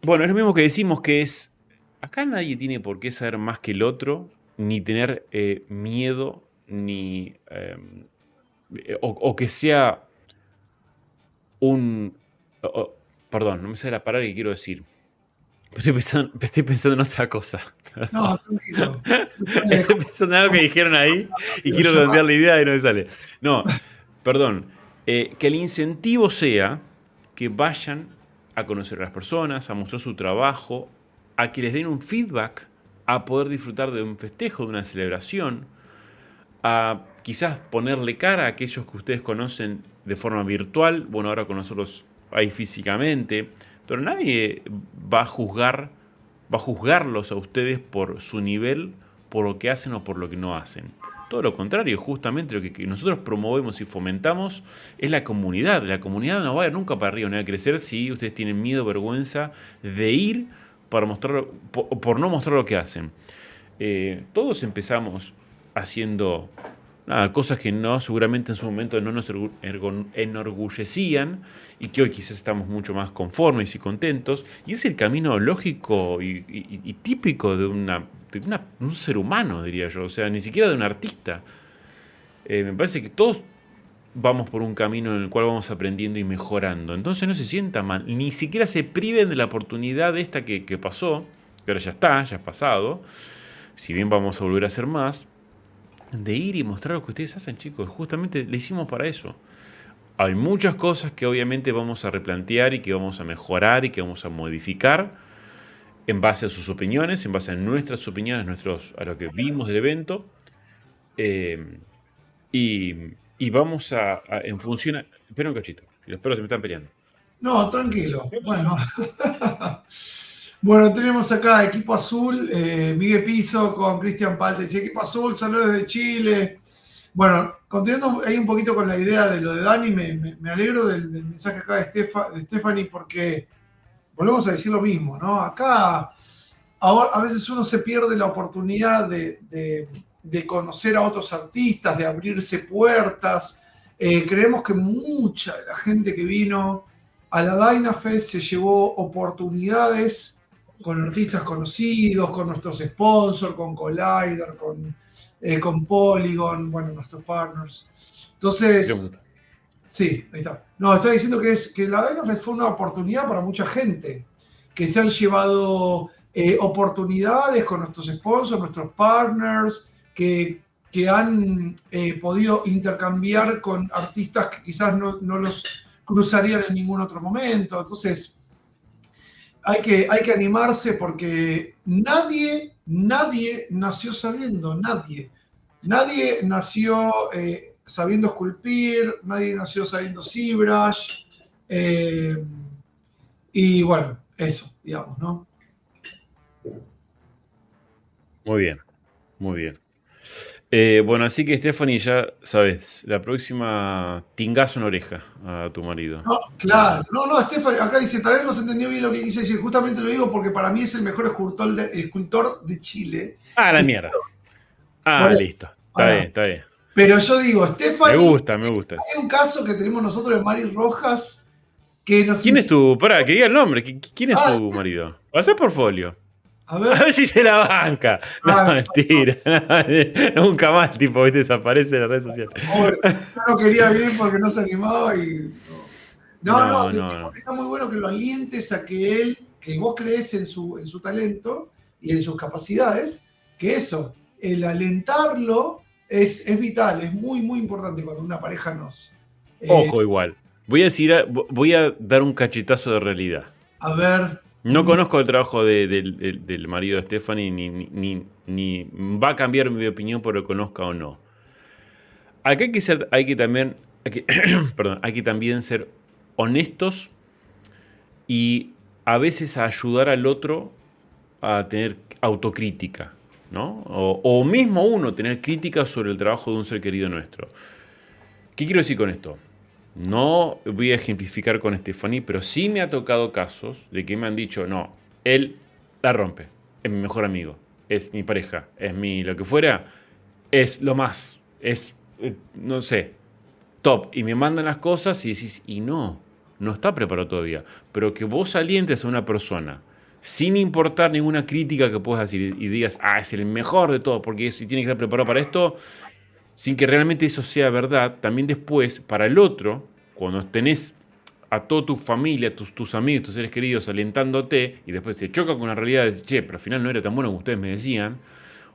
Bueno, es lo mismo que decimos, que es, acá nadie tiene por qué saber más que el otro, ni tener miedo, ni o que sea un... perdón, no me sale la palabra que quiero decir. Estoy pensando en otra cosa. No, tranquilo. Estoy pensando en algo que dijeron ahí y quiero redondear la idea y no me sale. No, perdón. Que el incentivo sea que vayan a conocer a las personas, a mostrar su trabajo, a que les den un feedback, a poder disfrutar de un festejo, de una celebración, a quizás ponerle cara a aquellos que ustedes conocen de forma virtual. Bueno, ahora con nosotros ahí físicamente, pero nadie va a juzgarlos a ustedes por su nivel, por lo que hacen o por lo que no hacen. Todo lo contrario, justamente lo que nosotros promovemos y fomentamos es la comunidad. La comunidad no va a ir nunca para arriba, no va a crecer si ustedes tienen miedo o vergüenza de ir para mostrar, por no mostrar lo que hacen. Todos empezamos haciendo cosas que seguramente en su momento no nos enorgullecían y que hoy quizás estamos mucho más conformes y contentos. Y es el camino lógico y típico de un ser humano, diría yo. O sea, ni siquiera de un artista. Me parece que todos vamos por un camino en el cual vamos aprendiendo y mejorando. Entonces no se sientan mal, ni siquiera se priven de la oportunidad esta que pasó, que ahora ya es pasado, si bien vamos a volver a hacer más, de ir y mostrar lo que ustedes hacen, chicos. Justamente le hicimos para eso. Hay muchas cosas que obviamente vamos a replantear y que vamos a mejorar y que vamos a modificar en base a sus opiniones, en base a nuestras opiniones, a lo que vimos del evento. Y vamos en función... Espera un cachito, los perros se me están peleando. No, tranquilo. Bueno, tenemos acá Equipo Azul, Miguel Piso con Cristian Palta. Dice, Equipo Azul, saludos desde Chile. Bueno, continuando ahí un poquito con la idea de lo de Dani, me alegro del mensaje acá de Stephanie, porque volvemos a decir lo mismo, ¿no? Acá ahora, a veces uno se pierde la oportunidad de conocer a otros artistas, de abrirse puertas. Creemos que mucha de la gente que vino a la Dynafest se llevó oportunidades con artistas conocidos, con nuestros sponsors, con Collider, con Polygon, bueno, nuestros partners. Entonces, sí, ahí está. No, estoy diciendo que la Dynafest fue una oportunidad para mucha gente, que se han llevado oportunidades con nuestros sponsors, nuestros partners, que han podido intercambiar con artistas que quizás no los cruzarían en ningún otro momento. Entonces, hay que animarse porque nadie nació sabiendo, nadie. Nadie nació sabiendo esculpir, nadie nació sabiendo ZBrush. Y bueno, eso, digamos, ¿no? Muy bien, muy bien. Bueno, así que Stephanie, ya sabes, la próxima tingazo en oreja a tu marido. No, claro, no, Stephanie, acá dice, tal vez no se entendió bien lo que quise decir, justamente lo digo porque para mí es el mejor escultor de Chile. Ah, la mierda. Por eso, Listo. Está bien, está bien. Pero yo digo, Stephanie, Me gusta. hay un caso que tenemos nosotros de Mari Rojas que nos ¿Quién es tu...? Pará, que diga el nombre. ¿Quién es su marido? Pasá por folio. A A ver, ver si se la banca. No, mentira. Nunca más, tipo, ¿viste? Desaparece en las redes sociales. pobre, yo no quería venir porque no se animaba y... No, No. está muy bueno que lo alientes a que vos crees en su talento y en sus capacidades, que eso, el alentarlo es vital, es muy, muy importante cuando una pareja nos... Ojo, igual. Voy a dar un cachetazo de realidad. A ver... No conozco el trabajo del marido de Stephanie, ni va a cambiar mi opinión por lo que conozca o no. Acá hay que también ser honestos y a veces ayudar al otro a tener autocrítica, ¿no? O mismo uno tener crítica sobre el trabajo de un ser querido nuestro. ¿Qué quiero decir con esto? No voy a ejemplificar con Stephanie, pero sí me ha tocado casos de que me han dicho, no, él la rompe, es mi mejor amigo, es mi pareja, es mi lo que fuera, es lo más, es, no sé, top. Y me mandan las cosas y decís, y no está preparado todavía. Pero que vos alientes a una persona sin importar ninguna crítica que puedas decir y digas, es el mejor de todo, porque si tiene que estar preparado para esto, sin que realmente eso sea verdad, también después, para el otro, cuando tenés a toda tu familia, tus amigos, tus seres queridos alentándote, y después te choca con la realidad de, che, pero al final no era tan bueno como ustedes me decían,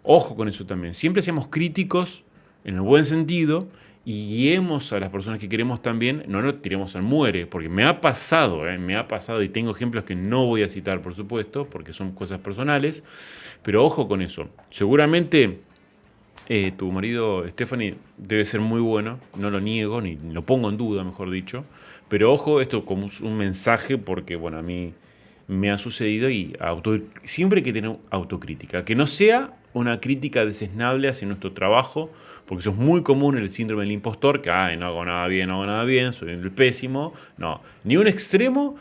ojo con eso también. Siempre seamos críticos, en el buen sentido, y guiemos a las personas que queremos también, no nos tiremos al muere, porque me ha pasado, y tengo ejemplos que no voy a citar, por supuesto, porque son cosas personales, pero ojo con eso. Seguramente... tu marido, Stephanie, debe ser muy bueno, no lo niego, ni lo pongo en duda, mejor dicho. Pero ojo, esto como un mensaje, porque bueno, a mí me ha sucedido y siempre hay que tener autocrítica. Que no sea una crítica desesnable hacia nuestro trabajo, porque eso es muy común el síndrome del impostor, que no hago nada bien, soy el pésimo. No, ni un extremo,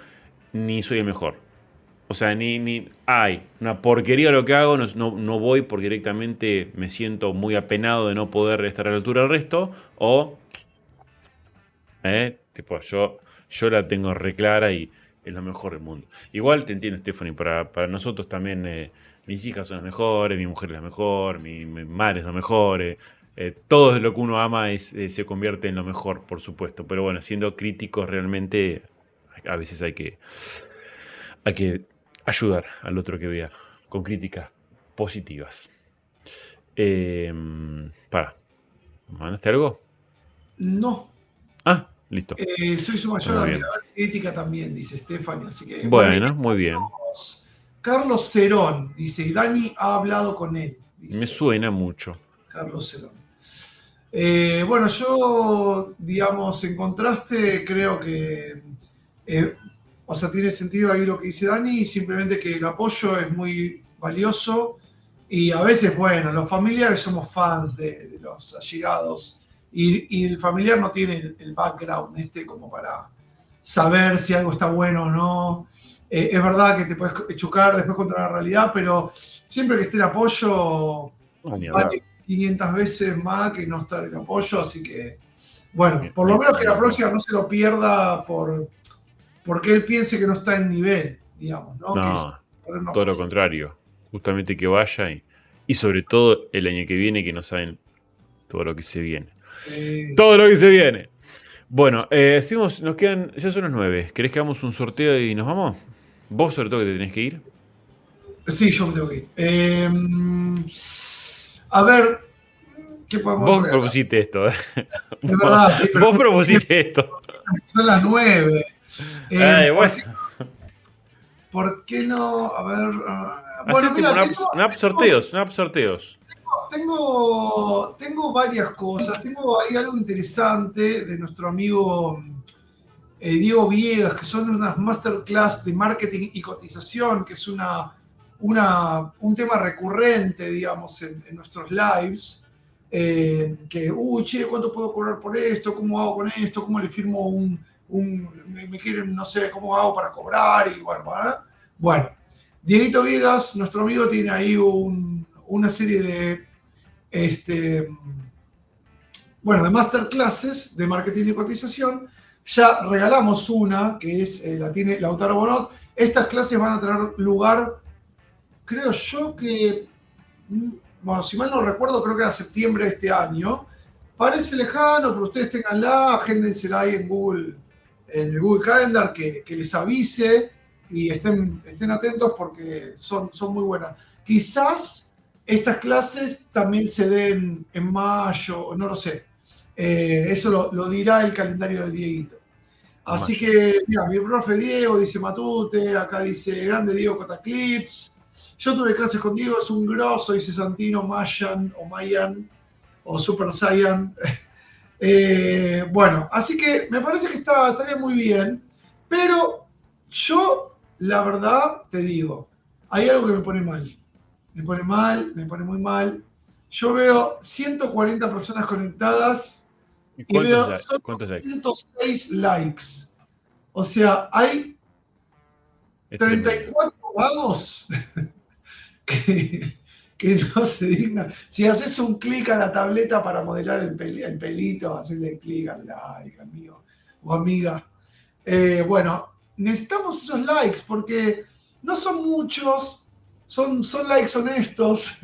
ni soy el mejor. O sea, hay una porquería lo que hago, no voy porque directamente me siento muy apenado de no poder estar a la altura del resto, o, tipo, yo la tengo reclara y es lo mejor del mundo. Igual te entiendo, Stephanie, para nosotros también mis hijas son las mejores, mi mujer es la mejor, mi madre es la mejor, todo lo que uno ama se convierte en lo mejor, por supuesto. Pero bueno, siendo críticos realmente, a veces hay que ayudar al otro que vea con críticas positivas. ¿Mandaste algo? No. Listo. Soy su mayor admirador y crítica también, dice Stephanie. Así que, bueno, muy bien. Carlos Cerón dice, y Dani ha hablado con él. Dice, me suena mucho. Carlos Cerón. Bueno, yo, digamos, en contraste, creo que o sea, tiene sentido ahí lo que dice Dani, simplemente que el apoyo es muy valioso y a veces, bueno, los familiares somos fans de los allegados y el familiar no tiene el background como para saber si algo está bueno o no. Es verdad que te puedes chocar después contra la realidad, pero siempre que esté el apoyo, No, ni hablar. vale 500 veces más que no estar el apoyo, así que, bueno, por lo Ni- menos que ni la hablar. próxima no se lo pierda porque él piense que no está en nivel, digamos, ¿no? Que es No, poder no todo lo apoyar. contrario. Justamente que vaya y sobre todo el año que viene, que no saben todo lo que se viene. Todo lo que se viene. Bueno, decimos, nos quedan, ya son las 9. ¿Querés que hagamos un sorteo y nos vamos? Vos sobre todo que te tenés que ir. Sí, yo me tengo que ir. A ver, ¿qué podemos Vos regalar? propusiste esto. Es verdad, sí, pero Vos propusiste esto. son las 9. Ay, ¿Por bueno. qué, por qué no? A ver. Bueno, Hacete mira, una app sorteos, una app sorteos. tengo varias cosas. Tengo ahí algo interesante de nuestro amigo Diego Viegas, que son unas masterclass de marketing y cotización, que es un tema recurrente, digamos, en nuestros lives. Che, ¿cuánto puedo cobrar por esto? ¿Cómo hago con esto? ¿Cómo le firmo me quieren, no sé, cómo hago para cobrar? Y bueno, ¿verdad? Bueno, Dieguito Viegas, nuestro amigo, tiene ahí una serie este, de masterclasses de marketing y cotización. Ya regalamos una, que es la tiene Lautaro Bonot. Estas clases van a tener lugar, creo yo que, bueno, si mal no recuerdo, creo que era septiembre de este año. Parece lejano, pero ustedes tenganla, agéndensela ahí en el Google Calendar, que les avise y estén atentos porque son muy buenas. Quizás estas clases también se den en mayo, no lo sé. Eso lo dirá el calendario de Dieguito. Así Mayo. que, mira, mi profe Diego dice Matute, acá dice grande Diego Cotaclips. Yo tuve clases con Diego, es un grosso, dice Santino, Mayan o Super Saiyan. Bueno, así que me parece que estaría muy bien, pero yo, la verdad, te digo, hay algo que me pone mal. Me pone mal, me pone muy mal. Yo veo 140 personas conectadas ¿Y y veo cuántos solo likes? 106 likes. O sea, hay Es tremendo. 34 vagos que, que no se dignan. Si haces un clic a la tableta para modelar el pelito, hacerle clic al like, amigo o amiga. Bueno, necesitamos esos likes porque no son muchos, son likes honestos,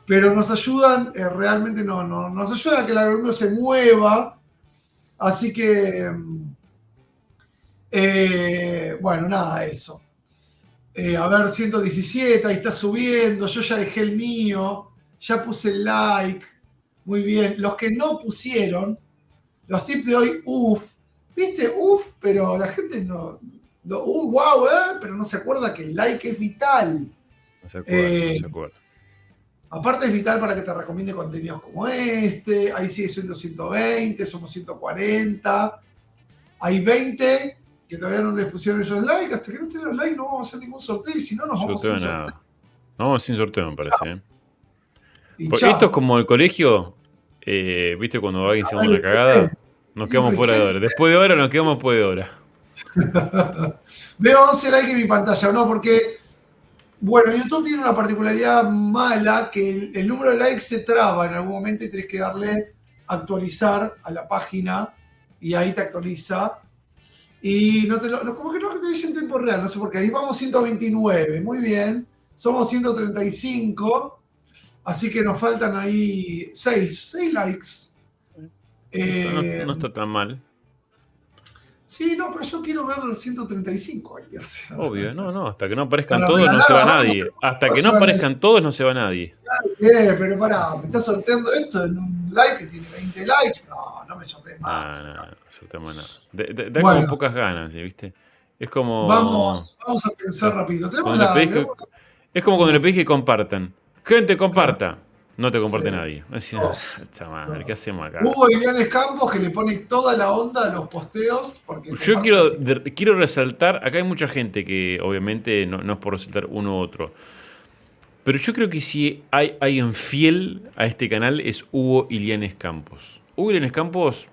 pero nos ayudan, realmente nos ayudan a que el algoritmo se mueva. Así que, bueno, nada, eso. A ver, 117, ahí está subiendo, yo ya dejé el mío, ya puse el like, muy bien. Los que no pusieron, los tips de hoy, uff, viste, uff, pero la gente wow, pero no se acuerda que el like es vital. No se acuerda, no Eh, se acuerda. Aparte es vital para que te recomiende contenidos como este, ahí sigue siendo 120, somos 140, hay 20 que todavía no les pusieron esos likes, hasta que no estén los likes no vamos a hacer ningún sorteo y si no nos vamos Sorteo sin de sorteo. nada. No, vamos sin sorteo, me parece. Y Esto es chao. como el colegio. ¿Viste cuando alguien se A manda ver, una cagada? Nos sí, quedamos fuera de hora. presente. Después de hora nos quedamos después de hora. Veo 11 likes en mi pantalla, ¿no? Porque, bueno, YouTube tiene una particularidad mala que el número de likes se traba en algún momento y tenés que darle actualizar a la página y ahí te actualiza. Y como que no te dice en tiempo real, no sé por qué. Ahí vamos 129, muy bien. Somos 135, así que nos faltan ahí 6 likes. No está tan mal. Sí, no, pero yo quiero ver el 135 ahí, o sea, Obvio, no. Hasta que no aparezcan para todos no regalar se va abajo. nadie. Hasta que Después no me van a decir, aparezcan todos no se va nadie. pero pará, me estás sorteando esto en un like que tiene 20 likes. No, no me sortees más. No sorteamos nada. Da como Bueno, pocas ganas, ¿viste? Es como vamos a pensar rápido. cuando le pedís que, es como cuando le pedís que compartan. Gente, Claro, comparta. No te comparte sí. nadie. Así, Dos. esta madre, ¿qué hacemos acá? Hugo Ilianes Campos que le pone toda la onda a los posteos porque Yo comparte casi. quiero resaltar, acá hay mucha gente que obviamente no es por resaltar uno u otro, Pero yo creo que si hay alguien fiel a este canal es Hugo Ilianes Campos. Hugo Ilianes Campos,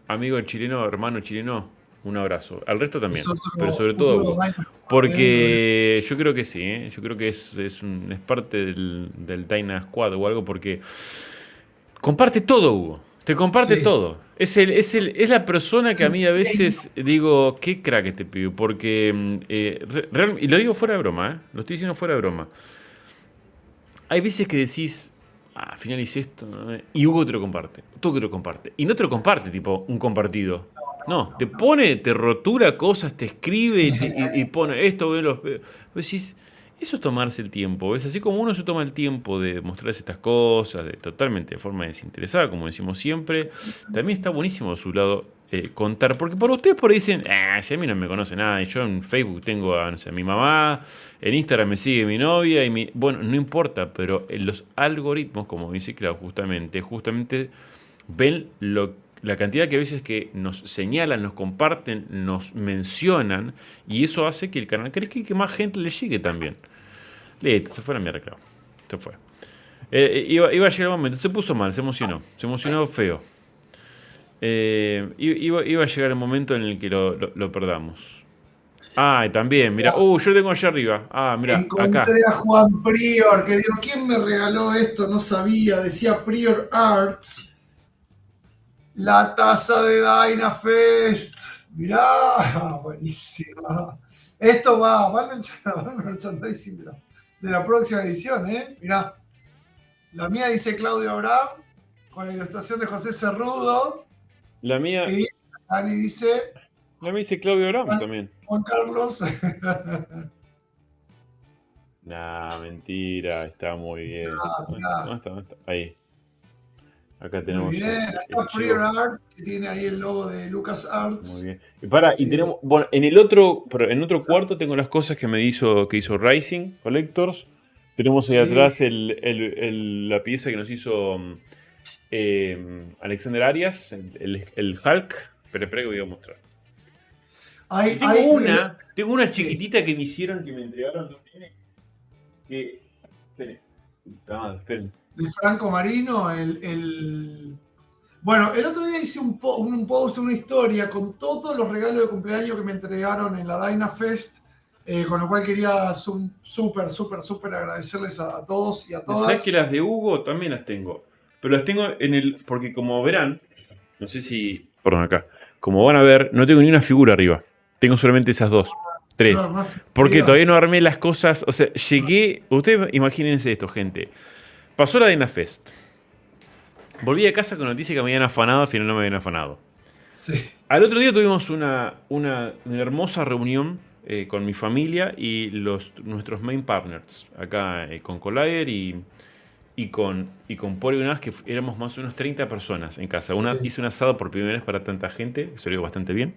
amigo chileno, hermano chileno, un abrazo. Al resto Es también, pero otro sobre todo a futuro Hugo. Dynasty, lo veo. Porque yo creo que sí, ¿eh? Yo creo que es parte del Dyna Squad o algo porque comparte todo, Hugo. Te comparte Sí, sí. todo. Es la persona que a mí a veces digo, qué crack este pibe. Porque, y lo digo fuera de broma, ¿eh? Lo estoy diciendo fuera de broma. Hay veces que decís, al final hice esto, ¿no? Y Hugo te lo comparte. Tú te lo comparte. Y no te lo comparte, tipo, un compartido. No, te No. pone, te rotura cosas, te escribe y pone esto, ve los. Vos decís, eso es tomarse el tiempo. ¿Ves? Así como uno se toma el tiempo de mostrarse estas cosas, totalmente de forma desinteresada, como decimos siempre, también está buenísimo de su lado contar. Porque por ustedes por ahí dicen, si a mí no me conoce nada, y yo en Facebook tengo a, no sé, a mi mamá, en Instagram me sigue mi novia, bueno, no importa, pero los algoritmos, como dice Clau, justamente ven la cantidad que a veces que nos señalan, nos comparten, nos mencionan, y eso hace que el canal crezca y que más gente le llegue también. Listo, se fue la mierda, Clau. Se fue. Iba a llegar el momento, se puso mal, se emocionó feo. Iba a llegar el momento en el que lo perdamos. Ah, y también, mira, yo lo tengo allá arriba. Ah, mira, acá. Encontré a Juan Prior, que digo, ¿quién me regaló esto? No sabía, decía Prior Arts, la taza de Dynafest. Mirá, buenísima. Esto va al merchandising de la próxima edición, ¿eh? Mirá, la mía dice Claudio Abraham, con la ilustración de José Cerrudo, La mía, y Dani dice la mía dice Claudio Abraham Juan, también. Juan Carlos. Nah, mentira, está muy bien. Mirá. ¿Dónde está? ¿Dónde está? Ahí. Acá Muy tenemos bien, ahí el está Prior chivo. Art, que tiene ahí el logo de Lucas Muy Arts. bien. Y Eh, tenemos, bueno, en otro cuarto tengo las cosas que hizo Rising Collectors. Tenemos ahí sí, atrás la pieza que nos hizo Alexander Arias, el Hulk. Espera que voy a mostrar. Y hay, tengo hay, una sí, chiquitita que me hicieron, que me entregaron también, que... Esperen. Esperen. de Franco Marino, Bueno, el otro día hice un post, una historia con todos los regalos de cumpleaños que me entregaron en la Dynafest, con lo cual quería súper agradecerles a todos y a ¿Sabes que todas. las de Hugo también las tengo? Pero las tengo porque como verán, no sé si... Perdón, acá. Como van a ver, no tengo ni una figura arriba. Tengo solamente esas dos. No, Tres. armaste Porque arriba. todavía no armé las cosas. O sea, llegué... Ustedes imagínense esto, gente. Pasó la Dynafest. Volví a casa con noticia que me habían afanado, al final no me habían afanado. Sí, Al otro día tuvimos una hermosa reunión con mi familia y nuestros main partners. Acá con Collider y con Polygon, que éramos más o menos 30 personas en casa. sí. Hice un asado por primera vez para tanta gente, que salió bastante bien.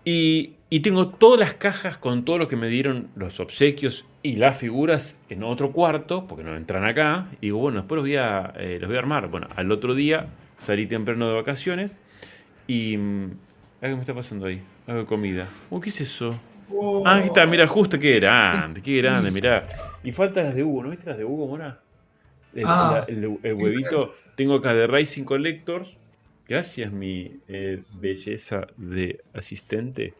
Y tengo todas las cajas con todo lo que me dieron los obsequios y las figuras en otro cuarto, porque no entran acá. Y digo, bueno, después los voy a armar. Bueno, al otro día salí temprano de vacaciones y... ¿Qué me está pasando ahí? Algo de comida. ¿Qué es eso? Ah, aquí está, Oh, mira, justo qué grande, buenísimo. mirá. Y faltan las de Hugo, ¿no viste las de Hugo, Mora? Ah, El sí, huevito. Tengo acá de Rising Collectors. Gracias, mi belleza de asistente.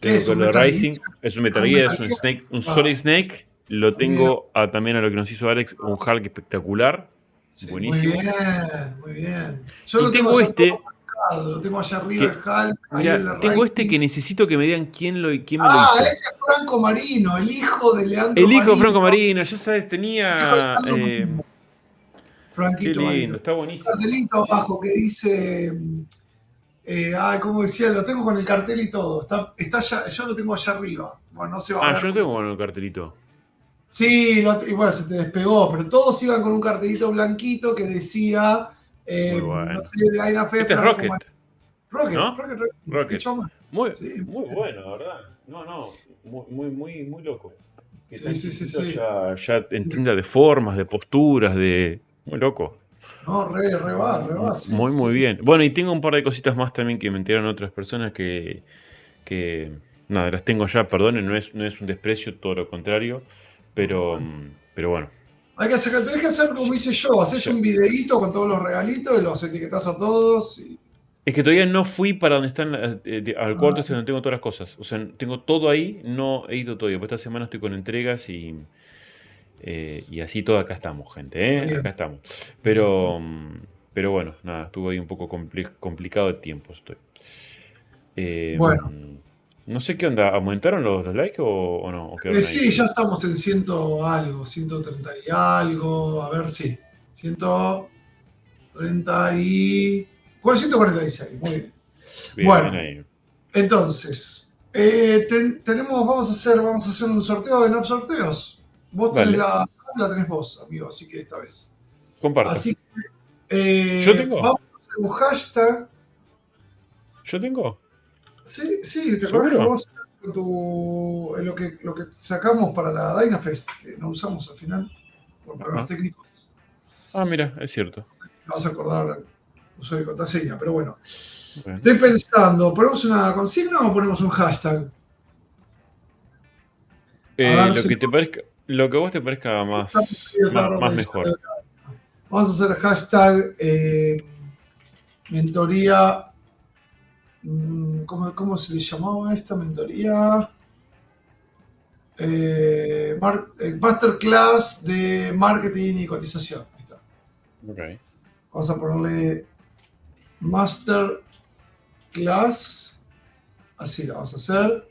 ¿qué Tengo es acá un lo de Metal Gear? Rising. Es un ¿Es Metal un Gear, Metal es un Gear? Snake, un Ah, Solid Snake. Lo muy bien. tengo también a lo que nos hizo Alex, un Hulk espectacular. Sí, muy Buenísimo. bien, muy bien. Yo Y lo tengo tengo ya todo este, marcado, lo tengo allá arriba el que, Hulk, ahí el mira, de tengo este Rising. que necesito que me digan quién me lo Ah, hizo. ese es Franco Marino, el hijo de Leandro El hijo de Marino. Franco Marino, ya sabes, El hijo de tenía... Leandro Marino, qué Franquito lindo, Marino. está Un buenísimo. cartelito abajo que dice, como decía, lo tengo con el cartel y todo. Está allá, yo lo tengo allá arriba. Bueno, no se va a Yo ver no porque tengo está. con el cartelito. Sí, y bueno, se te despegó, pero todos iban con un cartelito blanquito que decía, Muy no bueno. sé, de Aina Fe, Este es Franco Marino. Rocket, Rocket, ¿no? Rocket, Rocket, Rocket. hecho a mano. Muy, Sí, muy bueno, la verdad. No, muy loco. Que sí, tan sí, sí, chiquitito sí. ya entienda de formas, de posturas, de... Muy loco. No, re va, sí, sí, Muy sí. bien. Bueno, y tengo un par de cositas más también que me enteraron otras personas que nada, las tengo ya, perdonen, no es un desprecio, todo lo contrario, Muy pero bueno. Pero bueno. Hay que sacar, tenés que hacer como hice yo, haces un videíto con todos los regalitos y los etiquetás a todos. Es que todavía no fui para donde están, al cuarto donde tengo todas las cosas. O sea, tengo todo ahí, no he ido todavía. Esta semana estoy con entregas y así todo acá estamos, gente, Bien. acá estamos. Pero bueno, nada, estuvo ahí un poco complicado de tiempo estoy. Bueno. No sé qué onda, ¿aumentaron los likes o no? ¿O quedaron ahí? Sí, ya estamos en 100 algo, 130 y algo. A ver, sí. 130 y. 146, muy bien. Bueno, Bien ahí. entonces, vamos a hacer un sorteo de no sorteos. Vos tenés Dale, la tenés vos, amigo, así que esta vez. comparto. Así que ¿Yo tengo? vamos a hacer un hashtag. ¿Yo tengo? Sí, ¿te acordás que ¿Seguro? vos con lo que sacamos para la Dynafest, que no usamos al final por problemas Ajá. técnicos? Ah, mira, es cierto. Me vas a acordar usuario y contraseña, pero bueno. Bueno. Estoy pensando, ¿ponemos una consigna o ponemos un hashtag? Lo que a vos te parezca más mejor. Vamos a hacer hashtag mentoría. ¿Cómo se le llamaba esta mentoría? Masterclass de marketing y cotización. Ahí está. Okay. Vamos a ponerle Masterclass. Así la vamos a hacer.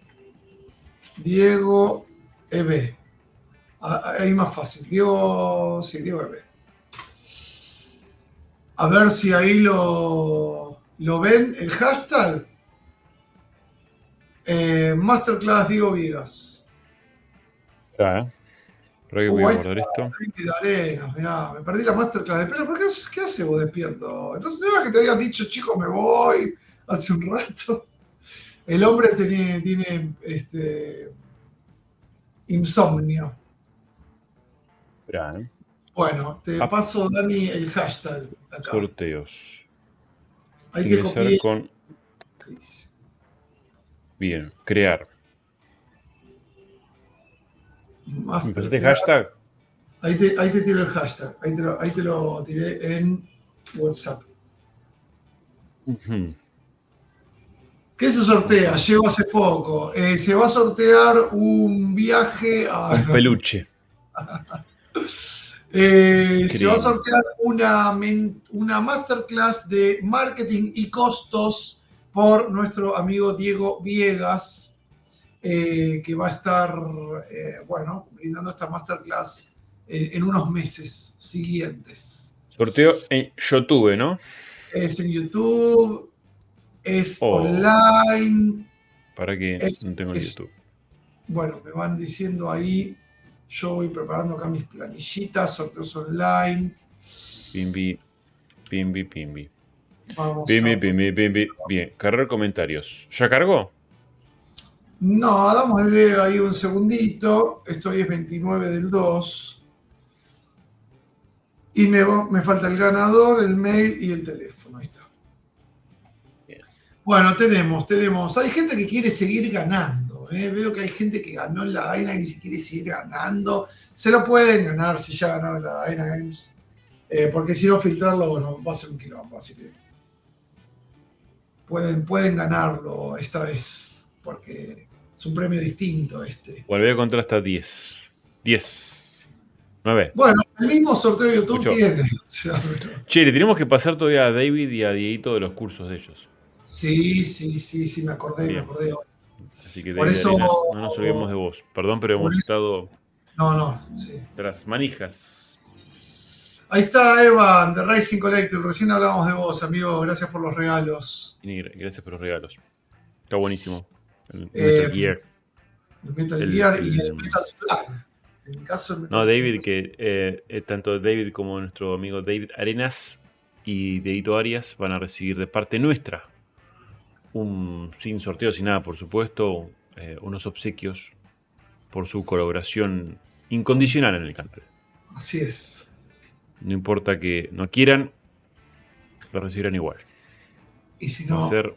Diego EB. Ahí más fácil. Diego EB. A ver si ahí lo ven. El hashtag. Masterclass Diego Viegas. Ya, Pero que voy a guardar esto. Mirá, me perdí la masterclass de pelo. ¿Por qué hace vos despierto? ¿No era que te habías dicho, chico, me voy hace un rato? El hombre tiene insomnio. Ya, Bueno, te paso, Dani, el hashtag acá. Sorteos. Ahí te copié. con. Bien, crear. ¿Empezaste hashtag? Ahí te tiro el hashtag. Ahí te lo tiré en WhatsApp. ¿Qué se sortea? Llegó hace poco. Se va a sortear un viaje a. Un peluche. Se va a sortear una masterclass de marketing y costos por nuestro amigo Diego Viegas, que va a estar, brindando esta masterclass en unos meses siguientes. Sorteo en YouTube, ¿no? Es en YouTube, es online. ¿Para qué no tengo el YouTube? Bueno, me van diciendo ahí. Yo voy preparando acá mis planillitas, sorteos online. Pimbi. Vamos Pimbi. Bien, cargar comentarios. ¿Ya cargó? No, dámosle ahí un segundito. Esto hoy es 29 del 2. Y me falta el ganador, el mail y el teléfono. Ahí está. Bien. Bueno, tenemos. Hay gente que quiere seguir ganando. Veo que hay gente que ganó en la Dyna y si quiere seguir ganando. Se lo pueden ganar si ya ganaron en la Dyna Games. Porque si no, filtrarlo, bueno, va a ser un quilombo. Así que pueden ganarlo esta vez. Porque es un premio distinto este. Volví a contar hasta 10. 10. 9. Bueno, el mismo sorteo de YouTube 8. tiene. Che, le tenemos que pasar todavía a David y a Dieguito de los cursos de ellos. Sí, me acordé hoy. Así que Por David eso, Arenas, no nos olvidemos de vos. Perdón, pero hemos estado tras manijas. Ahí está Evan, de Racing Collective. Recién hablábamos de vos, amigo. Gracias por los regalos. Y gracias por los regalos. Está buenísimo. El Metal Gear. El Metal Gear y el Metal Slug. En mi caso, el Metal David, que tanto David como nuestro amigo David Arenas y Dedito Arias van a recibir de parte nuestra, sin sorteo, sin nada, por supuesto, unos obsequios por su colaboración incondicional en el canal. Así es. No importa que no quieran, lo recibirán igual. Y si no, va a ser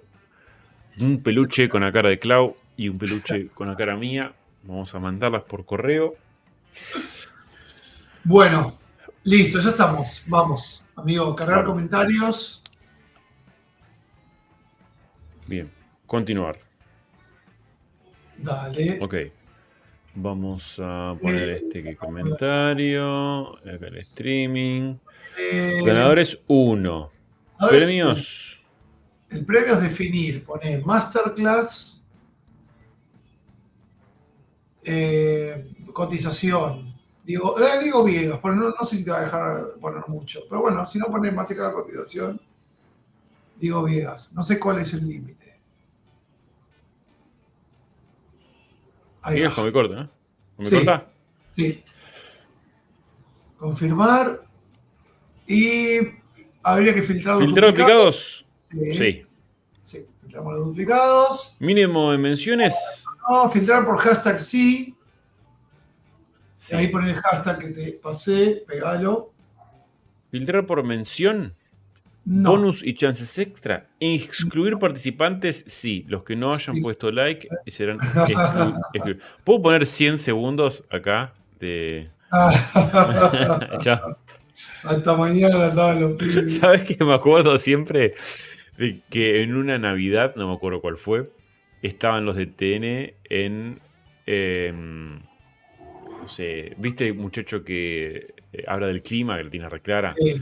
un peluche con la cara de Clau y un peluche con la cara mía. Vamos a mandarlas por correo. Bueno, listo, ya estamos. Vamos, amigo, cargar Vamos. comentarios. Bien, continuar. Dale. Ok. Vamos a poner comentario. Acá el streaming. Ganadores 1. Ahora es Premios. el premio es definir. Pone Masterclass, cotización. Digo Viegas, pero no sé si te va a dejar poner mucho. Pero bueno, si no pones Masterclass, cotización, digo Viegas. No sé cuál es el límite. Ahí Miguel, va. me corta, ¿no? ¿Me Sí. corta? Sí. Confirmar. Y habría que filtrar los ¿Filtrar duplicados. duplicados? Sí. Sí, filtramos los duplicados. Mínimo de menciones. No, filtrar por hashtag sí. Sí. Ahí poner el hashtag que te pasé, pegalo. Filtrar por mención. No. Bonus y chances extra. Excluir participantes, sí. Los que no hayan puesto like serán excluidos. ¿Puedo poner 100 segundos acá? Chao. Hasta mañana, Talo. ¿Sabes qué me acuerdo siempre? De que en una Navidad, no me acuerdo cuál fue, estaban los de TN en... no sé, ¿viste el muchacho que habla del clima, que lo tiene reclara? Sí.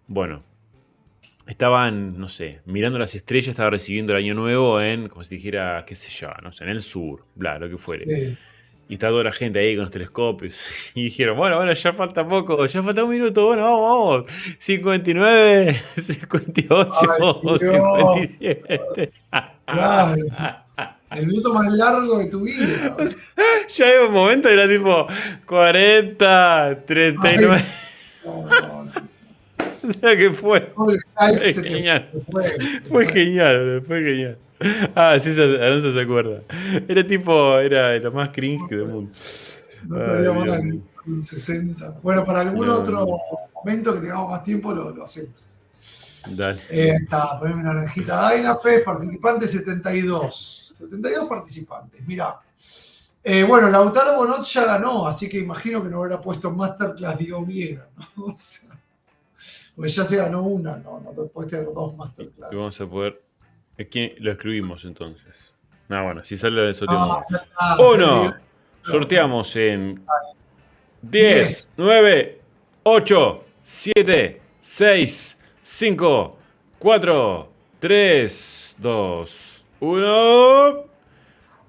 Bueno, estaban, no sé, mirando las estrellas, estaba recibiendo el año nuevo en, como si dijera, qué sé yo, no sé, en el sur, bla, lo que fuere. Sí. Y está toda la gente ahí con los telescopios. Y dijeron, bueno, ya falta poco, ya falta un minuto, bueno, vamos. 59, 58, Ay, 57. Claro. El minuto más largo de tu vida. O sea, ya hay un momento y era tipo 40, 39. No. O sea que fue. Todo el hype Fue se te genial. fue. Fue genial, fue genial. Ah, sí, Alonso se acuerda. Era tipo, era lo más cringe del mundo. No estaría Ay, Dios mal mío. en 60. Bueno, para algún No, otro no. momento que tengamos más tiempo lo hacemos. Dale. Ahí está, poneme una naranjita. Dynafe, participantes 72. 72 participantes, mirá. Bueno, Lautaro Bonot ya ganó, así que imagino que no habrá puesto Masterclass Diego Viega, ¿no? O sea, pues ya se ganó una, no te puedes tener dos Masterclass. Y vamos a poder. ¿Quién lo excluimos entonces? No, bueno, si sale de sorteamos. Ya está, ¡Uno! Sorteamos en 10, 10. 9, 8, 7, 6, 5, 4, 3, 2, 1.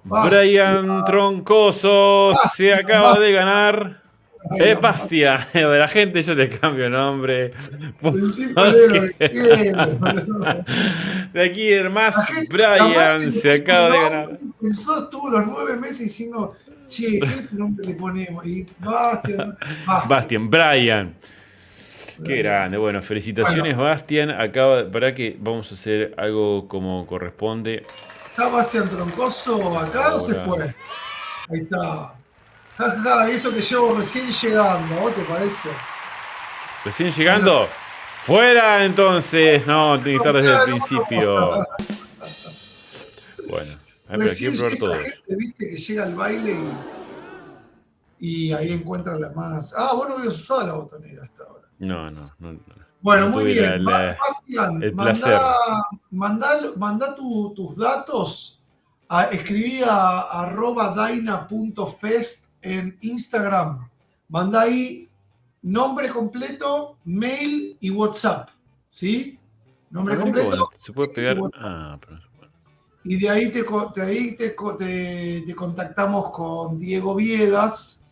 Brian Troncoso se acaba de ganar. Bastia. La gente, yo te cambio nombre. De aquí en más, Brian se acaba de ganar. Pensó, estuvo los 9 meses diciendo, che, ¿qué nombre le ponemos? Y Bastian. Bastian, Brian. Qué grande. Bueno, felicitaciones, Bastian. Para que vamos a hacer algo como corresponde. ¿Está Bastian Troncoso acá o se fue? Ahí está. Jaja, eso que llevo recién llegando, ¿vos te parece? ¿Recién llegando? ¡Fuera entonces! No, tiene que estar desde el principio. Bueno, pero quiero probar todos. Gente, viste, que llega al baile y ahí encuentra la más. Vos no habías usado la botonera hasta ahora. No. Bueno, no muy bien. Bastian, el placer. Mandá tus datos. Escribí a @daina.fest en Instagram. Mandá ahí nombre completo, mail y WhatsApp. ¿Sí? Nombre completo. Se puede pegar. Pero y de ahí te contactamos con Diego Viegas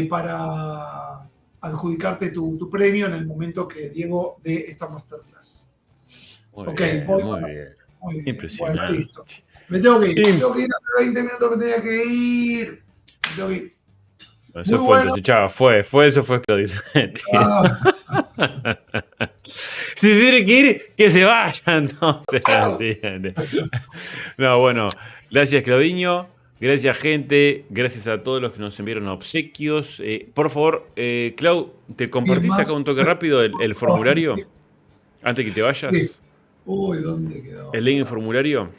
para adjudicarte tu premio en el momento que Diego dé esta masterclass. Muy bien. Impresionante. Bueno, listo. Me tengo que ir. Tengo que ir hace 20 minutos, me tenía que ir. Me tengo que ir. Eso fue, bueno. Eso fue Si se tiene que ir, que se vaya entonces. No, bueno, gracias Claudiño, gracias gente, gracias a todos los que nos enviaron obsequios. Por favor, Clau, ¿te compartís acá un toque rápido el formulario? Antes que te vayas. Sí. Uy, ¿dónde quedó? El link en formulario.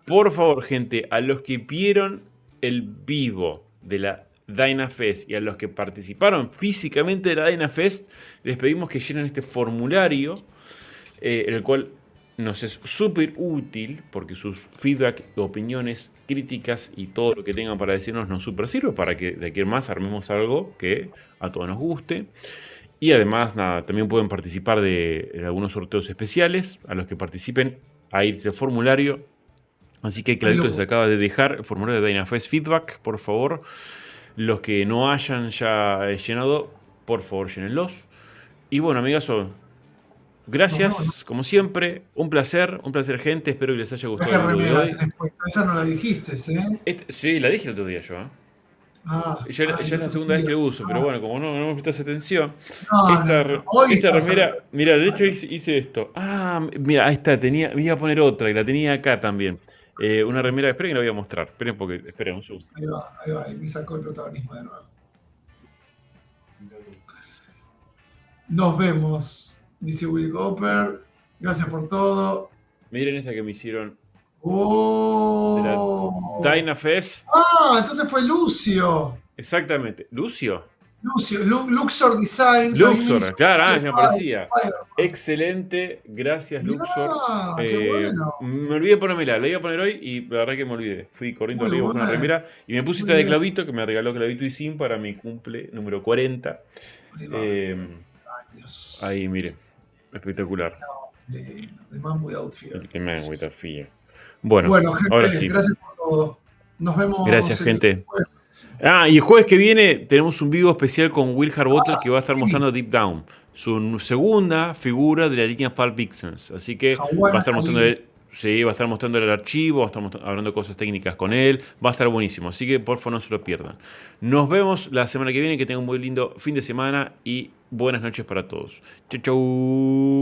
Por favor, gente, a los que vieron el vivo de la DynaFest y a los que participaron físicamente de la DynaFest, les pedimos que llenen este formulario, el cual nos es súper útil porque sus feedback, opiniones, críticas y todo lo que tengan para decirnos nos súper sirve para que de aquí en más armemos algo que a todos nos guste. Y además, nada, también pueden participar de algunos sorteos especiales. A los que participen, ahí este formulario. Así que clarito se acaba de dejar el formulario de DynaFest Feedback, por favor. Los que no hayan ya llenado, por favor, llénenlos. Y bueno, amigazo, gracias, como siempre. Un placer, gente. Espero que les haya gustado el video de hoy. Esa no la dijiste, ¿eh? Sí, la dije el otro día yo, ¿eh? Ya es la segunda vez que lo uso, pero bueno, como no me prestas atención. Esta remera, mira, de hecho hice esto. Mira, ahí está, iba a poner otra y la tenía acá también. Una remera, esperen que la voy a mostrar. Esperen un segundo. Ahí va, y me sacó el protagonismo de nuevo. Nos vemos, dice Will Cooper. Gracias por todo. Miren esta que me hicieron. Oh. De la DynaFest. Entonces fue Lucio. Exactamente. ¿Lucio? Luxor Designs. Luxor, claro, me parecía. Excelente, gracias Luxor. Qué bueno. Me olvidé de ponérmela, la iba a poner hoy y la verdad que me olvidé. Fui corriendo arriba con una remera y me puse esta de Clavito que me regaló Clavito y Sim para mi cumple número 40. Ahí, mire, espectacular. The Man Without Fear. The Man Without Fear. Bueno, gente, ahora sí. Gracias por todo. Nos vemos. Gracias, gente. Y el jueves que viene tenemos un video especial con Will Harbottle que va a estar mostrando Deep Down, su segunda figura de la línea Pulp Vixens. Así que va a estar mostrando va a estar mostrando el archivo, va a estar hablando cosas técnicas con él, va a estar buenísimo. Así que por favor no se lo pierdan. Nos vemos la semana que viene, que tengan un muy lindo fin de semana y buenas noches para todos. Chau, chau.